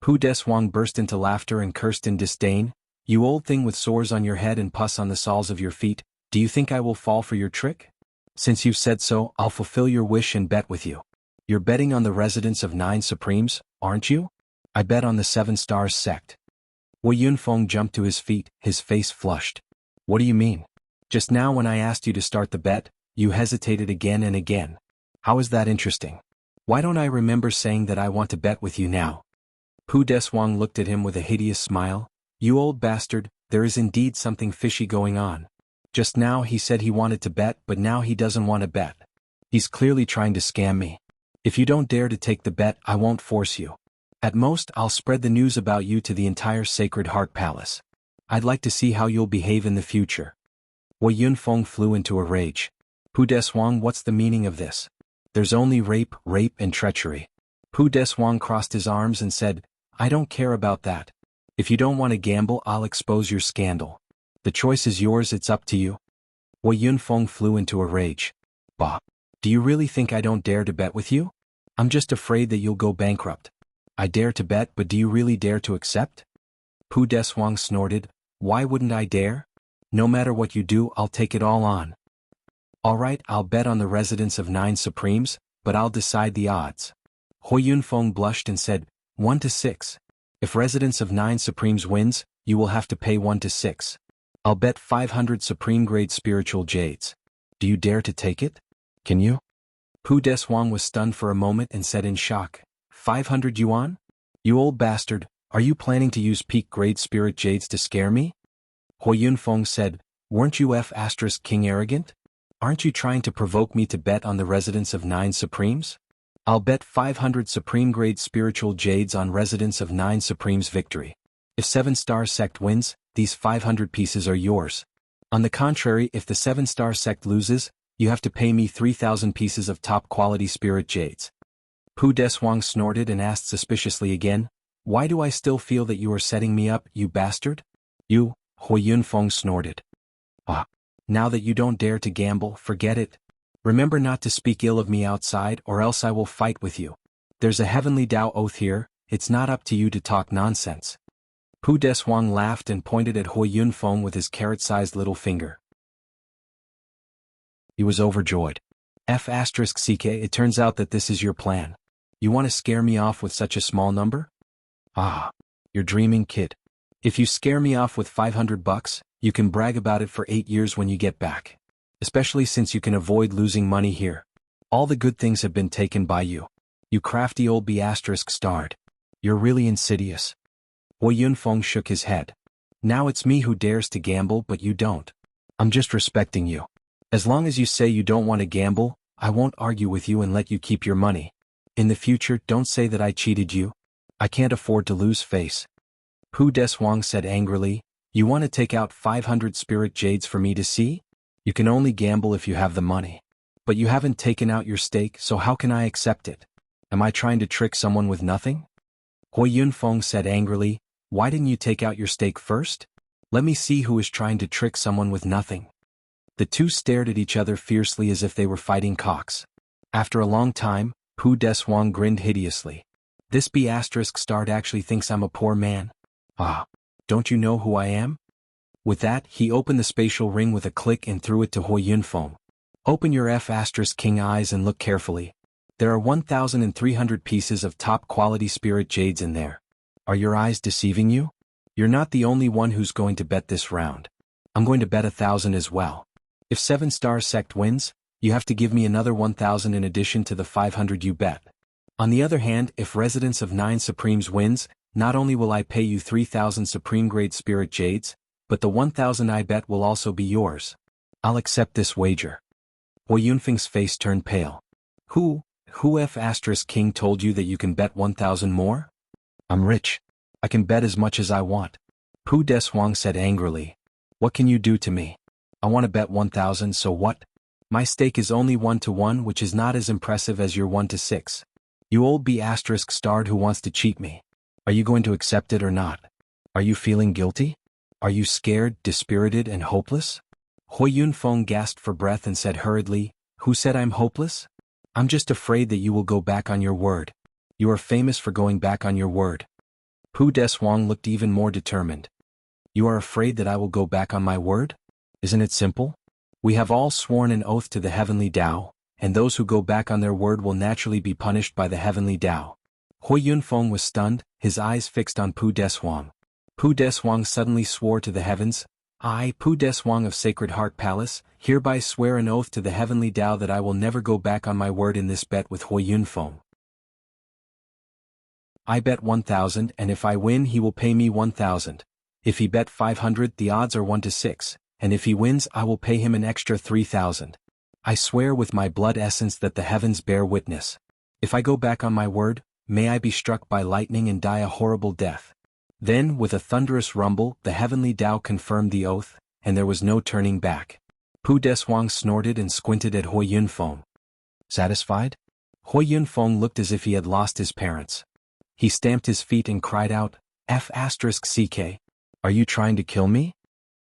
Pu Deswang burst into laughter and cursed in disdain. "You old thing with sores on your head and pus on the soles of your feet, do you think I will fall for your trick? Since you've said so, I'll fulfill your wish and bet with you. You're betting on the residence of 9 Supremes, aren't you?" "I bet on the 7 Stars sect." Hui Yunfeng jumped to his feet, his face flushed. "What do you mean? Just now when I asked you to start the bet, you hesitated again and again. How is that interesting? Why don't I remember saying that I want to bet with you now?" Pu Deswang looked at him with a hideous smile. "You old bastard, there is indeed something fishy going on. Just now he said he wanted to bet, but now he doesn't want to bet. He's clearly trying to scam me. If you don't dare to take the bet, I won't force you. At most, I'll spread the news about you to the entire Sacred Heart Palace. I'd like to see how you'll behave in the future." Hui Yunfeng flew into a rage. "Pu Deswang, what's the meaning of this? There's only rape and treachery." Pu Deswang crossed his arms and said, "I don't care about that. If you don't want to gamble, I'll expose your scandal. The choice is yours, it's up to you." Hui Yunfeng flew into a rage. "Bah! Do you really think I don't dare to bet with you? I'm just afraid that you'll go bankrupt. I dare to bet, but do you really dare to accept?" Pu Deswang snorted, "Why wouldn't I dare? No matter what you do, I'll take it all on. All right, I'll bet on the residence of 9 Supremes, but I'll decide the odds." Hui Yunfeng blushed and said, 1 to 6. If residence of 9 Supremes wins, you will have to pay 1 to 6. I'll bet 500 Supreme-grade spiritual jades. Do you dare to take it? Can you?" Pu Deswang was stunned for a moment and said in shock, 500 yuan? You old bastard, are you planning to use peak-grade spirit jades to scare me? Hui Yunfeng said, "Weren't you King arrogant? Aren't you trying to provoke me to bet on the residence of 9 Supremes? I'll bet 500 Supreme-grade spiritual jades on residence of 9 Supremes victory. If 7-Star Sect wins, these 500 pieces are yours. On the contrary, if the 7-Star Sect loses, you have to pay me 3,000 pieces of top-quality spirit jades." Pu Deswang snorted and asked suspiciously again, "Why do I still feel that you are setting me up, you bastard?" "You," Hui Yunfeng snorted. "Ah. Now that you don't dare to gamble, forget it. Remember not to speak ill of me outside or else I will fight with you. There's a heavenly Tao oath here, it's not up to you to talk nonsense." Pu Deswang laughed and pointed at Hui Yunfeng with his carrot-sized little finger. He was overjoyed. F***ck, it turns out that this is your plan. You want to scare me off with such a small number? Ah, you're dreaming, kid. If you scare me off with $500, you can brag about it for 8 years when you get back. Especially since you can avoid losing money here. All the good things have been taken by you. You crafty old B***starred. You're really insidious. Hui Yunfeng shook his head. Now it's me who dares to gamble but you don't. I'm just respecting you. As long as you say you don't want to gamble, I won't argue with you and let you keep your money. In the future, don't say that I cheated you. I can't afford to lose face. Pu Deswang said angrily, "You want to take out 500 spirit jades for me to see? You can only gamble if you have the money. But you haven't taken out your stake, so how can I accept it? Am I trying to trick someone with nothing?" Hui Yunfeng said angrily, "Why didn't you take out your stake first? Let me see who is trying to trick someone with nothing." The two stared at each other fiercely as if they were fighting cocks. After a long time, Pu Deswang grinned hideously. "This B***starred actually thinks I'm a poor man. Ah, don't you know who I am?" With that, he opened the spatial ring with a click and threw it to Hui Yunfeng. "Open your F***king eyes and look carefully. There are 1,300 pieces of top-quality spirit jades in there. Are your eyes deceiving you? You're not the only one who's going to bet this round. I'm going to bet 1,000 as well. If 7-star sect wins, you have to give me another 1,000 in addition to the 500 you bet. On the other hand, if Residence of 9 Supremes wins, not only will I pay you 3,000 Supreme-grade Spirit Jades, but the 1,000 I bet will also be yours. I'll accept this wager. Hui Yunfeng's face turned pale. Who F*** King told you that you can bet 1,000 more? I'm rich. I can bet as much as I want. Pu Deshuang said angrily. What can you do to me? I want to bet 1,000, so what? My stake is only 1-to-1, which is not as impressive as your 1-to-6. You old B***starred who wants to cheat me. Are you going to accept it or not? Are you feeling guilty? Are you scared, dispirited, and hopeless? Hui Yunfeng gasped for breath and said hurriedly, Who said I'm hopeless? I'm just afraid that you will go back on your word. You are famous for going back on your word. Pu Deshuang looked even more determined. You are afraid that I will go back on my word? Isn't it simple? We have all sworn an oath to the heavenly Tao, and those who go back on their word will naturally be punished by the heavenly Tao. Hui Yunfeng was stunned, his eyes fixed on Pu Deshuang. Pu Deshuang suddenly swore to the heavens, I, Pu Deshuang of Sacred Heart Palace, hereby swear an oath to the heavenly Tao that I will never go back on my word in this bet with Hui Yunfeng. I bet 1,000, and if I win he will pay me 1,000. If he bet 500, the odds are 1-to-6, and if he wins I will pay him an extra 3,000. I swear with my blood essence that the heavens bear witness. If I go back on my word, may I be struck by lightning and die a horrible death. Then, with a thunderous rumble, the heavenly Tao confirmed the oath, and there was no turning back. Pu Deshuang snorted and squinted at Hui Yunfeng. Satisfied? Hui Yunfeng looked as if he had lost his parents. He stamped his feet and cried out, F***ck. Are you trying to kill me?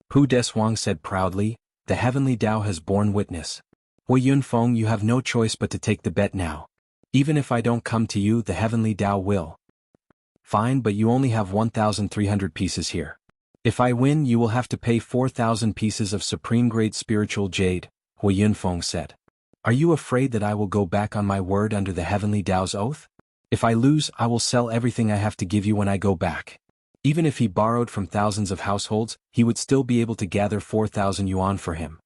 Pu Deshuang said proudly, The heavenly Tao has borne witness. Hui Yunfeng, you have no choice but to take the bet now. Even if I don't come to you, the heavenly Tao will. Fine, but you only have 1,300 pieces here. If I win you will have to pay 4,000 pieces of supreme-grade spiritual jade, Hui Yunfeng said. Are you afraid that I will go back on my word under the heavenly Tao's oath? If I lose, I will sell everything I have to give you when I go back. Even if he borrowed from thousands of households, he would still be able to gather 4,000 yuan for him.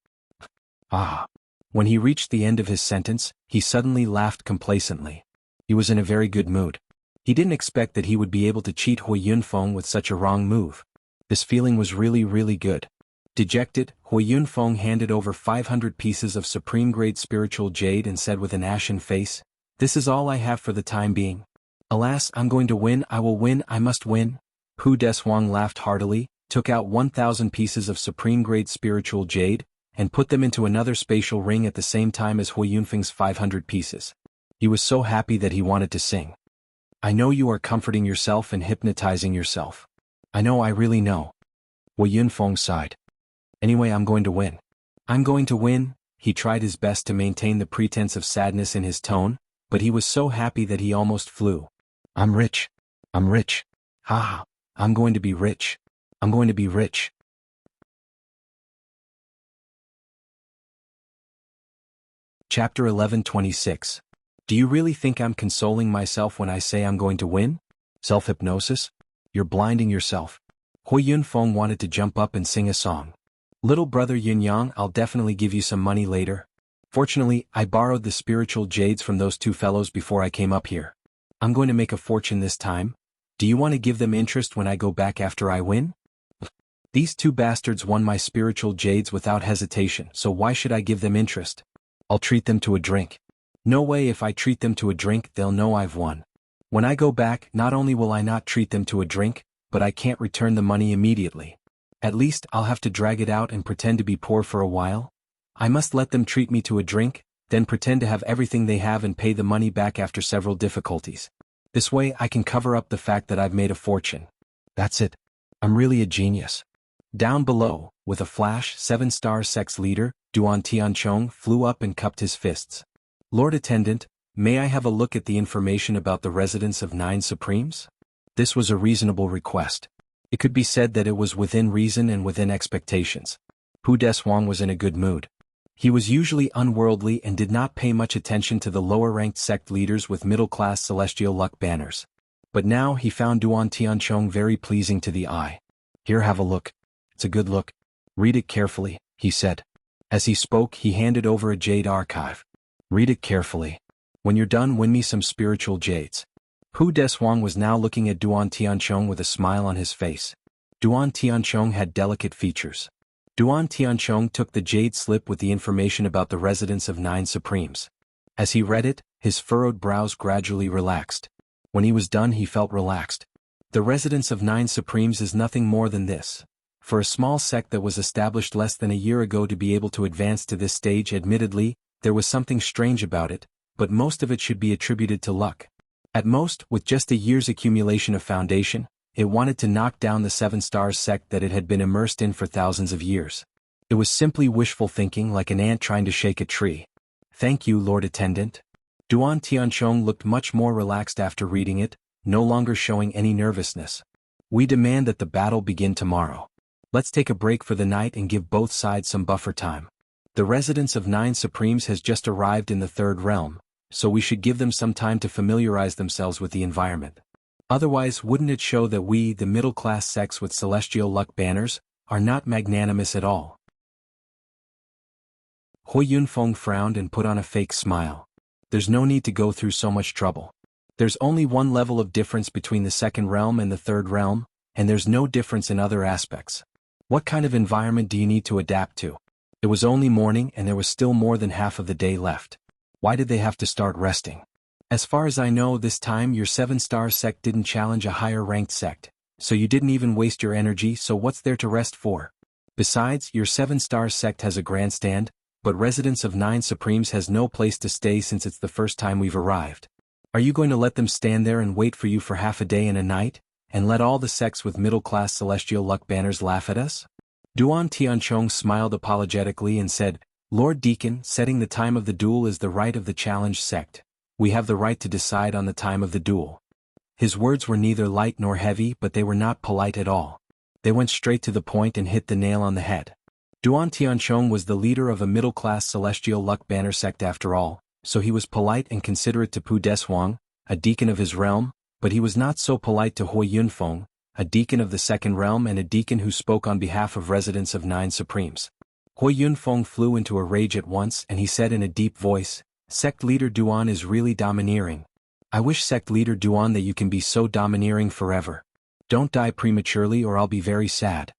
Ah! When he reached the end of his sentence, he suddenly laughed complacently. He was in a very good mood. He didn't expect that he would be able to cheat Hui Yunfeng with such a wrong move. This feeling was really good. Dejected, Hui Yunfeng handed over 500 pieces of supreme-grade spiritual jade and said with an ashen face, This is all I have for the time being. Alas, I'm going to win, I will win, I must win. Pu Deshuang laughed heartily, took out 1,000 pieces of supreme-grade spiritual jade, and put them into another spatial ring at the same time as Hui Yunfeng's 500 pieces. He was so happy that he wanted to sing. I know you are comforting yourself and hypnotizing yourself. I know, I really know. Hui Yunfeng sighed. Anyway, I'm going to win. I'm going to win. He tried his best to maintain the pretense of sadness in his tone, but he was so happy that he almost flew. I'm rich. I'm rich. Ha ha. I'm going to be rich. I'm going to be rich. Chapter 11:26. Do you really think I'm consoling myself when I say I'm going to win? Self-hypnosis? You're blinding yourself. Hui Yunfeng wanted to jump up and sing a song. Little brother Yunyang, I'll definitely give you some money later. Fortunately, I borrowed the spiritual jades from those two fellows before I came up here. I'm going to make a fortune this time. Do you want to give them interest when I go back after I win? These two bastards won my spiritual jades without hesitation, so why should I give them interest? I'll treat them to a drink. No way, if I treat them to a drink, they'll know I've won. When I go back, not only will I not treat them to a drink, but I can't return the money immediately. At least, I'll have to drag it out and pretend to be poor for a while. I must let them treat me to a drink, then pretend to have everything they have and pay the money back after several difficulties. This way I can cover up the fact that I've made a fortune. That's it. I'm really a genius. Down below, with a flash, 7-star sex leader, Duan Tianchong, flew up and cupped his fists. Lord Attendant, may I have a look at the information about the residence of 9 Supremes? This was a reasonable request. It could be said that it was within reason and within expectations. Pu Deshuang was in a good mood. He was usually unworldly and did not pay much attention to the lower-ranked sect leaders with middle-class celestial luck banners. But now he found Duan Tianchong very pleasing to the eye. Here, have a look. It's a good look. Read it carefully, he said. As he spoke, he handed over a jade archive. "Read it carefully. When you're done, win me some spiritual jades." Pu Deshuang was now looking at Duan Tianchong with a smile on his face. Duan Tianchong had delicate features. Duan Tianchong took the jade slip with the information about the residence of 9 Supremes. As he read it, his furrowed brows gradually relaxed. When he was done, he felt relaxed. The residence of 9 Supremes is nothing more than this. For a small sect that was established less than a year ago to be able to advance to this stage, admittedly, there was something strange about it, but most of it should be attributed to luck. At most, with just a year's accumulation of foundation, it wanted to knock down the 7 Stars sect that it had been immersed in for thousands of years. It was simply wishful thinking, like an ant trying to shake a tree. "Thank you, Lord Attendant." Duan Tianchong looked much more relaxed after reading it, no longer showing any nervousness. "We demand that the battle begin tomorrow. Let's take a break for the night and give both sides some buffer time. The residence of 9 Supremes has just arrived in the 3rd realm, so we should give them some time to familiarize themselves with the environment. Otherwise, wouldn't it show that we, the middle-class sects with celestial luck banners, are not magnanimous at all?" Hui Yunfeng frowned and put on a fake smile. "There's no need to go through so much trouble. There's only one level of difference between the 2nd realm and the 3rd realm, and there's no difference in other aspects. What kind of environment do you need to adapt to?" It was only morning and there was still more than half of the day left. Why did they have to start resting? "As far as I know, this time your 7-star sect didn't challenge a higher-ranked sect, so you didn't even waste your energy, so what's there to rest for? Besides, your 7-star sect has a grandstand, but residence of 9 Supremes has no place to stay since it's the first time we've arrived. Are you going to let them stand there and wait for you for half a day and a night, and let all the sects with middle-class celestial luck banners laugh at us?" Duan Tianchong smiled apologetically and said, "Lord Deacon, setting the time of the duel is the right of the challenged sect. We have the right to decide on the time of the duel." His words were neither light nor heavy, but they were not polite at all. They went straight to the point and hit the nail on the head. Duan Tianchong was the leader of a middle-class celestial luck banner sect after all, so he was polite and considerate to Pu Deshuang, a deacon of his realm, but he was not so polite to Hui Yunfeng, a deacon of the 2nd realm and a deacon who spoke on behalf of residents of 9 Supremes. Hui Yunfeng flew into a rage at once and he said in a deep voice, "Sect leader Duan is really domineering. I wish sect leader Duan that you can be so domineering forever. Don't die prematurely or I'll be very sad."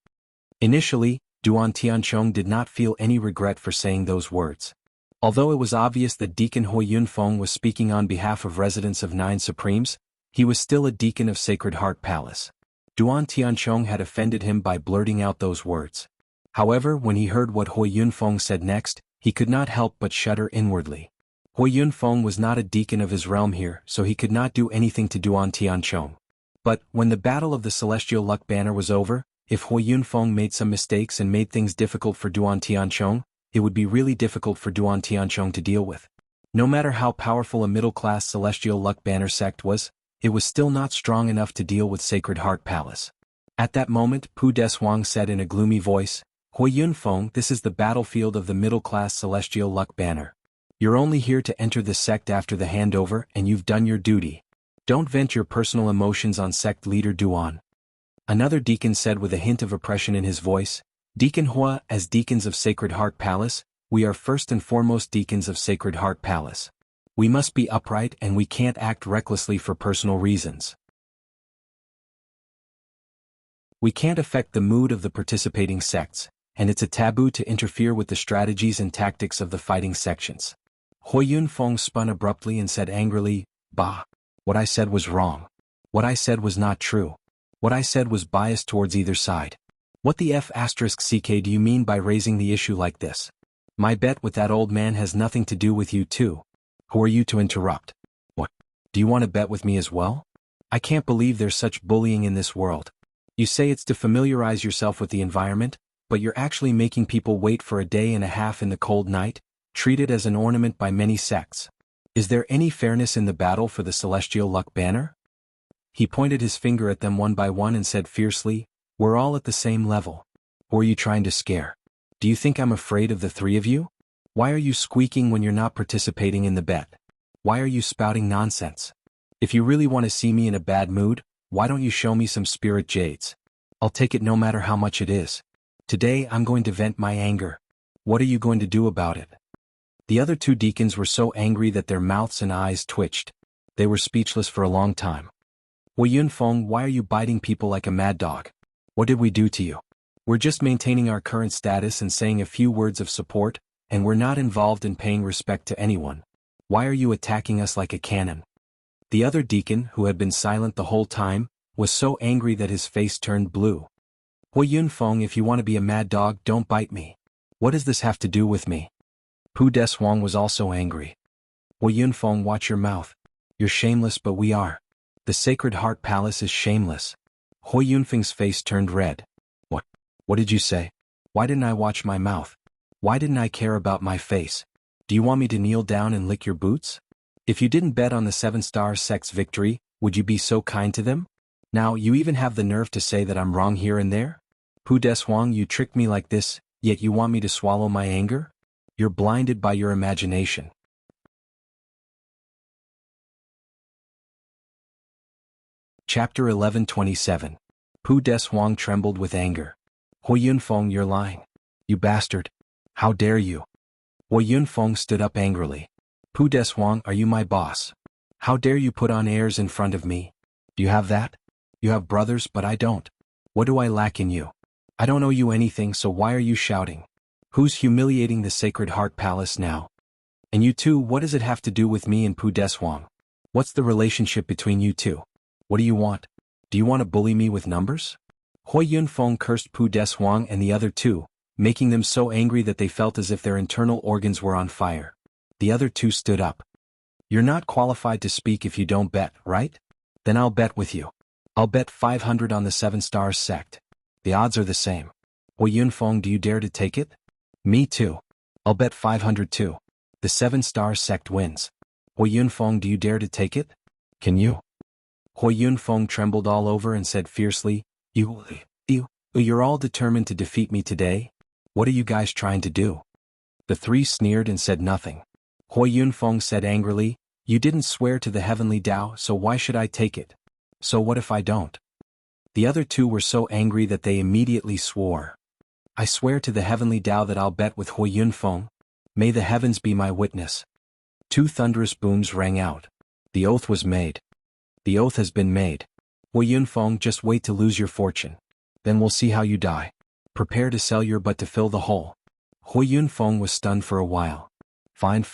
Initially, Duan Tianchong did not feel any regret for saying those words. Although it was obvious that Deacon Hui Yunfeng was speaking on behalf of residents of 9 Supremes, he was still a deacon of Sacred Heart Palace. Duan Tianchong had offended him by blurting out those words. However, when he heard what Hui Yunfeng said next, he could not help but shudder inwardly. Hui Yunfeng was not a deacon of his realm here, so he could not do anything to Duan Tianchong. But, when the battle of the Celestial Luck Banner was over, if Hui Yunfeng made some mistakes and made things difficult for Duan Tianchong, it would be really difficult for Duan Tianchong to deal with. No matter how powerful a middle-class Celestial Luck Banner sect was, it was still not strong enough to deal with Sacred Heart Palace. At that moment, Pu Deshuang said in a gloomy voice, "Hui Yunfeng, this is the battlefield of the middle-class Celestial Luck Banner. You're only here to enter the sect after the handover and you've done your duty. Don't vent your personal emotions on sect leader Duan." Another deacon said with a hint of oppression in his voice, "Deacon Hua, as deacons of Sacred Heart Palace, we are first and foremost deacons of Sacred Heart Palace. We must be upright and we can't act recklessly for personal reasons. We can't affect the mood of the participating sects, and it's a taboo to interfere with the strategies and tactics of the fighting sections." Hui Yunfeng spun abruptly and said angrily, "Bah! What I said was wrong. What I said was not true. What I said was biased towards either side. What the F***ck do you mean by raising the issue like this? My bet with that old man has nothing to do with you too. Who are you to interrupt? What? Do you want to bet with me as well? I can't believe there's such bullying in this world. You say it's to familiarize yourself with the environment, but you're actually making people wait for a day and a half in the cold night, treated as an ornament by many sects. Is there any fairness in the battle for the Celestial Luck Banner?" He pointed his finger at them one by one and said fiercely, "We're all at the same level. Who are you trying to scare? Do you think I'm afraid of the three of you? Why are you squeaking when you're not participating in the bet? Why are you spouting nonsense? If you really want to see me in a bad mood, why don't you show me some spirit jades? I'll take it no matter how much it is. Today I'm going to vent my anger. What are you going to do about it? The other two deacons were so angry that their mouths and eyes twitched. They were speechless for a long time. Hui Yunfeng, why are you biting people like a mad dog? What did we do to you? We're just maintaining our current status and saying a few words of support, and we're not involved in paying respect to anyone. Why are you attacking us like a cannon? The other deacon, who had been silent the whole time, was so angry that his face turned blue. Hui Yunfeng, if you want to be a mad dog, don't bite me. What does this have to do with me? Pu Deshuang was also angry. Hui Yunfeng, watch your mouth. You're shameless, but we are. The Sacred Heart Palace is shameless. Hui Yunfeng's face turned red. What did you say? Why didn't I watch my mouth? Why didn't I care about my face? Do you want me to kneel down and lick your boots? If you didn't bet on the 7-star sect's victory, would you be so kind to them? Now you even have the nerve to say that I'm wrong here and there? Pu Deshuang, you tricked me like this, yet you want me to swallow my anger? You're blinded by your imagination. Chapter 11:27. Pu Deshuang trembled with anger. Hui Yunfeng, you're lying. You bastard. How dare you? Hui Yunfeng stood up angrily. Pu Deshuang, are you my boss? How dare you put on airs in front of me? Do you have that? You have brothers, but I don't. What do I lack in you? I don't owe you anything, so why are you shouting? Who's humiliating the Sacred Heart Palace now? And you two, what does it have to do with me and Pu Deshuang? What's the relationship between you two? What do you want? Do you want to bully me with numbers? Hui Yunfeng cursed Pu Deshuang and the other two, making them so angry that they felt as if their internal organs were on fire. The other two stood up. You're not qualified to speak if you don't bet, right? Then I'll bet with you. I'll bet 500 on the 7-star sect. The odds are the same. Hui Yunfeng, do you dare to take it? Me too. I'll bet 500 too. The 7-star sect wins. Hui Yunfeng, do you dare to take it? Can you? Hui Yunfeng trembled all over and said fiercely, You're all determined to defeat me today? What are you guys trying to do? The three sneered and said nothing. Hui Yunfeng said angrily, you didn't swear to the heavenly Tao, so why should I take it? So what if I don't? The other two were so angry that they immediately swore. I swear to the heavenly Tao that I'll bet with Hui Yunfeng. May the heavens be my witness. Two thunderous booms rang out. The oath was made. The oath has been made. Hui Yunfeng, just wait to lose your fortune. Then we'll see how you die. Prepare to sell your butt to fill the hole. Hui Yunfeng was stunned for a while. Fine.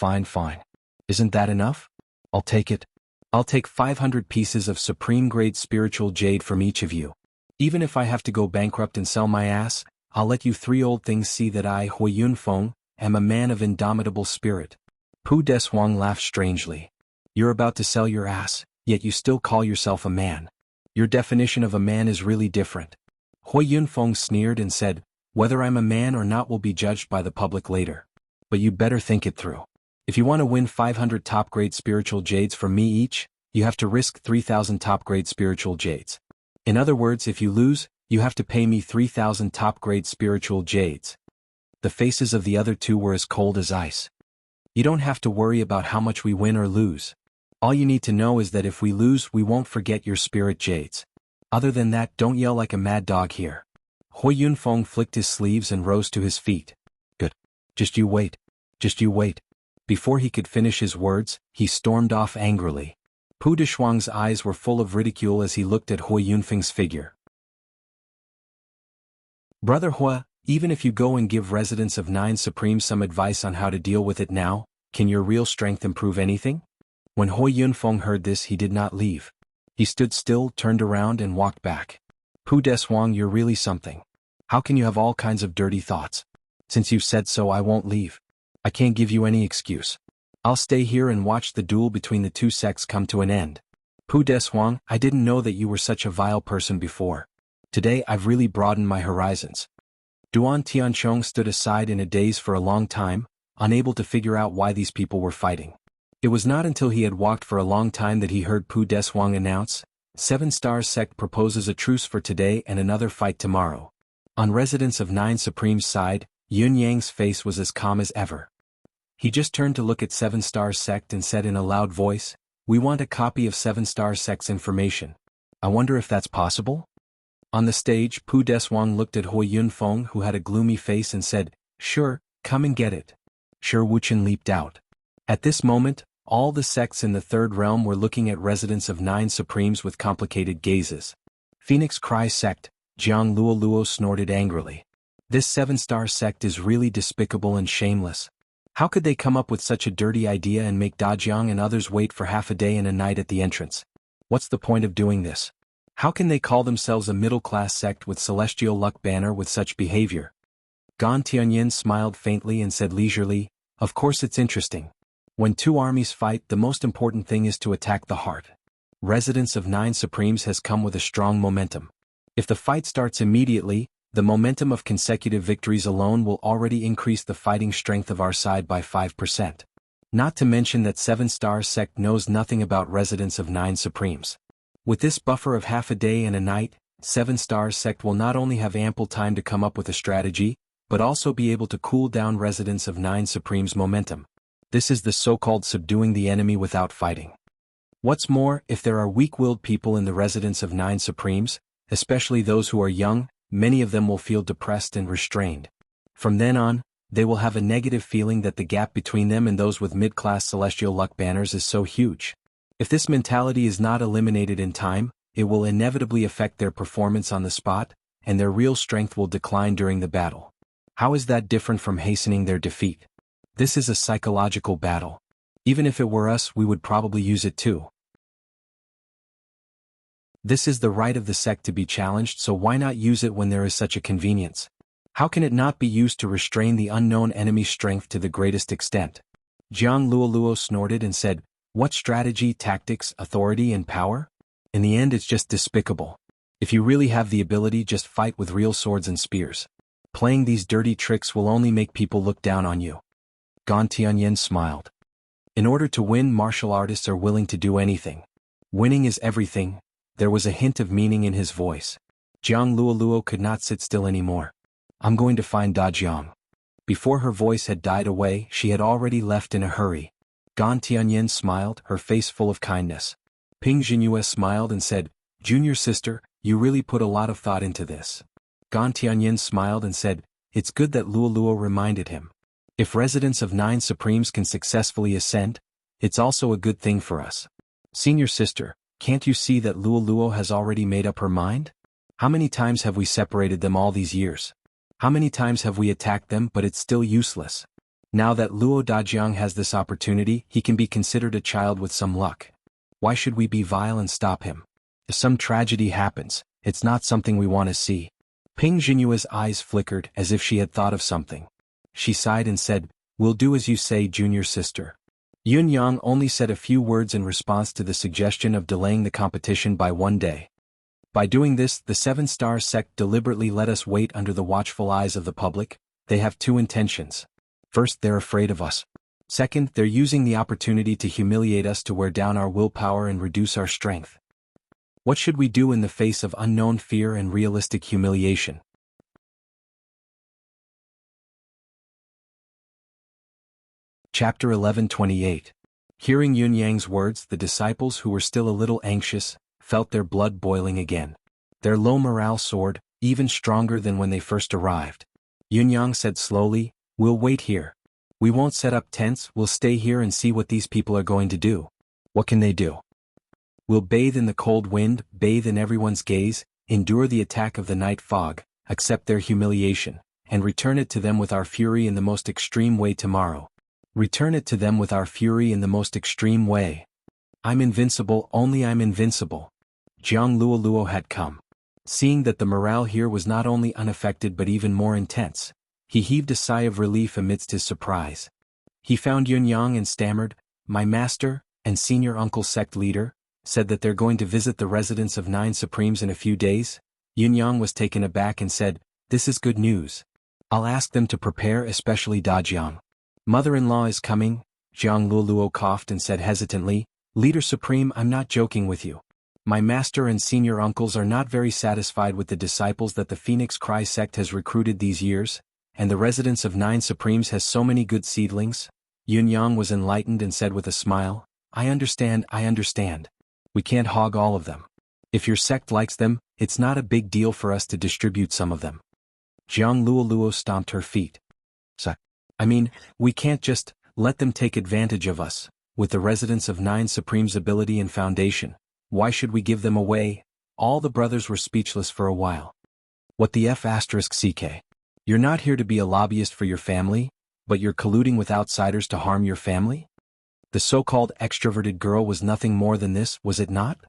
Isn't that enough? I'll take it. I'll take 500 pieces of supreme-grade spiritual jade from each of you. Even if I have to go bankrupt and sell my ass, I'll let you three old things see that I, Hui Yunfeng, am a man of indomitable spirit. Pu Deshuang laughed strangely. You're about to sell your ass, yet you still call yourself a man. Your definition of a man is really different. Hui Yunfeng sneered and said, whether I'm a man or not will be judged by the public later. But you better think it through. If you want to win 500 top-grade spiritual jades from me each, you have to risk 3,000 top-grade spiritual jades. In other words, if you lose, you have to pay me 3,000 top-grade spiritual jades. The faces of the other two were as cold as ice. You don't have to worry about how much we win or lose. All you need to know is that if we lose, we won't forget your spirit jades. Other than that, don't yell like a mad dog here. Hui Yunfeng flicked his sleeves and rose to his feet. Good. Just you wait. Before he could finish his words, he stormed off angrily. Pu Deshuang's eyes were full of ridicule as he looked at Hui Yunfeng's figure. Brother Hui, even if you go and give residents of 9 Supreme some advice on how to deal with it now, can your real strength improve anything? When Hui Yunfeng heard this, he did not leave. He stood still, turned around and walked back. Pu Deshuang, you're really something. How can you have all kinds of dirty thoughts? Since you've said so, I won't leave. I can't give you any excuse. I'll stay here and watch the duel between the two sects come to an end. Pu Deshuang, I didn't know that you were such a vile person before. Today I've really broadened my horizons. Duan Tianchong stood aside in a daze for a long time, unable to figure out why these people were fighting. It was not until he had walked for a long time that he heard Pu Deshuang announce, 7-star sect proposes a truce for today and another fight tomorrow. On residents of 9 Supreme's side, Yun Yang's face was as calm as ever. He just turned to look at 7-star sect and said in a loud voice, we want a copy of 7-star sect's information. I wonder if that's possible? On the stage, Pu Deshuang looked at Hui Yunfeng, who had a gloomy face, and said, sure, Come and get it. Sure, Wuchen leaped out. At this moment, all the sects in the Third Realm were looking at residents of 9 Supremes with complicated gazes. Phoenix Cry Sect, Jiang Luoluo snorted angrily. This 7-star sect is really despicable and shameless. How could they come up with such a dirty idea and make Dajiang and others wait for half a day and a night at the entrance? What's the point of doing this? How can they call themselves a middle-class sect with celestial luck banner with such behavior? Gan Tianyin smiled faintly and said leisurely, of course it's interesting. When two armies fight, the most important thing is to attack the heart. Residents of 9 Supremes has come with a strong momentum. If the fight starts immediately, the momentum of consecutive victories alone will already increase the fighting strength of our side by 5%. Not to mention that 7-star sect knows nothing about residents of 9 Supremes. With this buffer of half a day and a night, 7-star sect will not only have ample time to come up with a strategy, but also be able to cool down residents of 9 Supremes' momentum. This is the so-called subduing the enemy without fighting. What's more, if there are weak-willed people in the residents of 9 Supremes, especially those who are young, many of them will feel depressed and restrained. From then on, they will have a negative feeling that the gap between them and those with mid-class celestial luck banners is so huge. If this mentality is not eliminated in time, it will inevitably affect their performance on the spot, and their real strength will decline during the battle. How is that different from hastening their defeat? This is a psychological battle. Even if it were us, we would probably use it too. This is the right of the sect to be challenged, so why not use it when there is such a convenience? How can it not be used to restrain the unknown enemy's strength to the greatest extent? Jiang Luoluo snorted and said, what strategy, tactics, authority, and power? In the end, it's just despicable. If you really have the ability, just fight with real swords and spears. Playing these dirty tricks will only make people look down on you. Gan Tianyin smiled. In order to win, martial artists are willing to do anything. Winning is everything. There was a hint of meaning in his voice. Jiang Luoluo could not sit still anymore. I'm going to find Dajiang. Before her voice had died away, she had already left in a hurry. Gan Tianyin smiled, her face full of kindness. Ping Jinyue smiled and said, Junior sister, you really put a lot of thought into this. Gan Tianyin smiled and said, it's good that Luoluo reminded him. If residents of 9 Supremes can successfully ascend, it's also a good thing for us. Senior sister, can't you see that Luoluo has already made up her mind? How many times have we separated them all these years? How many times have we attacked them, but it's still useless? Now that Luo Dajiang has this opportunity, he can be considered a child with some luck. Why should we be vile and stop him? If some tragedy happens, it's not something we want to see. Ping Jinyue's eyes flickered as if she had thought of something. She sighed and said, we'll do as you say, junior sister. Yun Yang only said a few words in response to the suggestion of delaying the competition by 1 day. By doing this, the 7-star sect deliberately let us wait under the watchful eyes of the public. They have two intentions. First, they're afraid of us. Second, they're using the opportunity to humiliate us, to wear down our willpower and reduce our strength. What should we do in the face of unknown fear and realistic humiliation? Chapter 11:28. Hearing Yun Yang's words, the disciples, who were still a little anxious, felt their blood boiling again. Their low morale soared, even stronger than when they first arrived. Yun Yang said slowly, we'll wait here. We won't set up tents, we'll stay here and see what these people are going to do. What can they do? We'll bathe in the cold wind, bathe in everyone's gaze, endure the attack of the night fog, accept their humiliation, and return it to them with our fury in the most extreme way tomorrow. Return it to them with our fury in the most extreme way. I'm invincible, only I'm invincible. Jiang Luoluo had come. Seeing that the morale here was not only unaffected but even more intense, he heaved a sigh of relief amidst his surprise. He found Yun Yang and stammered, my master, and senior uncle sect leader, said that they're going to visit the residents of 9 Supremes in a few days. Yun Yang was taken aback and said, this is good news. I'll ask them to prepare, especially Dajiang. Mother-in-law is coming. Jiang Luoluo coughed and said hesitantly, Leader Supreme, I'm not joking with you. My master and senior uncles are not very satisfied with the disciples that the Phoenix Cry sect has recruited these years, and the residents of 9 Supremes has so many good seedlings. Yun Yang was enlightened and said with a smile, I understand. We can't hog all of them. If your sect likes them, it's not a big deal for us to distribute some of them. Jiang Luoluo stomped her feet. I mean, we can't just let them take advantage of us. With the Residents of Nine Supreme's ability and foundation, why should we give them away? All the brothers were speechless for a while. What the F***CK? You're not here to be a lobbyist for your family, but you're colluding with outsiders to harm your family? The so-called extroverted girl was nothing more than this, was it not?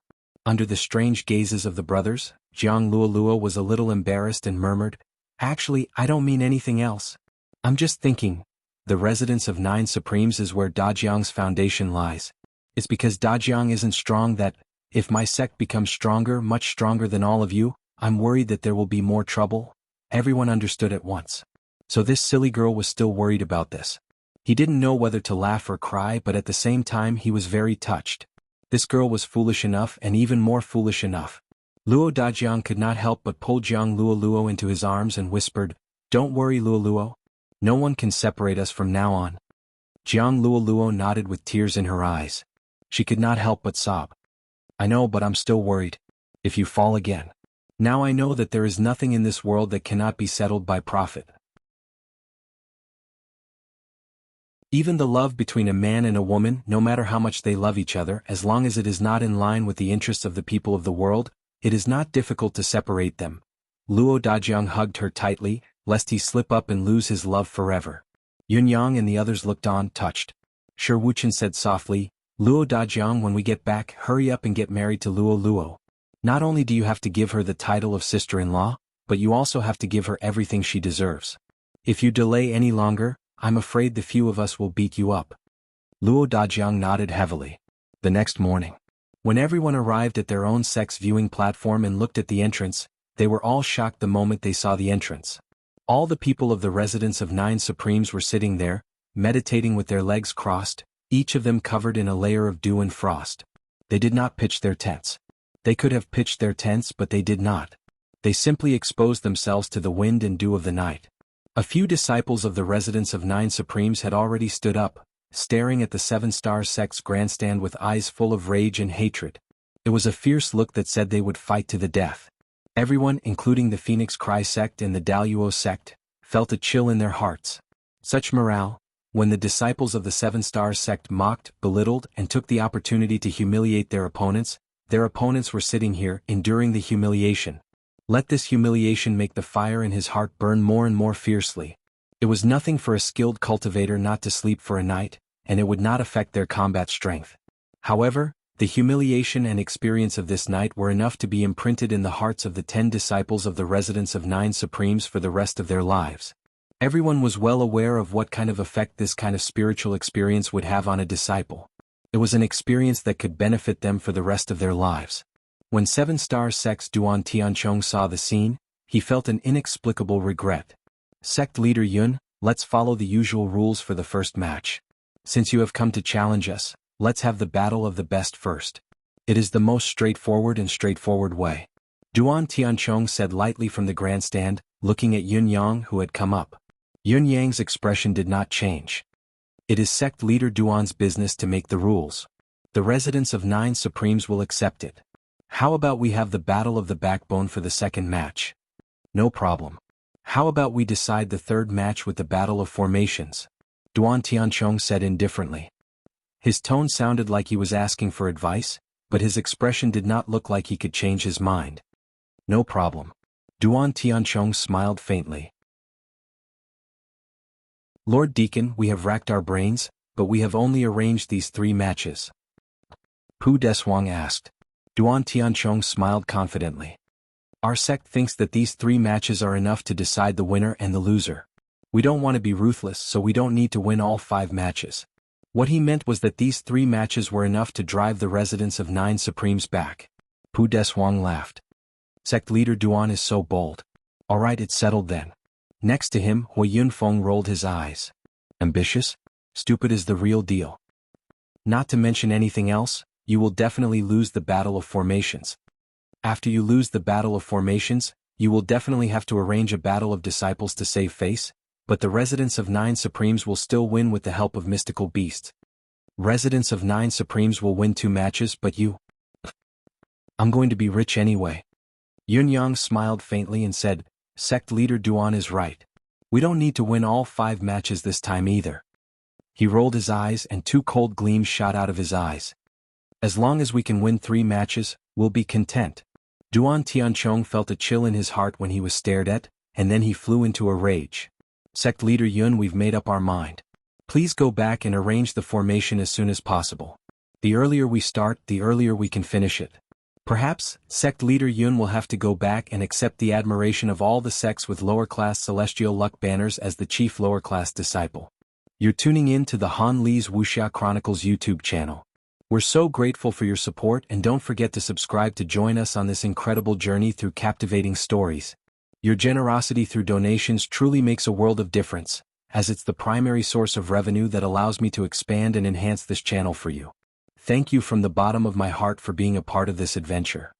Under the strange gazes of the brothers, Jiang Luoluo was a little embarrassed and murmured, "Actually, I don't mean anything else. I'm just thinking, the Residence of Nine Supremes is where Dajiang's foundation lies. It's because Dajiang isn't strong that, if my sect becomes stronger, much stronger than all of you, I'm worried that there will be more trouble." Everyone understood at once. So this silly girl was still worried about this. He didn't know whether to laugh or cry, but at the same time he was very touched. This girl was foolish enough and even more foolish enough. Luo Dajiang could not help but pull Jiang Luoluo into his arms and whispered, "Don't worry, Luoluo. No one can separate us from now on." Jiang Luoluo nodded with tears in her eyes. She could not help but sob. "I know, but I'm still worried. If you fall again. Now I know that there is nothing in this world that cannot be settled by profit. Even the love between a man and a woman, no matter how much they love each other, as long as it is not in line with the interests of the people of the world, it is not difficult to separate them." Luo Dajiang hugged her tightly, lest he slip up and lose his love forever. Yunyang and the others looked on, touched. Shi Wuchen said softly, "Luo Dajiang, when we get back, hurry up and get married to Luo Luo. Not only do you have to give her the title of sister-in-law, but you also have to give her everything she deserves. If you delay any longer, I'm afraid the few of us will beat you up." Luo Dajiang nodded heavily. The next morning, when everyone arrived at their own sect's viewing platform and looked at the entrance, they were all shocked the moment they saw the entrance. All the people of the Residence of Nine Supremes were sitting there, meditating with their legs crossed, each of them covered in a layer of dew and frost. They did not pitch their tents. They could have pitched their tents, but they did not. They simply exposed themselves to the wind and dew of the night. A few disciples of the Residence of Nine Supremes had already stood up, staring at the Seven Stars sect's grandstand with eyes full of rage and hatred. It was a fierce look that said they would fight to the death. Everyone, including the Phoenix Cry sect and the Daluo sect, felt a chill in their hearts. Such morale, when the disciples of the Seven Stars sect mocked, belittled, and took the opportunity to humiliate their opponents were sitting here, enduring the humiliation. Let this humiliation make the fire in his heart burn more and more fiercely. It was nothing for a skilled cultivator not to sleep for a night, and it would not affect their combat strength. However, the humiliation and experience of this night were enough to be imprinted in the hearts of the 10 disciples of the Residence of Nine Supremes for the rest of their lives. Everyone was well aware of what kind of effect this kind of spiritual experience would have on a disciple. It was an experience that could benefit them for the rest of their lives. When Seven Stars Sect's Duan Tianchong saw the scene, he felt an inexplicable regret. "Sect leader Yun, let's follow the usual rules for the first match. Since you have come to challenge us, let's have the battle of the best first. It is the most straightforward way." Duan Tianchong said lightly from the grandstand, looking at Yun Yang who had come up. Yun Yang's expression did not change. "It is sect leader Duan's business to make the rules. The Residence of Nine Supremes will accept it. How about we have the battle of the backbone for the second match?" "No problem. How about we decide the third match with the battle of formations?" Duan Tianchong said indifferently. His tone sounded like he was asking for advice, but his expression did not look like he could change his mind. "No problem." Duan Tianchong smiled faintly. "Lord Deacon, we have racked our brains, but we have only arranged these 3 matches." Pu Deswang asked. Duan Tianchong smiled confidently. "Our sect thinks that these 3 matches are enough to decide the winner and the loser. We don't want to be ruthless, so we don't need to win all 5 matches." What he meant was that these 3 matches were enough to drive the Residence of Nine Supremes back. Pu Deswang laughed. "Sect leader Duan is so bold. All right, it's settled then." Next to him, Hui Yunfeng rolled his eyes. "Ambitious? Stupid is the real deal. Not to mention anything else, you will definitely lose the Battle of Formations. After you lose the Battle of Formations, you will definitely have to arrange a battle of disciples to save face, but the Residence of Nine Supremes will still win with the help of mystical beasts. Residence of Nine Supremes will win 2 matches, but you... I'm going to be rich anyway." Yun Yang smiled faintly and said, "Sect leader Duan is right. We don't need to win all 5 matches this time either. He rolled his eyes and 2 cold gleams shot out of his eyes. As long as we can win 3 matches, we'll be content. Duan Tianchong felt a chill in his heart when he was stared at, and then he flew into a rage. Sect Leader Yun, we've made up our mind. Please go back and arrange the formation as soon as possible. The earlier we start, the earlier we can finish it. Perhaps, Sect Leader Yun will have to go back and accept the admiration of all the sects with lower-class celestial luck banners as the chief lower-class disciple. You're tuning in to the Han Li's Wuxia Chronicles YouTube channel. We're so grateful for your support, and don't forget to subscribe to join us on this incredible journey through captivating stories. Your generosity through donations truly makes a world of difference, as it's the primary source of revenue that allows me to expand and enhance this channel for you. Thank you from the bottom of my heart for being a part of this adventure.